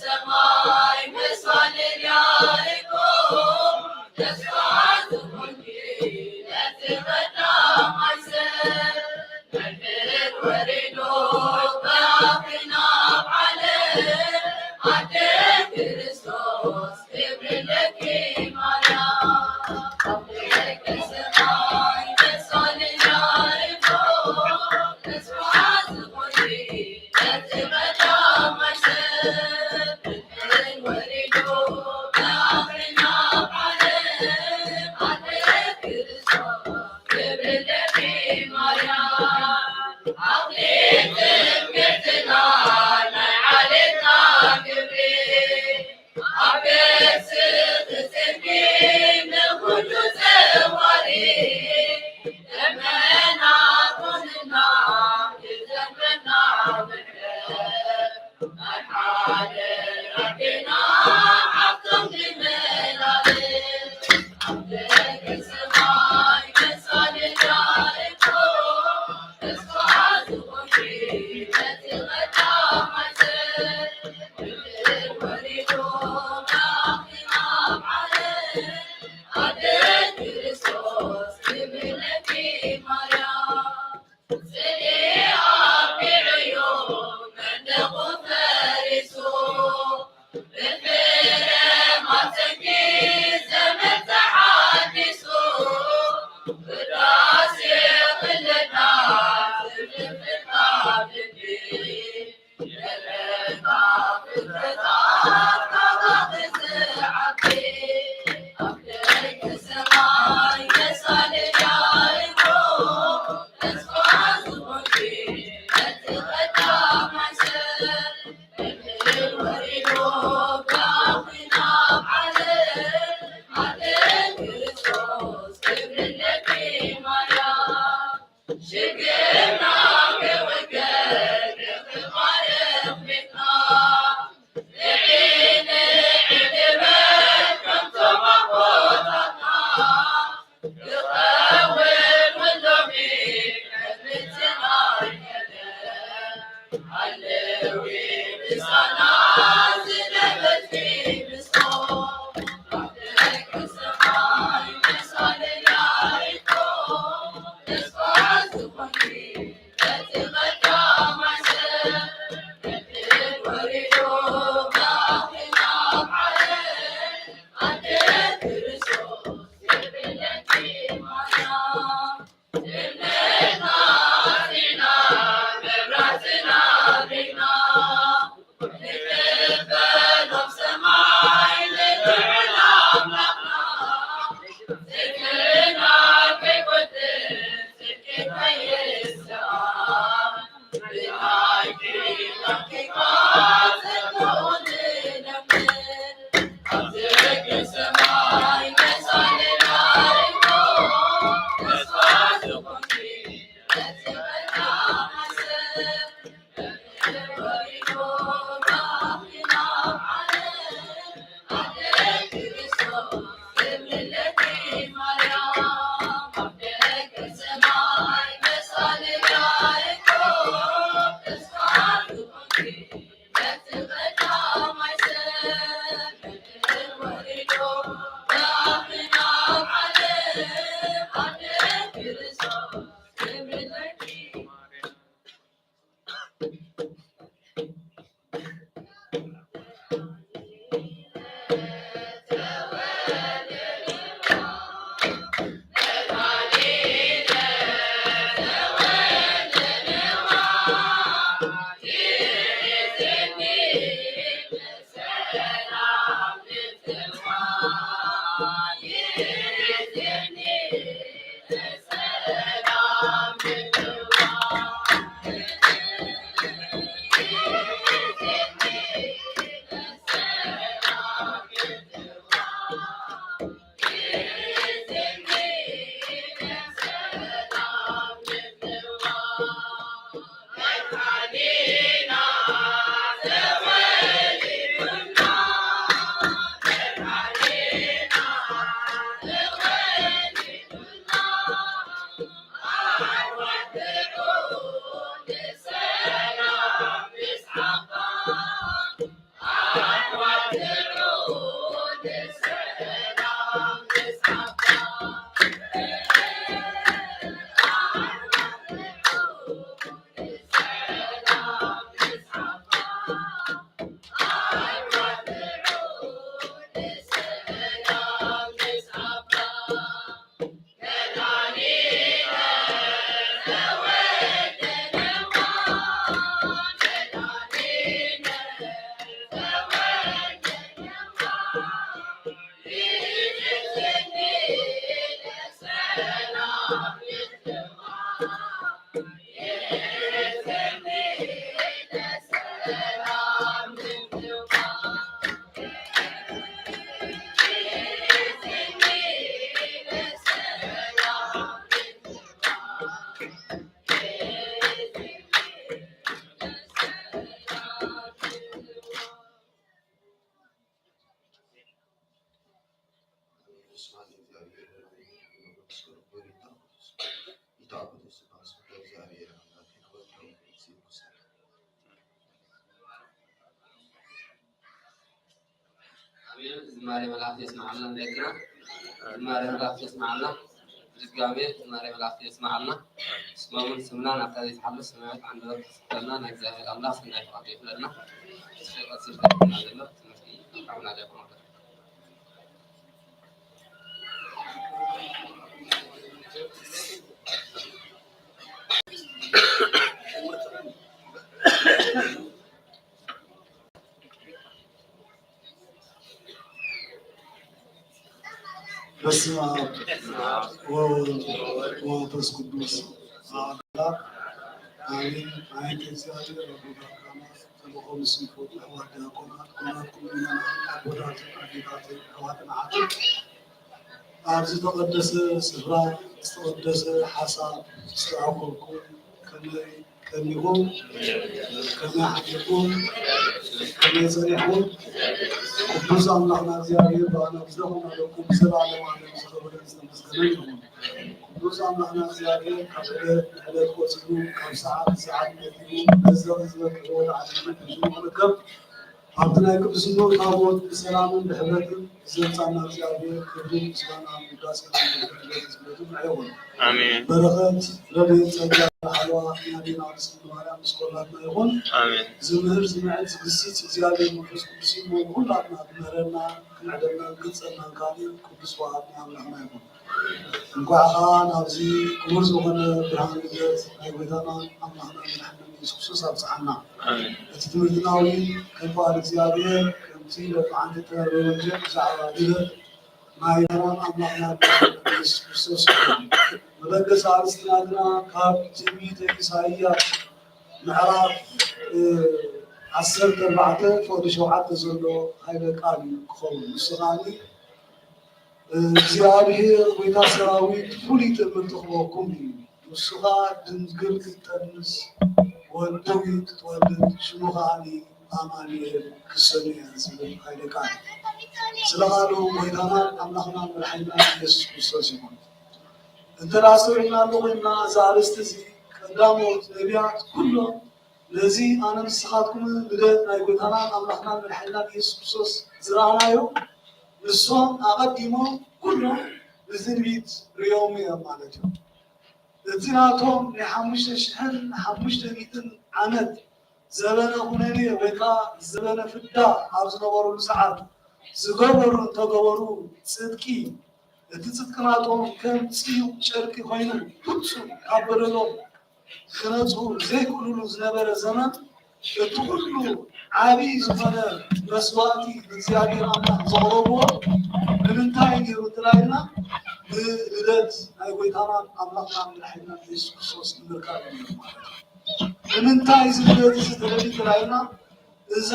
Samai, Meswalia, Thank you. ስብሐት ለእግዚአብሔር ወለወላዲቱ ይታወቁ ስብሐት ለእግዚአብሔር አምላክና ወለወላዲቱ ዝማሬ መላእክት يسمعنا ذكرنا ዝማሬ መላእክት يسمعنا እግዚአብሔር ዝማሬ መላእክት يسمعنا ስሙን ስምና ናታዚ ተሐልስ ሰማያት አንደበት ተስተና እግዚአብሔር አላህ ስናይ ፈቃድ ይፈለና ስለዚህ ተናገለ አሁን አለ ቆመ በስመ አብ ወወልድ ወመንፈስ ቅዱስ አምላክ አሜን። አይት እግዚአብሔር ወበረካማት ተበቆም ሲፎ ተዋዳ ቆናት ቆናት ኩሉና አቦታት አዲታት ተዋጥናት ኣብዚ ተቀደሰ ስፍራ ዝተቀደሰ ሓሳብ ዝተኣኮልኩም ከመይኩም ከመይ ሓቲኩም ከመይ ፀኒሕኩም ቅዱስ ኣምላኽና እግዚአብሔር ባና ብዝለኹም ኣለኩም ዘለዓለም ዓለም ዝኸበረ ዝተመስገነ ይኹን። ቅዱስ ኣምላኽና እግዚአብሔር ካብ ዕለት ንዕለት ቆፂሩ ካብ ሰዓት ሰዓት ነቲሉ ነዚ ዝበክዕዎ ዓለም ሒዙ ንርከብ ኣብቲ ናይ ቅዱስኖ ታቦት ብሰላምን ብሕብረትን ዘምፃና እግዚአብሔር ክብሪ ምስጋና ውዳሴ ዝብለቱ ንዕየውን አሜን። በረኸት ረድኤት ጸጋ ሓለዋ ናዲና ቅድስት ማርያም ምስ ኮላትና ይኹን አሜን። ዝምህር ዝምዕት ዝግሲት እግዚአብሔር መንፈስ ቅዱስ ይሞ ሁላትና ክምህረና ክንዕደና ግልፀና ካሊእ ቅዱስ ዋሃብና ኣምላኽና ይኹን። እንኳዕ ከዓ ናብዚ ክቡር ዝኾነ ብርሃን ልደት ናይ ጎይታና ኣምላኽና መድሓኒና ኢየሱስ ክርስቶስ ኣብፅዓና እቲ ትምህርትናዊ ከንፈኣል እግዚአብሔር ከምቲ በብዓንቲ ተረበጀ ብዛዕባ ልደት ናይ ተራን ኣምላኽና ኢየሱስ ክርስቶስ ይኹን። መበገሲ ኣርእስትናትና ካብ ትንቢተ ኢሳይያስ ምዕራፍ 14 ፍቅዲ 7 ዘሎ ሃይለ ቃል እዩ ክኸውን ንሱ ኸዓኒ እግዚአብሔር ጎይታ ሰራዊት ፍሉይ ትምህርቲ ክህበኩም እዩ። ንሱ ከዓ ድንግል ክትጠንስ ወልዲ ክትወልድ ሽሙ ከዓኒ ኣማኑኤል ክሰኑ እየ ዝብል ሃይለ ቃል ስለካሉ ጎይታና ኣምላኽና መድሓኒና ኢየሱስ ክርስቶስ ይኹን። እንተዳ ሰሚዕና ኣሎ ኮይንና እዚ ኣርእስቲ እዚ ቀዳሞት ነቢያት ኩሎም ነዚ ኣነ ንስኻትኩም ልደት ናይ ጎይታና ኣምላኽና መድሓኒና ኢየሱስ ክርስቶስ ዝረኣናዮ ንሶም ኣቐዲሞም ኩሎም ብትንቢት ርዮም እዮም ማለት እዩ። እቲ ናቶም ናይ 5500 ዓመት ዘበነ ኩነኔ ወይ ከዓ ዘበነ ፍዳ ኣብ ዝነበሩሉ ሰዓት ዝገበሩ እንተገበሩ ፅድቂ እቲ ፅድቂ ናቶም ከም ፅዩቕ ጨርቂ ኮይኑ ፍፁም ካብ በደሎም ክነፅኡ ዘይክእልሉ ዝነበረ ዘመን እቲ ኩሉ ዓብይ ዝኾነ መስዋእቲ እግዚአብሔር ኣምላኽ ዘቕረብዎ ንምንታይ ነይሩ እንትላልና ብልደት ናይ ጎይታና ኣምላኽና መድሓኒና ኢየሱስ ክርስቶስ ንምርካብ እዩ ማለት እዩ። ንምንታይ እዚ ልደት እዚ ተደልዩ እንትላልና እዛ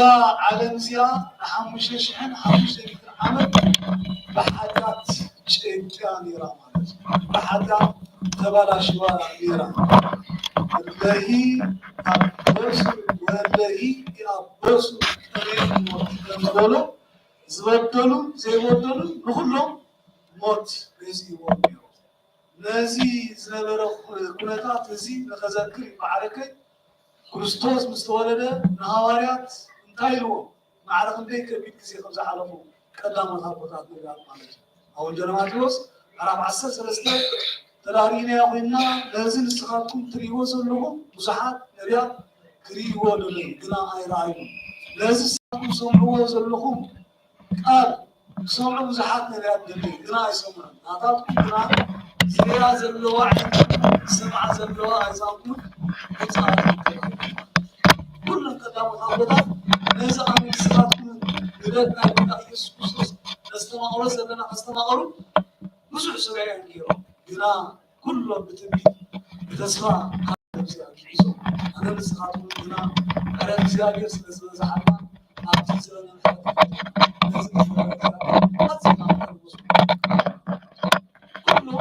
ዓለም እዚኣ ን5500 ዓመት ብሓጢኣት ጨቂያ ነይራ ማለት እዩ። ብሓጢኣት ተባላሽዋ ነይራ ለሂ ኣበሱ ወለሂ ይኣበሱ ከምዝበሎ ዝበደሉ ዘይበደሉ ንኩሎም ሞት ገዚእዎም ነይሩ። ነዚ ዝነበረ ኩነታት እዚ ንኸዘክር ይባዓረከይ ክርስቶስ ምስ ተወለደ ንሃዋርያት እንታይ ኢልዎም ማዕረ ክንደይ ከቢድ ግዜ ከም ዝሓለፉ ቀዳሞት ኣቦታት ነቢያት ማለት እዩ። ኣብ ወንጌል ማቴዎስ ምዕራፍ 13 ተዳሪእናዮ ኮይንና ነዚ ንስኻትኩም ትሪእዎ ዘለኹም ብዙሓት ነቢያት ክሪእዎ ደለዩ ግና ኣይረኣዩን። ነዚ ንስኻትኩም ሰምዕዎ ዘለኹም ቃል ክሰምዑ ብዙሓት ነቢያት ደለዩ ግና ኣይሰምዑን። ናታትኩም ግና ዝርያ ዘለዋ ሰምዓ ዘለዋ ኣይዛንኩን ኩሎም ቀዳሞት ኣቦታት ነዚ ኣብ ንስኻትኩም ልደት ናይ ጎይታ ኢየሱስ ክርስቶስ ነስተማቕሮ ዘለና ከስተማቐሩ ብዙሕ ሰብዕዮም ገይሮም ግና ኩሎም ብትንቢት ብተስፋ ካብ እግዚአብሔር ሒዞም ኣነ ንስኻትኩም ግና ቀረ እግዚአብሔር ስለ ዝበዝሓና ኣብቲ ዘበነ ነዚ ኣፅና ተርጉሱ ኩሎም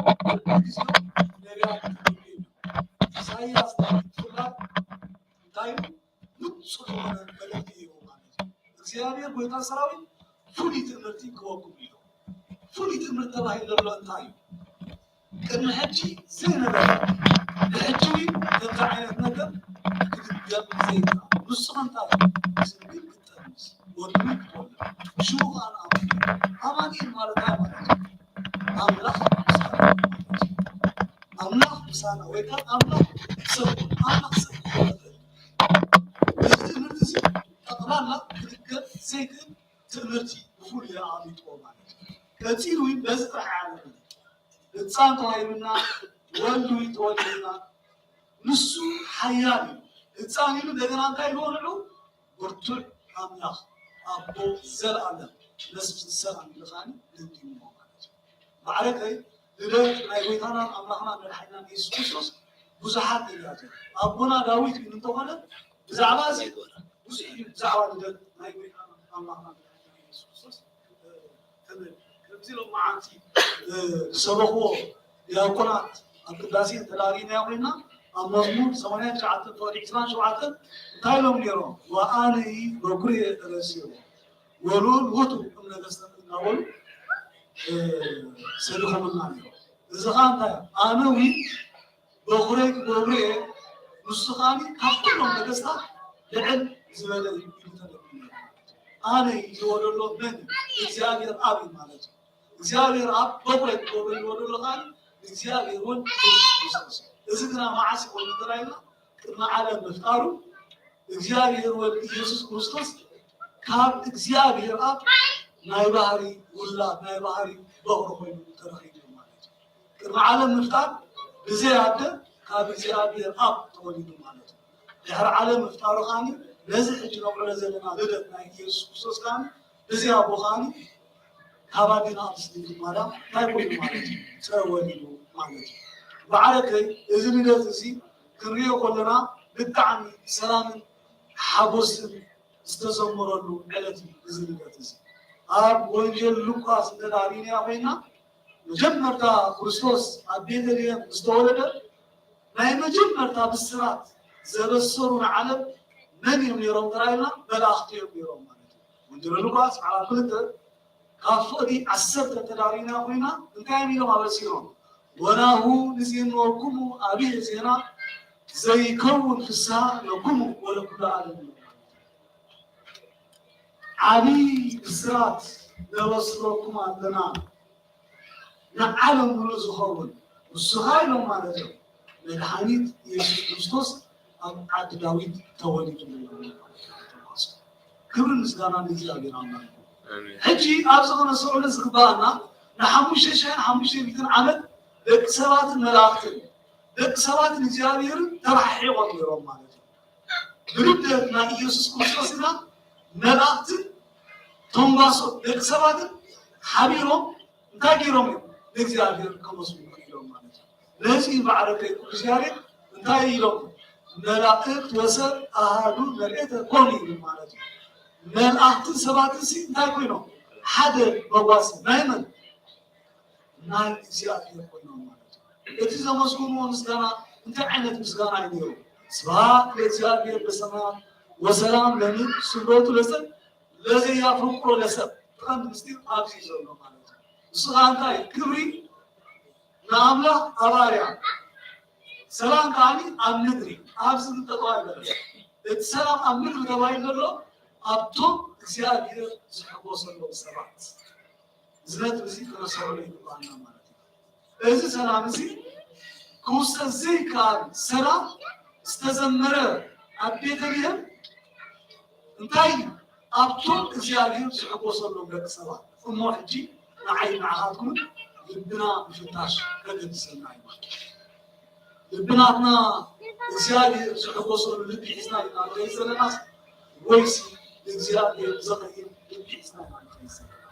በብግዚኦም ነቢያት ትንቢት እዩ። ኢሳይያስ ትፍላት እንታይ ንፁህ ዝኾነ መልእክቲ ይህቡ ማለት እዩ። እግዚአብሔር ጎይታ ሰራዊት ፍሉይ ትምህርቲ ክህበኩም ኢሉ ፍሉይ ትምህርት ተባሂሉ ዘሎ እንታይ እዩ ቅድሚ ሕጂ ዘይነበረ ንሕጂ ከምዚ ዓይነት ነገር ክድገም ዘይከኣል ንሱ እንታይ ዝብል ክጠምስ ወድሚ ክትወልድ ሽሙ ከዓ ኣማኒኤል ማለት እንታይ ማለት እዩ ኣምላኽ ምሳና ወይ ከዓ ኣምላኽ ሰብ እዚ ትምህርቲ እዚ ጠቕላላ ክድገም ዘይክእል ትምህርቲ ብፍሉይ ኣቐሚጥዎ ማለት እዩ ቀፂሉ በዚ ጥራሕ ዓለም ህፃን ተዋሂብና ወልዱ ተወልድና ንሱ ሓያል እዩ ህፃን ኢሉ እንደገና እንታይ ልወልዑ ብርቱዕ ኣምላኽ ኣቦ ዘለኣለም ነስብ ዝሰራን ልኻኒ ልንዲሞ ማለት እዩ ማዕረገይ ልደት ናይ ጎይታና ኣምላኽና መድሓኒና ኢየሱስ ክርስቶስ ብዙሓት እያት ኣቦና ዳዊት ኢሉ እንተኾነ ብዛዕባ እዚ ብዙሕ እዩ ብዛዕባ ልደት ናይ ጎይታና ኣምላኽና መድሓኒና ኢየሱስ ክርስቶስ ከምዚ ኢሎም መዓልቲ ዝሰበኽዎ ዲያቆናት ኣብ ቅዳሴ ተዳሪና ኮይና ኣብ መዝሙር 89-27 እንታይ ኢሎም ነይሮም ወኣነይ በኩርየ ረሲቦ ወሉል ውእቱ እምነገሥታት እናበሉ ሰሊኾምና ነይሮም እዚ ከዓ እንታይ ኣነ በኩረይ ክገብርየ ንሱ ከዓኒ ካብ ኩሎም ነገሥታት ልዕል ዝበለ ኢሉ ተለቢሉ ኣነ ዝወደሎ መን እግዚኣብሔር ኣብ እዩ ማለት እዩ እግዚአብሔር አብ በኩረት ጎበኝ ወደለኻል እግዚአብሔር ወን ኢየሱስ እዚ ግና ማዓስ ቆል ተራይና ቅድመ ዓለም መፍጣሩ እግዚአብሔር ወን ኢየሱስ ክርስቶስ ካብ እግዚአብሔር አብ ናይ ባህሪ ውላድ ናይ ባህሪ በኩር ኮይኑ ተረኺቡ ማለት እዩ ቅድመ ዓለም መፍጣር ብዘያደ ካብ እግዚአብሔር አብ ተወሊዱ ማለት እዩ ድሕሪ ዓለም መፍጣሩ ኻኒ ነዚ ሕጂ ነብዕሎ ዘለና ልደት ናይ ኢየሱስ ክርስቶስ ካኒ ብዘያቦ ኻኒ ካባዲና አብስልኝ ማርያም ታይቆይ ማለት ተወሊዱ ማለት ባዓረከይ እዚ ልደት እዚ ክሪዮ ኮለና ብጣዕሚ ሰላምን ሓጎስን ዝተዘመረሉ ዕለት እዚ ልደት እዚ ኣብ ወንጌል ሉቃስ ተዳሪና ኮይና መጀመርታ ክርስቶስ ኣብ ቤተልሔም ዝተወለደ ናይ መጀመርታ ብስራት ዘበሰሩ ንዓለም መን እዮም ነይሮም ተራይና መላእኽቲ እዮም ነይሮም ማለት እዩ ወንጌል ሉቃስ ምዕራፍ 2 ካፍዲ 10 ተዳሪና ኮይና እንታይ ሚሎም አበሲሮም ወናሁ ንዜንወኩሙ አብይ ዜና ዘይከውን ፍስሐ ለኩሙ ወለኩሉ ዓለም ዓብይ ብስራት ዘበስረኩም ኣለና ንዓለም ሙሉ ዝኸውን ንሱ ኢሎም ማለት እዩ መድሓኒት ኢየሱስ ክርስቶስ ኣብ ዓዲ ዳዊት ተወሊዱ ክብሪ ምስጋና ንእግዚአብሔር ኣምላክ ሕጂ ኣብ ዝኾነ ሰዑለ ዝግባአና ን5,500 ዓመት ደቂ ሰባትን መላእኽትን ደቂ ሰባትን እግዚአብሔርን ተራሒቆም ነይሮም ማለት እዩ ብልደት ናይ ኢየሱስ ክርስቶስ ኢና መላእኽትን ተንጓሶት ደቂ ሰባትን ሓቢሮም እንታይ ገይሮም እዮም ንእግዚአብሔር ከመስሉ ኢሎም ማለት እዩ ነዚ ባዕረከይ ቅዱስ ያሬድ እንታይ ኢሎም መላእክት ወሰብ ኣሃዱ መልእክተ ኮኑ ኢሉ ማለት እዩ መላእክትን ሰባትን እንታይ ኮይኖም ሓደ መዋሲ ናይ መን ናይ እግዚአብሔር ኮይኖም ማለት እዩ እቲ ዘመስግንዎ ምስጋና እንታይ ዓይነት ምስጋና እዩ ነይሩ ስብሐት ለእግዚአብሔር በሰማያት ወሰላም ለምድር ስምረቱ ለሰብ ለዘያፈቅሮ ለሰብ ቀንዲ ምስጢር ኣብዚ ዘሎ ማለት እዩ ንሱ ከዓ እንታይ ክብሪ ንኣምላኽ ኣብ ኣርያም ሰላም ከዓኒ ኣብ ምድሪ ኣብዚ ተጠዋይለ እቲ ሰላም ኣብ ምድሪ ተባሂሉ ዘሎ ኣብቶም እግዚአብሔር ዝሕጎሰሎም ሰባት ዝነት እዚ ክረሰበሉ ይግባአና ማለት እዩ እዚ ሰላም እዚ ክውሰን ዘይከኣል ሰላም ዝተዘመረ ኣብ ቤተልሔም እንታይ ኣብቶም እግዚአብሔር ዝሕጎሰሎም ደቂ ሰባት እሞ ሕጂ ንዓይ ንዓኻትኩም ልብና ምፍታሽ ከገድሰና እዩ ልብናትና እግዚአብሔር ዝሕጎሰሉ ልቢ ሒዝና ኢና ንርኢ ዘለናስ ወይስ እግዚአብሔር ዘኸይር ልቢ ሒዝና ኢና ንርኢ ዘለና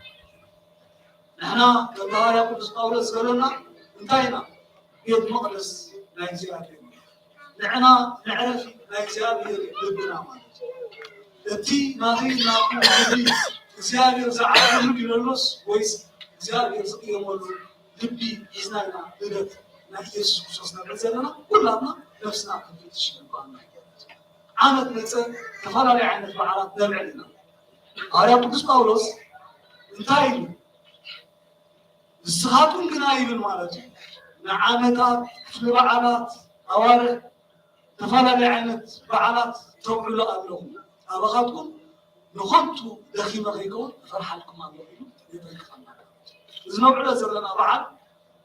ንሕና ከም ሐዋርያ ቅዱስ ጳውሎስ ዝበለና እንታይ ኢና ቤት መቅደስ ናይ እግዚአብሔር ንሕና መዕረፊ ናይ እግዚአብሔር ልብና ማለት እዩ እቲ ናተይ ናብኩም ልቢ እግዚአብሔር ዝዓረፈሉ ድለሎስ ወይስ እግዚአብሔር ዝቅየመሉ ልቢ ሒዝና ኢና ልደት ናይ ኢየሱስ ክርስቶስ ንርኢ ዘለና ኩላትና ነፍስና ክንፍትሽ ይግባአና ዓመት መፀ ተፈላለዩ ዓይነት በዓላት ነብዕል ኢና ሐዋርያ ቅዱስ ጳውሎስ እንታይ ኢሉ ንስኻትኩም ግና ይብል ማለት እዩ ንዓመታት ክፍሊ በዓላት ኣዋርሕ ተፈላለየ ዓይነት በዓላት ተውዕሉ ኣለኹም ኣባኻትኩም ንኸንቱ ደኺመ ከይከውን ፈርሓልኩም ኣለኹ ኢሉ የጠንቅቐና እዚ ነውዕሎ ዘለና በዓል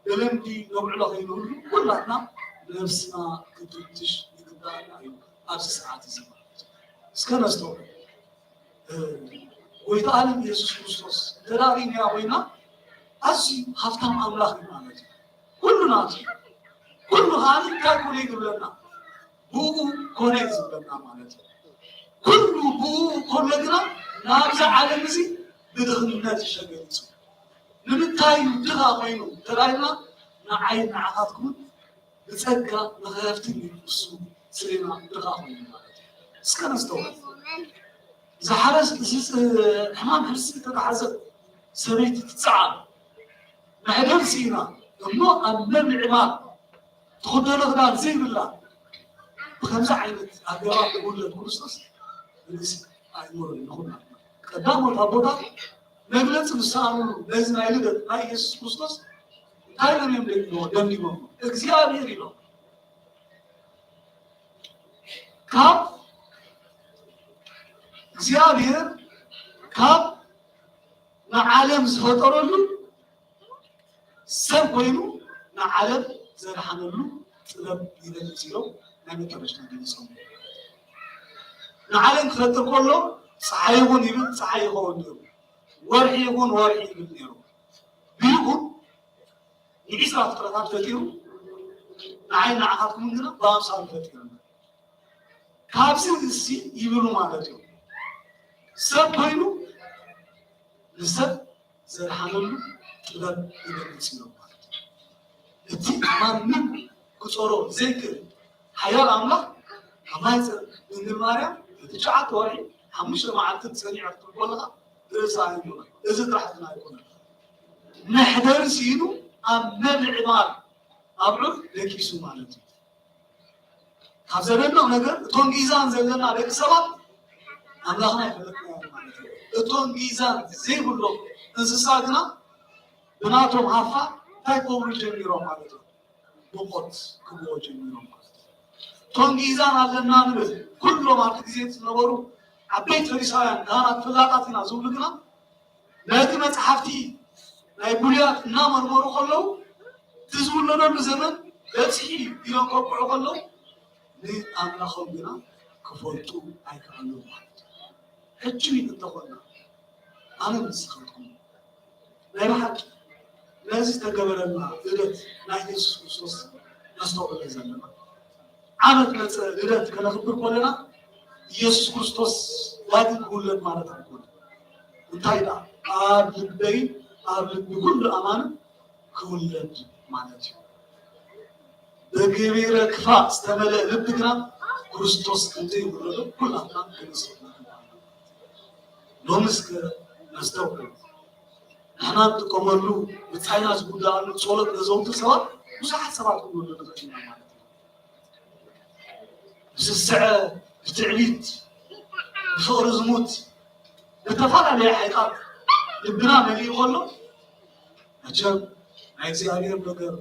ብልምዲ ነውዕሎ ከይንህሉ ኩላትና ነብስና ክትፍትሽ ይግባአና እዩ ኣብዚ ሰዓት እዚ እስከ ነስተውዕል ጎይታ ዓለም ኢየሱስ ክርስቶስ ተዳሪና ኮይና ኣዝዩ ሃብታም ኣምላኽ እዩ ማለት እዩ ኩሉ ናቱ ኩሉ ኻሊ እንታይ ኮነ ይግብለና ብኡ ኮነ ዝብለና ማለት እዩ ኩሉ ብኡ ኮነ ግና ናብዚ ዓለም እዚ ብድኽነት ይሸገሪፁ ንምንታይ ድኻ ኮይኑ ተዳሪና ንዓይን ንዓኻትኩምን ብፀጋ ንኸፍትን እሱ ስሪና ድኻ ኮይኑ ማለት እዩ እስከ ነስተውዕል ዝሓረስ ሕማም ሕርሲ ተተሓዘብ ሰበይቲ ትፀዓር መሕደር ሲኢና እሞ ኣብ መብልዕማር ተኸደኖ ክዳን ዘይብላ ብከምዚ ዓይነት ኣገባብ ዝውለድ ክርስቶስ ንስ ኣይሞሮ ይኹና ቀዳሞት ኣቦታት መግለፂ ዝሰኣንሉ ነዚ ናይ ልደት ናይ ኢየሱስ ክርስቶስ እንታይ ኢሎም እዮም ደምዲሞም እግዚኣብሔር ኢሎም ካብ እግዚአብሔር ካብ ንዓለም ዝፈጠረሉ ሰብ ኮይኑ ንዓለም ዘድሓነሉ ጥበብ ይገልፅ ኢሎም ናይ መጨረሻ ገሊፆም ንዓለም ክፈጥር ከሎ ፀሓይ ይኹን ይብል ፀሓይ ይኸውን ነይሩ ወርሒ ይኹን ወርሒ ይብል ነይሩ ብይኹን ንዒስራ ፍጥረታት ፈጢሩ ንዓይን ንዓኻትኩም ግና ብኣምሳሉ ፈጢሩና ካብዚ እሲ ይብሉ ማለት እዩ ሰብ ኮይኑ ንሰብ ዘድሓነሉ ጥበብ ይገልፅ ኢሎም ማለት እዩ እቲ ማንም ክፀሮ ዘይክእል ሓያል ኣምላኽ ኣብ ናይ ድንግል ማርያም ትሽዓተ ወርሒ 5 መዓልቲ ፀኒዐ ክትብል ከለኻ ርእሳ ኣይኮነ እዚ ጥራሕትና ኣይኮነ መሕደሪ ሲኢኑ ኣብ መብልዕማር ኣብዑር ደቂሱ ማለት እዩ ካብ ዘደንቕ ነገር እቶም ጊዛን ዘለና ደቂ ሰባት ኣምላኽና ይፈለጥናዮም ማለት እዩ እቶም ጊዛን ዘይብሎም እንስሳ ግና ብናቶም ሃፋ እንታይ ክገብሩ ጀሚሮም ማለት እዩ ብቆት ክብልዎ ጀሚሮም ማለት እዩ እቶም ጊዛን ኣለና ንብል ኩሎም ኣብቲ ግዜ ዝነበሩ ዓበይቲ ፈሪሳውያን ካህናት ፍላጣት ኢና ዝብሉ ግና ነቲ መፅሓፍቲ ናይ ብሉያት እናመርመሩ ከለዉ እቲ ዝውለደሉ ዘመን በፅሒ ኢሎም ከብቅዑ ከለዉ ንኣምላኾም ግና ክፈልጡ ኣይከኣሎም ማለት እዩ ሕጂ እንተኾና ኣነ ምስኽርኩም ናይ ባሓቂ ነዚ ዝተገበረና ልደት ናይ ኢየሱስ ክርስቶስ ነስተውዕሎ ዘለና ዓመት መፀ ልደት ከነኽብር ከለና ኢየሱስ ክርስቶስ ዳግም ክውለድ ማለት ኣይኮነ እንታይ ዳ ኣብ ልበይ ኣብ ልቢ ኩሉ ኣማን ክውለድ ማለት እዩ በገቢረ ክፋእ ዝተመልአ ልቢ ግና ክርስቶስ እንዘይውለዶ ኩላትና ክንስና ሎምስ ነስተውዕል ንሕና ንጥቀመሉ ብፃይና ዝጉዳእሉ ጸሎት ገዘውትር ሰባት ብዙሓት ሰባት ክውለዱ ንኽእል ኢና ማለት እዩ ብስስዐ ብትዕቢት ብፍቕሪ ዝሙት ብተፈላለየ ሓይቃት ልብና መሊኡ ከሎ መቸም ናይ እግዚኣብሔር ነገር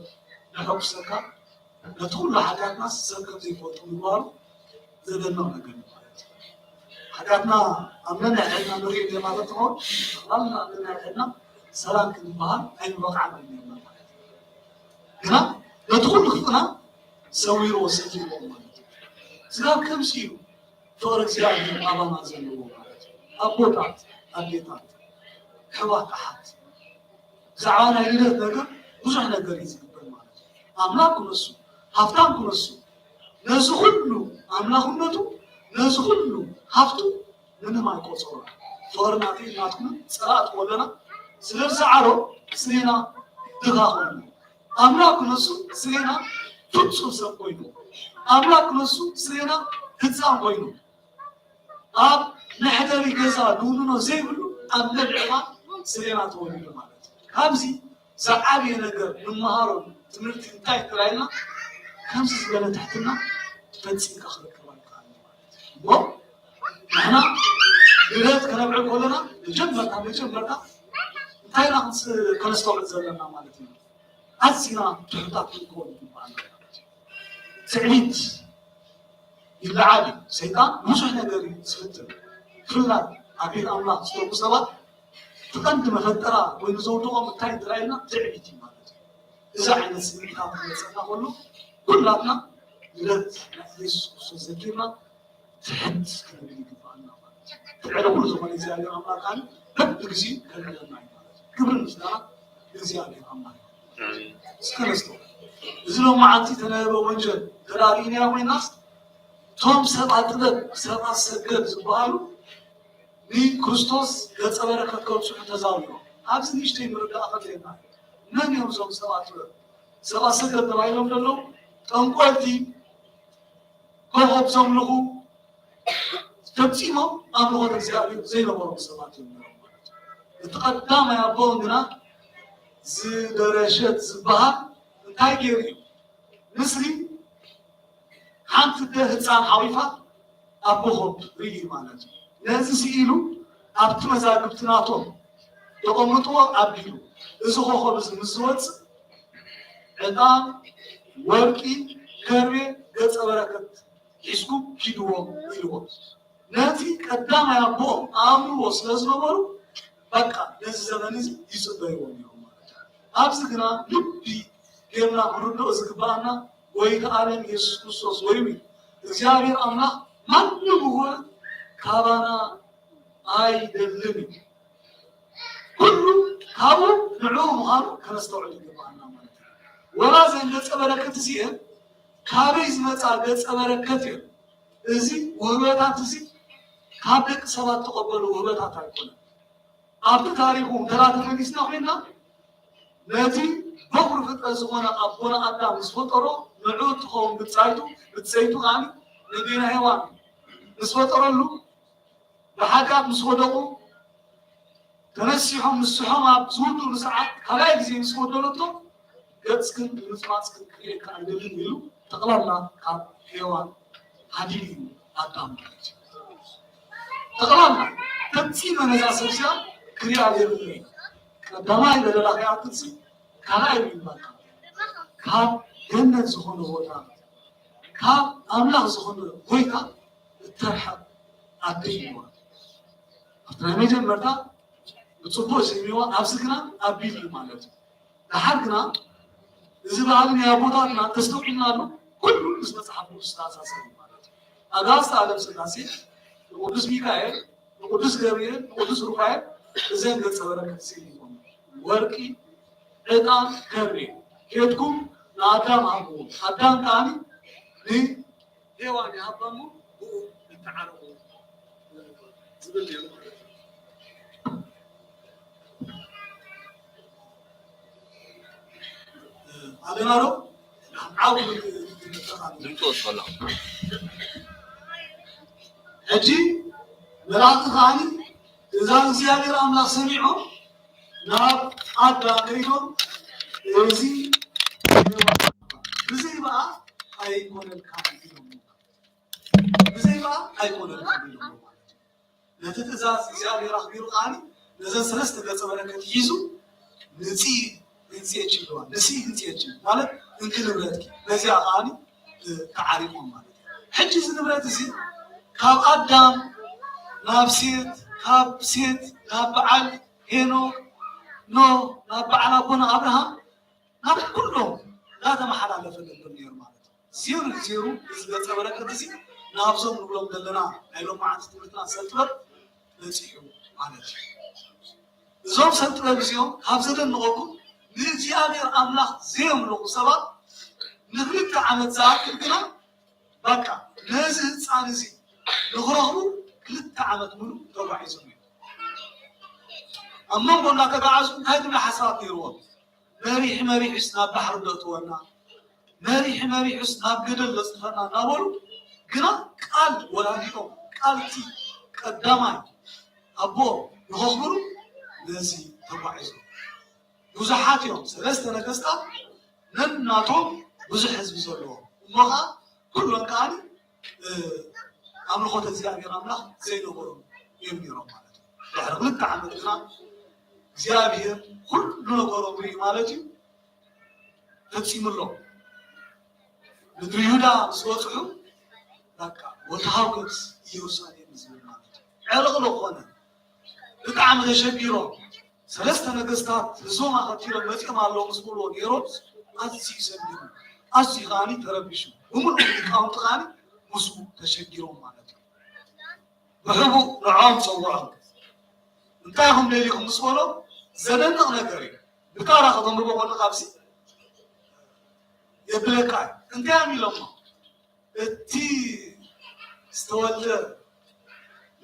ንሐጉሰካ ነቲ ኩሉ ሓጢኣትና ሰብ ከም ዘይፈልጡ ምግባሩ ዘደንቕ ነገር እዩ ማለት እዩ ሓጢኣትና ኣብ ነንሕድሕድና ንሪኦ ደ ማለት ትኸውን ጠቕላልና ኣብ ነንሕድሕድና ሰላም ክንበሃል ኣይንበቕዓን እኒአና ማለት እዩ ግና ነቲ ኩሉ ክፍና ሰዊሮ ሰፊርዎ ማለት እዩ ስጋብ ከምሲ እዩ ፍቕሪ እግዚኣብሔር ኣባና ዘለዎ ማለት እዩ ኣቦታት ኣዴታት ሕዋት ኣሓት ብዛዕባ ናይ ልደት ነገር ብዙሕ ነገር እዩ ዝግበር ማለት እዩ ኣምላክ ኩነሱ ሃብታም ኩነሱ ነዚ ኩሉ ኣምላኽነቱ ነዚ ኩሉ ሃብቱ ምንም ኣይቆፀሮ ፍቕሪ ናቲ ናትኩምን ፀላእት ወለና ስለዝሰዓሮ ስሌና ድኻ ኮይኑ ኣምላክ ኩነሱ ስሌና ፍፁም ሰብ ኮይኑ ኣምላክ ኩነሱ ስሌና ህፃን ኮይኑ ኣብ መሕደሪ ገዛ ንውንኖ ዘይብሉ ኣብ መብልዕማ ስሌና ተወሊዱ ማለት እዩ ካብዚ ዝዓብየ ነገር ንምሃሮ ትምህርቲ እንታይ ትራይና ከምዚ ዝበለ ትሕትና ፈፂምካ ክረክባ ይከኣል ማለት እዩ እሞ ንሕና ልደት ከነብዕል ከለና መጀመርታ تاينا كنستوعب زلنا مالتي أزينا تحتاج نكون معنا تعليد يلعب سيطان مش إحنا قريب سلطة كلنا عبيد الله سلطة سوا تقدم فترة ونزودهم تايد راينا تعليدي مالتي إذا عنا سنين كامل نسألنا كله كلنا لد يسوع زكينا تحت كلنا يقبلنا تعلم كل زمان زيادة الله كان بتجزي كلنا قبل المسنا زيادة الله سكنستو إذا ما عندي تناوب وجه قرارين يا وين ناس توم سبعة سجد زبالو لي كريستوس قد أبرك كل شيء تزاويه هذا نيشتي مرد أخذنا من يوم زوج سبعة سجد نرايلهم للو تنقلتي كهوب زملو تبتيمه أمره زي ما بقول سبعة تقدم يا بوندنا زدرجات زبها تايجري مصري حنت هتسان حويفة أبوهم ريجي مالك لازم سيلو أبت مزاجبتناتهم تقومتوا أبيلو إذا هو خبز مزوج عدام ورقي كربي قد أبركت يسكو كيدوه يلوه ناتي قدام يا بو أمر وصل زمرو بقى لازم زمانيز يسدايون أبزقنا لبي كنا هردو أزقبانا ويكالم يسوع كريستوس ويمي زيارة أمنا من هو كابانا أي دلني كله كابو نعوم هارو كنستوعب جبانا ولا زين قص بركة زيه كابيز متى قص بركة إزي وهبات زي كابك سبات تقبلوا وهبات تايكون أبد تاريخهم ثلاثة من إسناعنا ناتي بقول فترة زمانة أبونا أدم مسفطرو نعود هم بتسايتو غاني ندينا هوان مسفطرو له بحاجات مسفطرو تنسيهم مسحهم أبزودو مساعد كلاي زي مسفطرو تو قدسكن مسماسكن كلي كاندلين يلو تقلنا كان هوان حديد أدم تقلنا تبتينا نجاسة كريا ليرمي دماء لله يعطي كلاي بالبركة كاب جنة زخون وطا كاب أملاك زخون ويتا الترحب أبيوا أتراميجن مرتا بتصبوا سيميوا أبسكنا أبيلي مالته لحقنا إذا بعدين يا أبونا تستوعبنا له كل اسمه صحابه أستاذ سامي مالته أجاز عالم سلاسي القدس ميكائيل القدس جبريل القدس رفاعيل زين قد صورك سيميوا وركي إدان كبري كيتكم نادم أبو أدم ثاني لي هواني هبامو هو التعارف زبل أبنارو عاود زمتوس والله أجي ملاك ثاني إذا زيادة أملاك سمعوا ناب أدم كريم يزي بزي بقى أيكون الكامل بزي بقى أيكون الكامل نتتزاز زيادة رخبيرو ثاني لازم سلست قصة بركة يزو نسي أشيلوا نسي أشيل مالك يمكن نبرتك لازم أغاني تعارفهم مالك حجز نبرت زي كاب أدم نابسيت كاب سيت نابعل هينو نو نابعل أبونا أبراهام ناب كلهم لا تمحل على فن الدنيا مالك زيرو إذا تبرك زي نابزهم نقولهم دلنا هيلو ما عاد تقولنا سلطة نسيو مالك زوم سلطة بزيهم حافظنا نقول نجيابير أملاك زيهم لو سبب نغلق عن ذاك كنا بكا نازل صانزي نغرهو كلت عمد منو تبع يزمي أما قلنا كبعزم هذا من حسرات يروى مريح اسناب بحر دوتونا مريح اسناب قدر لصفنا نقول كنا قال ولا اليوم قالتي قدامي أبو نخبرو نازي تبع يزمي بزحات يوم سلسلة نقصة نناتهم بزح حزب زلوا ومها كل كان أملخوت الزيادة رمله زي نقولهم يمني رمالته. لحرق لك عملنا እግዚአብሔር ሁሉ ነገሮም ርኢ ማለት እዩ ፈፂሙሎ ምድሪ ይሁዳ ምስ በፅሑ በቃ ወተሃውከት ኢየሩሳሌም ዝብል ማለት እዩ ዕርቕሎ ኮነ ብጣዕሚ ተሸጊሮም ሰለስተ ነገስታት ህዝቦም ኣኸቲሎም መፂኦም ኣለዉ ምስ በልዎ ሄሮድስ ኣዝዩ ሰጊሩ ኣዝዩ ከዓኒ ተረቢሹ ብምሉእ ሊቃውንቲ ከዓኒ ምስኡ ተሸጊሮም ማለት እዩ ብሕቡእ ንዖም ፀውዖም እንታይ ኢኹም ደሊኹም ምስ በሎም ዘደንቕ ነገር እዩ ብታራ ከተንብቦ ከለካ ኣብዚ የብለካ እንታይ እዮም ኢሎሞ እቲ ዝተወልደ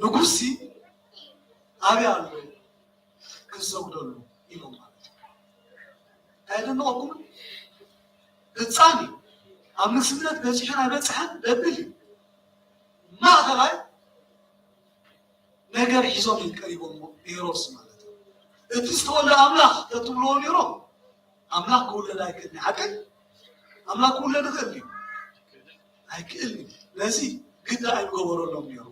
ንጉሲ ኣበይ ኣሎ ክሰግደሉ ኢሎም ማለት እዩ ኣይደንቐኩም ህፃን እዩ ኣብ ንግስነት በፂሑን ኣይበፅሐን ደብል እዩ ማእኸላይ ነገር ሒዞም ይቀሪቦሞ ሄሮድስ ማለት እዩ እቲ ዝተወልደ ኣምላኽ ተትብልዎ ነይሮም ኣምላኽ ክውለድ ኣይክእልኒ ሓቀይ ኣምላኽ ክውለድ ይኽእል እዩ ኣይክእልኒ ነዚ ግዳ ኣይገበረሎም ነይሩ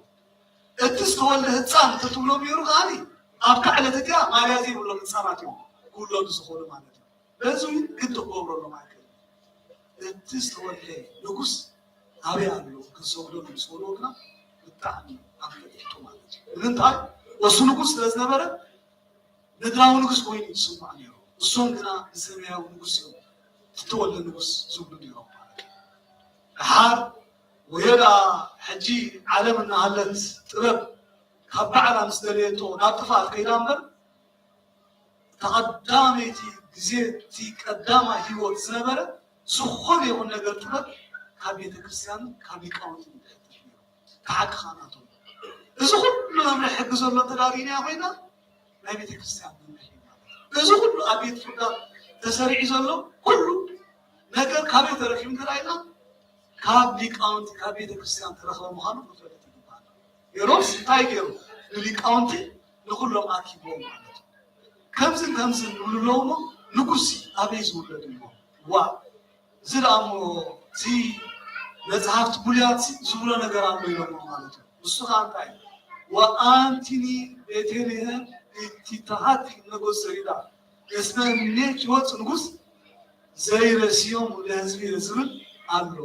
እቲ ዝተወልደ ህፃን ተትብሎም ነይሩ ከዓኒ ኣብ ካዕለት እትያ ማርያ ዘይብሎም ህፃናት እዮም ክውለዱ ዝኾኑ ማለት እዩ በዚ ግዲ ክገብረሎም ኣይክእልኒ እቲ ዝተወልደ ንጉስ ኣበይ ኣሎ ክንሰግደሉ ምስ በልዎ ግና ብጣዕሚ ኣንፈጢጡ ማለት እዩ ንምንታይ ወሱ ንጉስ ስለ ዝነበረ ምድራዊ ንጉስ ኮይኑ ይስማዕ ነይሩ እሶም ግና ንሰማያዊ ንጉስ እዮም እትወልደ ንጉስ ዝብሉ ነይሮም ማለት እዩ ድሓር ወየዳ ሕጂ ዓለም እናሃለት ጥበብ ካብ ባዕላ ምስ ደልየቶ ናብ ጥፋት ከይዳ እምበር ተቐዳመይቲ ግዜ እቲ ቀዳማይ ሂወት ዝነበረ ዝኾነ ይኹን ነገር ጥበብ ካብ ቤተ ክርስቲያን ካብ ሊቃውንቲ ይከተል ነይሩ ተሓቂ ኻናቶም እዚ ኩሉ መምርሒ ሕጊ ዘሎ ተዳሪና ኮይና ናይ ቤተ ክርስቲያን መምርሒ ማለት እዚ ኩሉ ኣብ ቤት ፍርዳት ተሰሪዑ ዘሎ ኩሉ ነገር ካበይ ተረኪቡ እንተራኢና ካብ ሊቃውንቲ ካብ ቤተ ክርስቲያን ተረኸበ ምዃኑ ክፍለጥ ይግባእ ሄሮድስ እንታይ ገይሩ ንሊቃውንቲ ንኩሎም ኣኪቦም ማለት እዩ ከምዝን ከምዝን ንብልሎ እሞ ንጉሲ ኣበይ ዝውለድ እሞ ዋ እዚ ደኣ እሞ እቲ መፅሓፍቲ ብሉያት ዝብሎ ነገር ኣሎ ኢሎሞ ማለት እዩ ንሱ ከዓ እንታይ ወኣንቲኒ ቤተልሔም እቲ ተሃቲ ንጉስ ሰሪዳ እስመ እምኔት ይወፅእ ንጉስ ዘይረስዮም ለህዝቢ ዝብል ኣሎ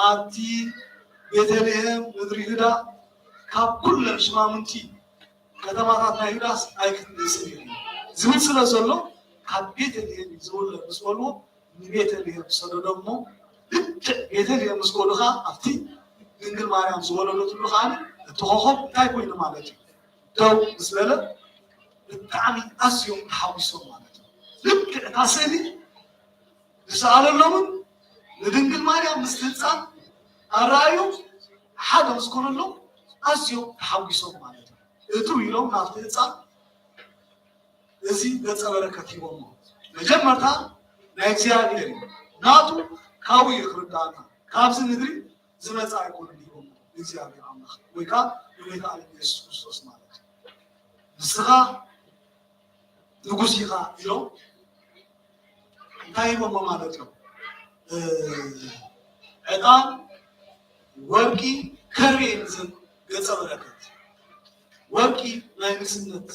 ኣቲ ቤተልሔም ምድሪ ይሁዳ ካብ ኩለን ሽማምንቲ ከተማታት ናይ ይሁዳስ ኣይክትንእስን እዩ ዝብል ስለ ዘሎ ካብ ቤተልሔም ዝውለድ ምስ በልዎ ንቤተልሔም ሰደዶሞ ልክዕ ቤተልሔም ምስ በሉኻ ኣብቲ ድንግል ማርያም ዝወለደትሉ ከዓኒ እቲ ኮኸብ እንታይ ኮይኑ ማለት እዩ ደው ምስ በለ ብጣዕሚ ኣዝዮም ተሓዊሶም ማለት እዩ ልክዕ እታ ስእሊ ዝሰኣለሎምን ንድንግል ማርያም ምስ ህፃን ኣረኣዩ ሓደ ምስ ኮነሎም ኣዝዮም ተሓዊሶም ማለት እዩ እቱ ኢሎም ናብቲ ህፃን እዚ ገፀ በረከት ሂቦሞ መጀመርታ ናይ እግዚኣብሔር እዩ ናቱ ካብኡ ይኽርዳእና ካብዚ ምድሪ ዝመፃ ኣይኮነን ሂቦሞ እግዚኣብሔር ኣምላኽ ወይ ከዓ ንጎይታ ዓለም ኢየሱስ ክርስቶስ ማለት እዩ ንስኻ ንጉስ ኢኻ ኢሎም እንታይ ሂቦሞ ማለት እዮም ዕጣን ወርቂ ከርቤ ዝን ገፀ በረከት ወርቂ ናይ ንግስነት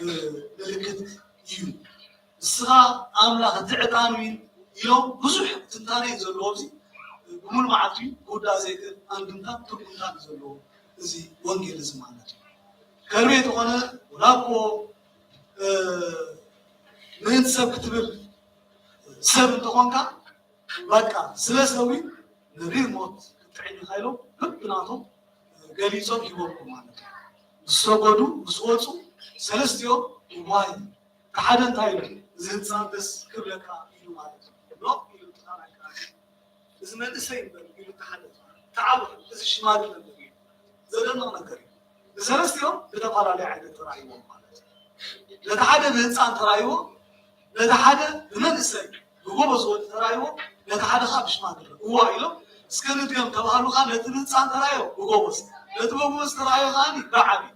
ምልክት እዩ ንስኻ ኣምላኽ እቲ ዕጣን ኢሎም ብዙሕ ትንታነ እዩ ዘለዎ እዚ ብሙሉ መዓልቲ ክውዳእ ዘይክእል ኣንድምታ ትርጉምታት እዩ ዘለዎ እዚ ወንጌል እዚ ማለት እዩ ከርቤ ዝኾነ ወላኮ ምእንቲ ሰብ ክትብል ሰብ እንተኾንካ በቃ ስለ ሰዊ ንሪር ሞት ክትዕኒ ካኢሎም በብናቶም ገሊፆም ሂቦም ማለት እዩ ዝሰገዱ ምስ ወፁ ሰለስቲኦም ዋይ ተሓደ እንታይ ኢሉ እዚ ህፃን ደስ ክብለካ ኢሉ ማለት እዩ ሎ ኢሉ ተኻናይካ እዚ መንእሰይ ይበል ኢሉ ተሓደ ተዓብር እዚ ሽማግለ እዩ ዘደንቕ ነገር እዩ ንሰለስቲኦም ብተፈላለየ ዓይነት ተራእይዎም ማለት እዩ ነቲ ሓደ ብህፃን ተራእይዎ ነቲ ሓደ ብመንእሰይ ብጎበዝ ወዲ ተራእይዎ ነቲ ሓደ ከዓ ብሽማግለ እዋ ኢሎም እስከ ንድዮም ተባሃሉ ከዓ ነቲ ብህፃን ተራእዮ ብጎበዝ ነቲ በጎበዝ ተራእዮ ከዓኒ ብዓብይ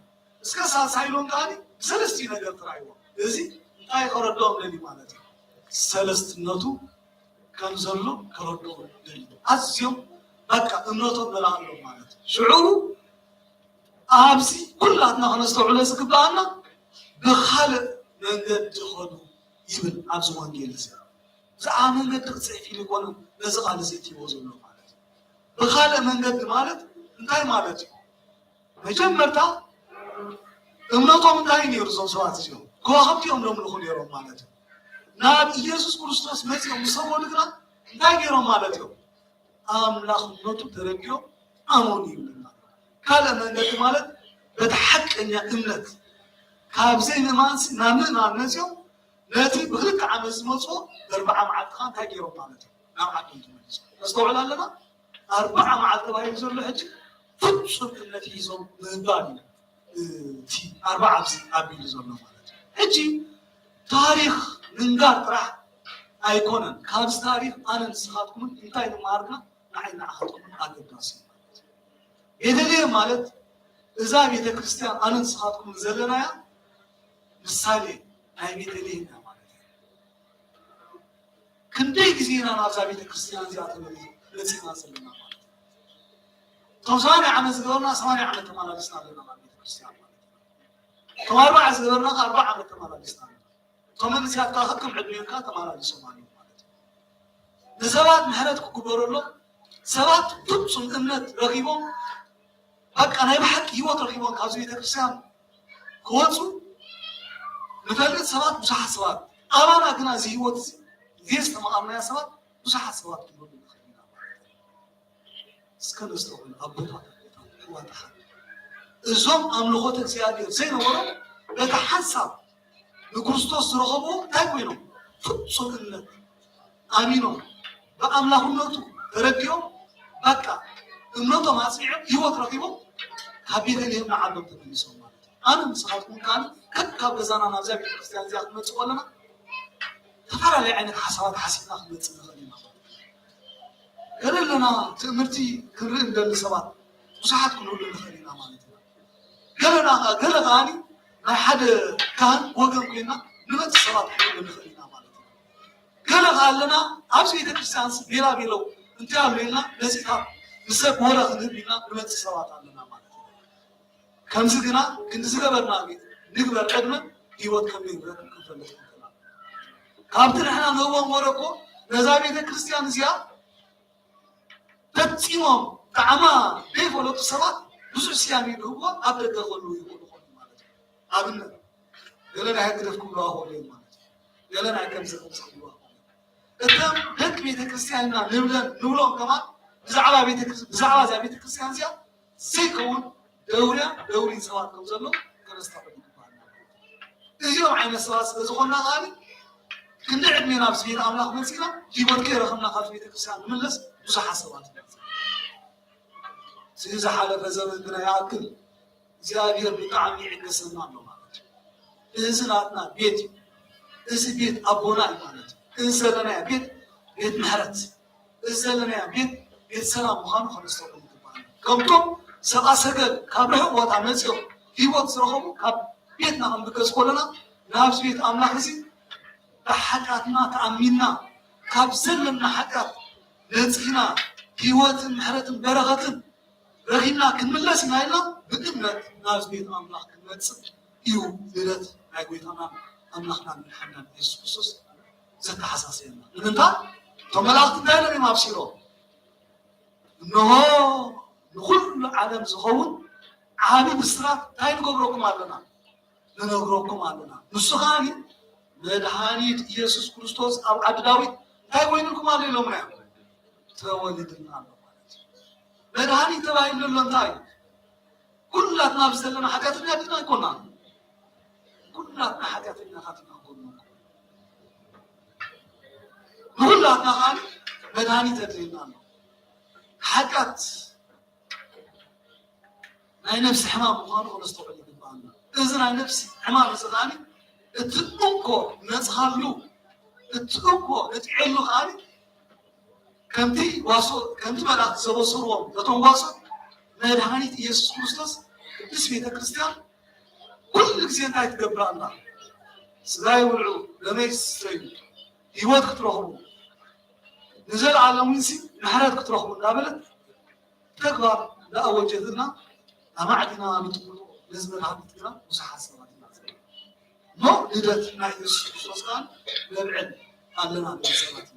እስከ ሳልሳይ ኢሎም ከዓኒ ብሰለስቲኡ ነገር ተራእይዎ እዚ እንታይ ከረድኦም ደሊ ማለት እዩ ሰለስትነቱ ከም ዘሎ ከረድኦም ደሊ ኣዝዮም በቃ እምነቶም በላዕሎም ማለት እዩ ሽዑሩ ኣብዚ ኩላትና ክነስተውዕሎ ዝግባአና ብካልእ መንገድ ኾኑ ይብል ኣብዚ ወንጌል እዚ ብዛዕባ መንገዲ ክፅሕፍ ኢሉ ይኮነ ነዚ ቃል እዚ እትይዎ ዘሎ ማለት እዩ ብካልእ መንገዲ ማለት እንታይ ማለት እዩ መጀመርታ እምነቶም እንታይ ነይሩ እዞም ሰባት እዚኦም ከዋኽብቲ እዮም ዘምልኹ ነይሮም ማለት እዩ ናብ ኢየሱስ ክርስቶስ መፂኦም ዝሰበሉ ግና እንታይ ገይሮም ማለት እዮም ኣምላኽነቱ ተረዲኦም ኣመኑ ይብልና ካልእ መንገዲ ማለት በቲ ሓቀኛ እምነት ካብ ዘይምእማን ናብ ምእማን መፂኦም ነቲ ብክልተ ዓመት ዝመፅኦ ብ40 መዓልቲ ከዓ እንታይ ገይሮም ማለት እዩ ናብ ዓዶም ተመሊሶም ነስተውዕል ኣለና 40 መዓልቲ ተባሂሉ ዘሎ ሕጂ ፍፁም እምነት ሒዞም ምንባር እዩ እቲ 40 ኣብዚ ኣቢሉ ዘሎ ማለት እዩ ሕጂ ታሪክ ምንጋር ጥራሕ ኣይኮነን ካብዚ ታሪክ ኣነ ንስኻትኩምን እንታይ ንመሃርና ንዓይ ንዓኻትኩምን ኣገዳሲ ማለት እዩ ቤተልሔም ማለት እዛ ቤተክርስትያን ኣነ ንስኻትኩም ዘለናያ ምሳሌ ናይ ቤተልሔም እያ ማለት እዩ ክንደይ ግዜ ኢና ናብዛ ቤተክርስትያን እዚኣ መፂና ዘለና ማለት እዩ እቶም 80 ዓመት ዝገበርና 80 ዓመት ተመላሊስና ኣለና ናብ ቤተክርስትያን ማለት እዩ እቶም 40 ዝገበርና 40 ዓመት ተመላሊስና ኣለና እቶም መንእስያት ከዓ ከከም ዕድሜካ ተመላሊሶም ኣለዉ ማለት እዩ ንሰባት ምሕረት ክግበረሎም ሰባት ፍፁም እምነት ረኺቦም በቃ ናይ ብሓቂ ሂወት ረኺቦም ካብዚ ቤተክርስትያን ክወፁ ንፈልጥ ሰባት ብዙሓት ሰባት ኣባና ግና እዚ ሂወት እዚ ዝተመቓልናያ ሰባት ብዙሓት ሰባት ክንበሉ ንኽእል ኢና ማለት እዩ እስከ ነስተውዕሉ ኣቦታት ሕዋትሓ እዞም ኣምልኾት እግዚኣብሔር ዘይነበሮም በቲ ሓንሳብ ንክርስቶስ ዝረኸብዎ እንታይ ኮይኖም ፍፁም እምነት ኣሚኖም ብኣምላኽነቱ ተረዲኦም በቃ እምነቶም ኣፅኒዖም ሂወት ረኺቦም ካብ ቤተልሔም ንዓዶም ተመሊሶም ማለት እዩ ኣነ ንስኻትኩም ካነ ከካብ ገዛና ናብዛ ቤተክርስትያን እዚኣ ክንመፅእ ከለና ተፈላለዩ ዓይነት ሓሳባት ሓሲብና ክንመፅእ ንኽእል ኢና ገለ ኣለና ትእምርቲ ክንርኢ እንደሊ ሰባት ብዙሓት ክንብሉ ንኽእል ኢና ማለት እዩ ገለ ከዓኒ ናይ ሓደ ካህን ወገን ኮይና ንመፅእ ሰባት ክንብሉ ንኽእል ኢና ማለት እዩ ገለ ከዓ ኣለና ኣብዚ ቤተክርስትያን ቤላ ቤለው እንታይ ኣሎ ኢልና ነፂታ ንሰብ ሞራ ክንህብ ኢልና ንመፅእ ሰባት ኣለና ማለት እዩ ከምዚ ግና ክንዲ ዝገበርና ንግበር ቀድመ ሂወት ከመይ ንረክብ ክንፈልጥ ንኽእልና ካብቲ ንሕና ንህቦም ሞረ እኮ ነዛ ቤተክርስትያን እዚኣ ፈፂሞም ጣዕማ ዘይፈለጡ ሰባት ብዙሕ ስያሜ ንህቦ ኣብ ደገ ከልዉ ይኽእሉ ኾኑ ማለት እዩ ኣብነት ገለ ናይ ግደፍ ክብልዋ ክእሉ እዮም ማለት እዩ ገለ ናይ ከምዚ ከምዚ ክብልዋ እቶም ደቂ ቤተክርስትያን ኢና ንብሎም ከማ ብዛዕባ እዛ ቤተክርስትያን እዚኣ ዘይከውን ደውሪ ሰባት ከም ዘሎ ከነስተውዕሉ ይግባአና እዚኦም ዓይነት ሰባት ስለ ዝኾንና ከዓኒ ክንዲ ዕድሜ ናብዚ ቤተ ኣምላኽ መፂና ሂወት ከይረኸብና ካብዚ ቤተክርስትያን ንምለስ ብዙሓት ሰባት እዚ ዝሓለፈ ዘመን ግና ይኣክል እግዚኣብሔር ብጣዕሚ ይዕገሰና ኣሎ ማለት እዩ እዚ ናትና ቤት እዩ እዚ ቤት ኣቦና እዩ ማለት እዩ እዚ ዘለናያ ቤት ምሕረት እዚ ዘለናያ ቤት ሰላም ምዃኑ ከነስተውዕሉ ይግባአና ከምቶም ሰብኣ ሰገል ካብ ርሑቕ ቦታ መፂኦም ሂወት ዝረኸቡ ካብ ቤትና ክንብገዝ ከለና ናብዚ ቤት ኣምላኽ እዚ ብሓጢኣትና ተኣሚንና ካብ ዘለና ሓጢኣት ነፂና ሂወትን ምሕረትን በረኸትን ረኺብና ክንምለስ ኢና ኢልና ብእምነት ናብዚ ቤት ኣምላኽ ክንመፅእ እዩ ልደት ናይ ጎይታና ኣምላኽና መድሓኒና ኢየሱስ ክርስቶስ ዘተሓሳስየና ንምንታይ እቶም መላእኽቲ እንታይ ኢሎም እዮም ኣብሲሮም እንሆ ንኩሉ ዓለም ዝኸውን ዓብዪ ብስራት እንታይ ንገብረኩም ኣለና ንነግረኩም ኣለና ንሱ ከዓኒ መድሓኒት ኢየሱስ ክርስቶስ ኣብ ዓዲ ዳዊት እንታይ ኮይኑልኩም ኣሎ ኢሎምና እዮም ተወሊድና ኣሎ ማለት እዩ መድሓኒት ተባሂሉ ዘሎ እንታይ እዩ ኩላትና ኣብ ዘለና ሓጢኣተኛ ዲና ኣይኮንና ኩላትና ሓጢኣተኛታት ኢና ንኮኑ ንኩላትና ከዓኒ መድሓኒት ኣድልየና ኣሎ ሓጢኣት ናይ ነፍሲ ሕማም ምዃኑ ከነስተውዕሉ ይግባአና እዚ ናይ ነፍሲ ሕማም እዚ ከዓኒ እቲ እኮ ነፅሃሉ እቲ እኮ ነጥዕሉ ከዓኒ ከምቲ መላእክቲ ዘበሰርዎም ነቶም ዋሶት መድሓኒት ኢየሱስ ክርስቶስ ቅዱስ ቤተክርስትያን ኩሉ ግዜ እንታይ ትገብር ኣላ ስጋ ይብልዑ ደመይ ይስተዩ ሂወት ክትረኽቡ ንዘለዓለም ውንሲ ምሕረት ክትረኽቡ እንዳበለት ተግባር ዝኣወጀትና ኣማዕዲና ንጥቅሙ ነዚ መድሓኒት ግና ብዙሓት ሰባት ኢና ዘለና مو لدتنا يسوع ክርስቶስ كان نبعد علنا بالسمات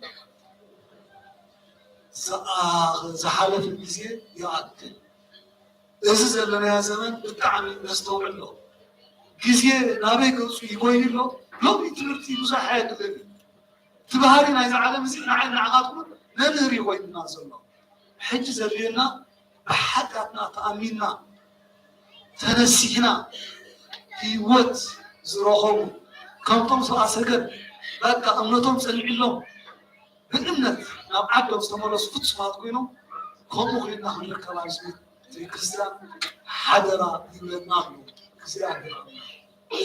زحالة في الجزية يعدل إذا زلنا يا زمن بالتعامل نستوعب له جزية نابي قصو يقوي له لو يتمرتي مساحات غير تبهاري نايز عالم زين عين عقاطنا نذهر يقوي الناس الله حج زلينا بحقاتنا تأميننا تنسينا في وقت زروهم كم تمسوا عسكر لك أمنتهم سليم لهم بالإمنة نعم عبد استمرس فتش ما تقولون كم مخلنا خلنا كلام اسمه في كريستيان حضرة يمنعهم كريستيان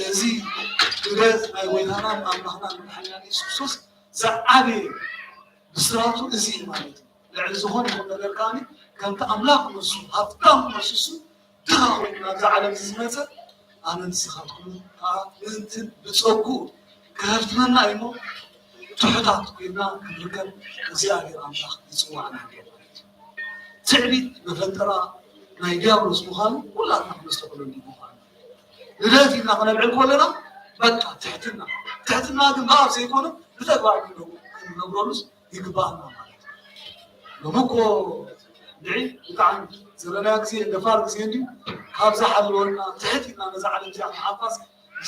زي بدأت ما يويننا أمنهنا من حناني سوسوس زعابي بسرعته زي مالته لعزهون من الأركاني كانت أملاك مسو هفتام مسو تراوي ما زعلم زمزة أنا نسخاتكم أنت بتصقوا كهرتنا إيمو تحتات كنا نركب زيادة أملاك يسوعنا تعبيد بفترة ما يجاوب اسمه ولا نحن نستقبل الموضوع لذلك نحن نبعد ولا بقى تحتنا جنبها سيكون بتقبل منه نبرز يقبلنا نمكو دعي وتعن زلنا كسي دفار كسيندي خابز حلولنا تحتنا نزعل جاء حافظ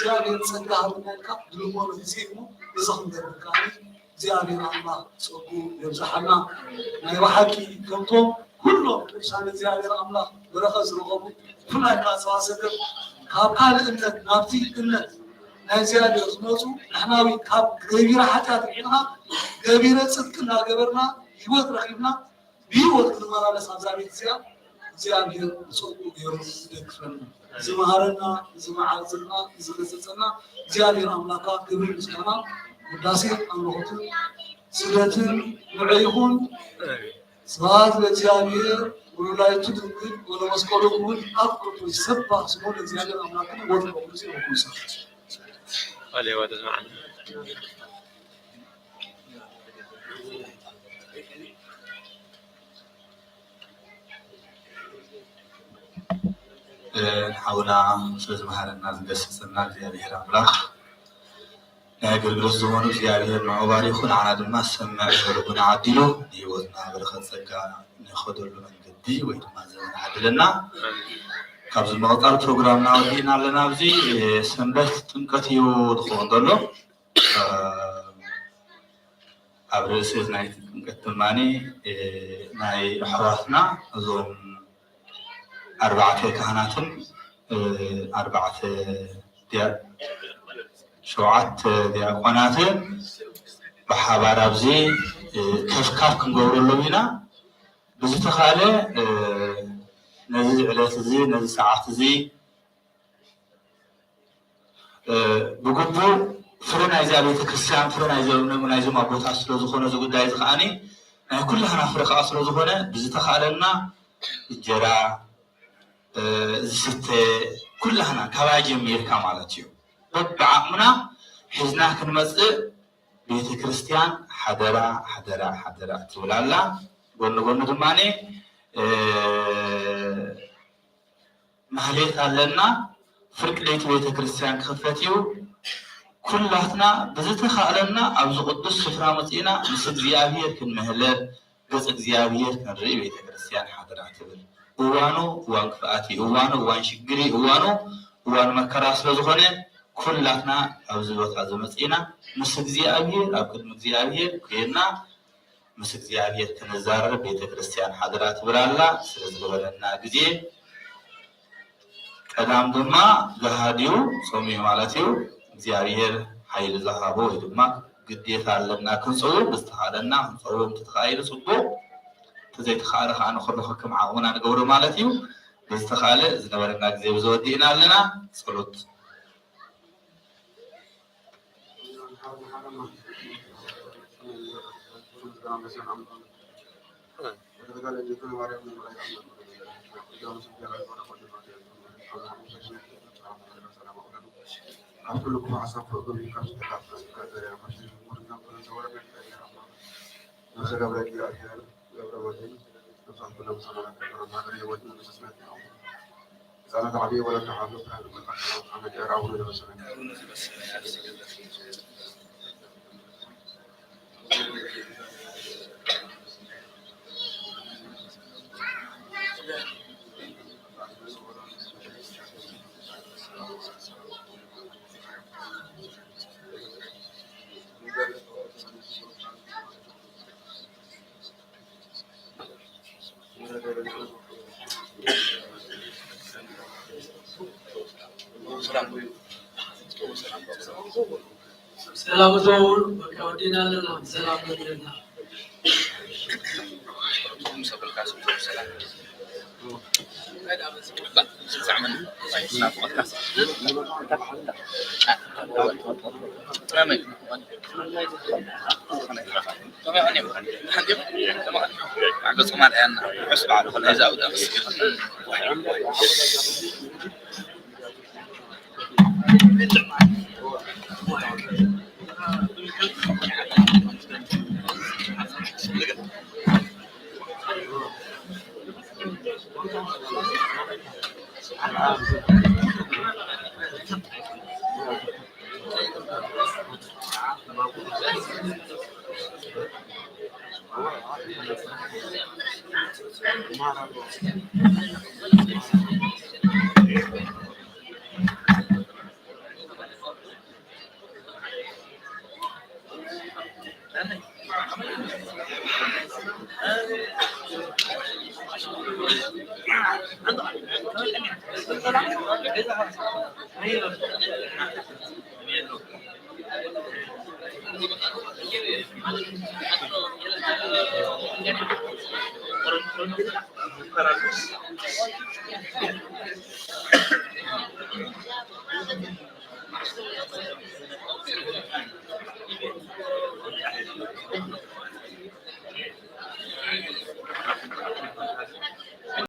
جاء يتصدق من الكاب دلمون يزيمو يزخم دركاني زيادة الله سوقو يمزحنا ما يوحكي كمتم كلهم شان زيادة الله برخص رغبو كلها ناس واسكر كاب قال إنت نابتي إنت زيادة زموتو نحناوي كاب غير حتى تبعينها غير صدقنا قبرنا يوت رخيبنا بيوت كلمة لسانزامي زيادة سوقو يرز دكفن زمهارنا زمعازنا زغزتنا زيادة أملاكا قبل مسكنا وداسي أملاكتو سلاتن وعيهون سبات لزيادة ولا يتدرك ولا مسكولون أكبر يسبح سمون زيادة أملاكنا ولا بقولسي وكوسا عليه وده معنا حاولنا سوز مهار الناس بس سنة زيادة أملاك نقول رزقنا زيادة معواري خن على دم سمع ربنا عدله يوزنا برخص سجانا نأخذ له من جدي ويتم زمان عدلنا قبل ما نطلع برنامجنا ودينا لنا بزي سنبت تنكتيو دخون دلو أبرز ناي تنكتماني ناي حواسنا زوم أربعة كهنات أربعة شوعات دياقونات بحبار أبزي كف كنقول له بينا بزتخاله نزل على زي نزل ساعات زي بقولوا فرنا إذا بيتكسر فرنا إذا منازم أبوت أصله زخونة زود دايز خاني كلها نفرق أصله زخونة بزتخالنا الجرا زت كلها كواجي ميركا مالتيو بعمنا حزنا كنمزق بيت كريستيان حدرا تولى قلنا دماني مهليت لنا فرق ليت بيت كريستيان خفتيو كلاتنا بزت خالنا أبز قدس سفرة متينا مسد زيابير كن مهلر جزء زيابير كن ري بيت كريستيان حدرا تبل وانو وان كفاتي وان شجري وان مكراس لزخنه كلاتنا أبز وقت عزمتينا مسد زيابير أكد مزيابير كينا مسك زيابير كنزار بيت كريستيان حضرات برالا سرز لنا جزي قدام دما جهاديو صومي مالتيو زيابير حيل زهابو دما قديت لنا كنصو بستحالنا نصو تتخايل صبو تزيت خارخ أنا خرخكم عاونا نقول مالتيو بستخاله زنبرنا جزي وزودينا لنا صلوت زارت عليه ولا تعرف أنا جارا ولا بسنا ሰላም ዘውር በቃውዲና ለና ሰላም ለና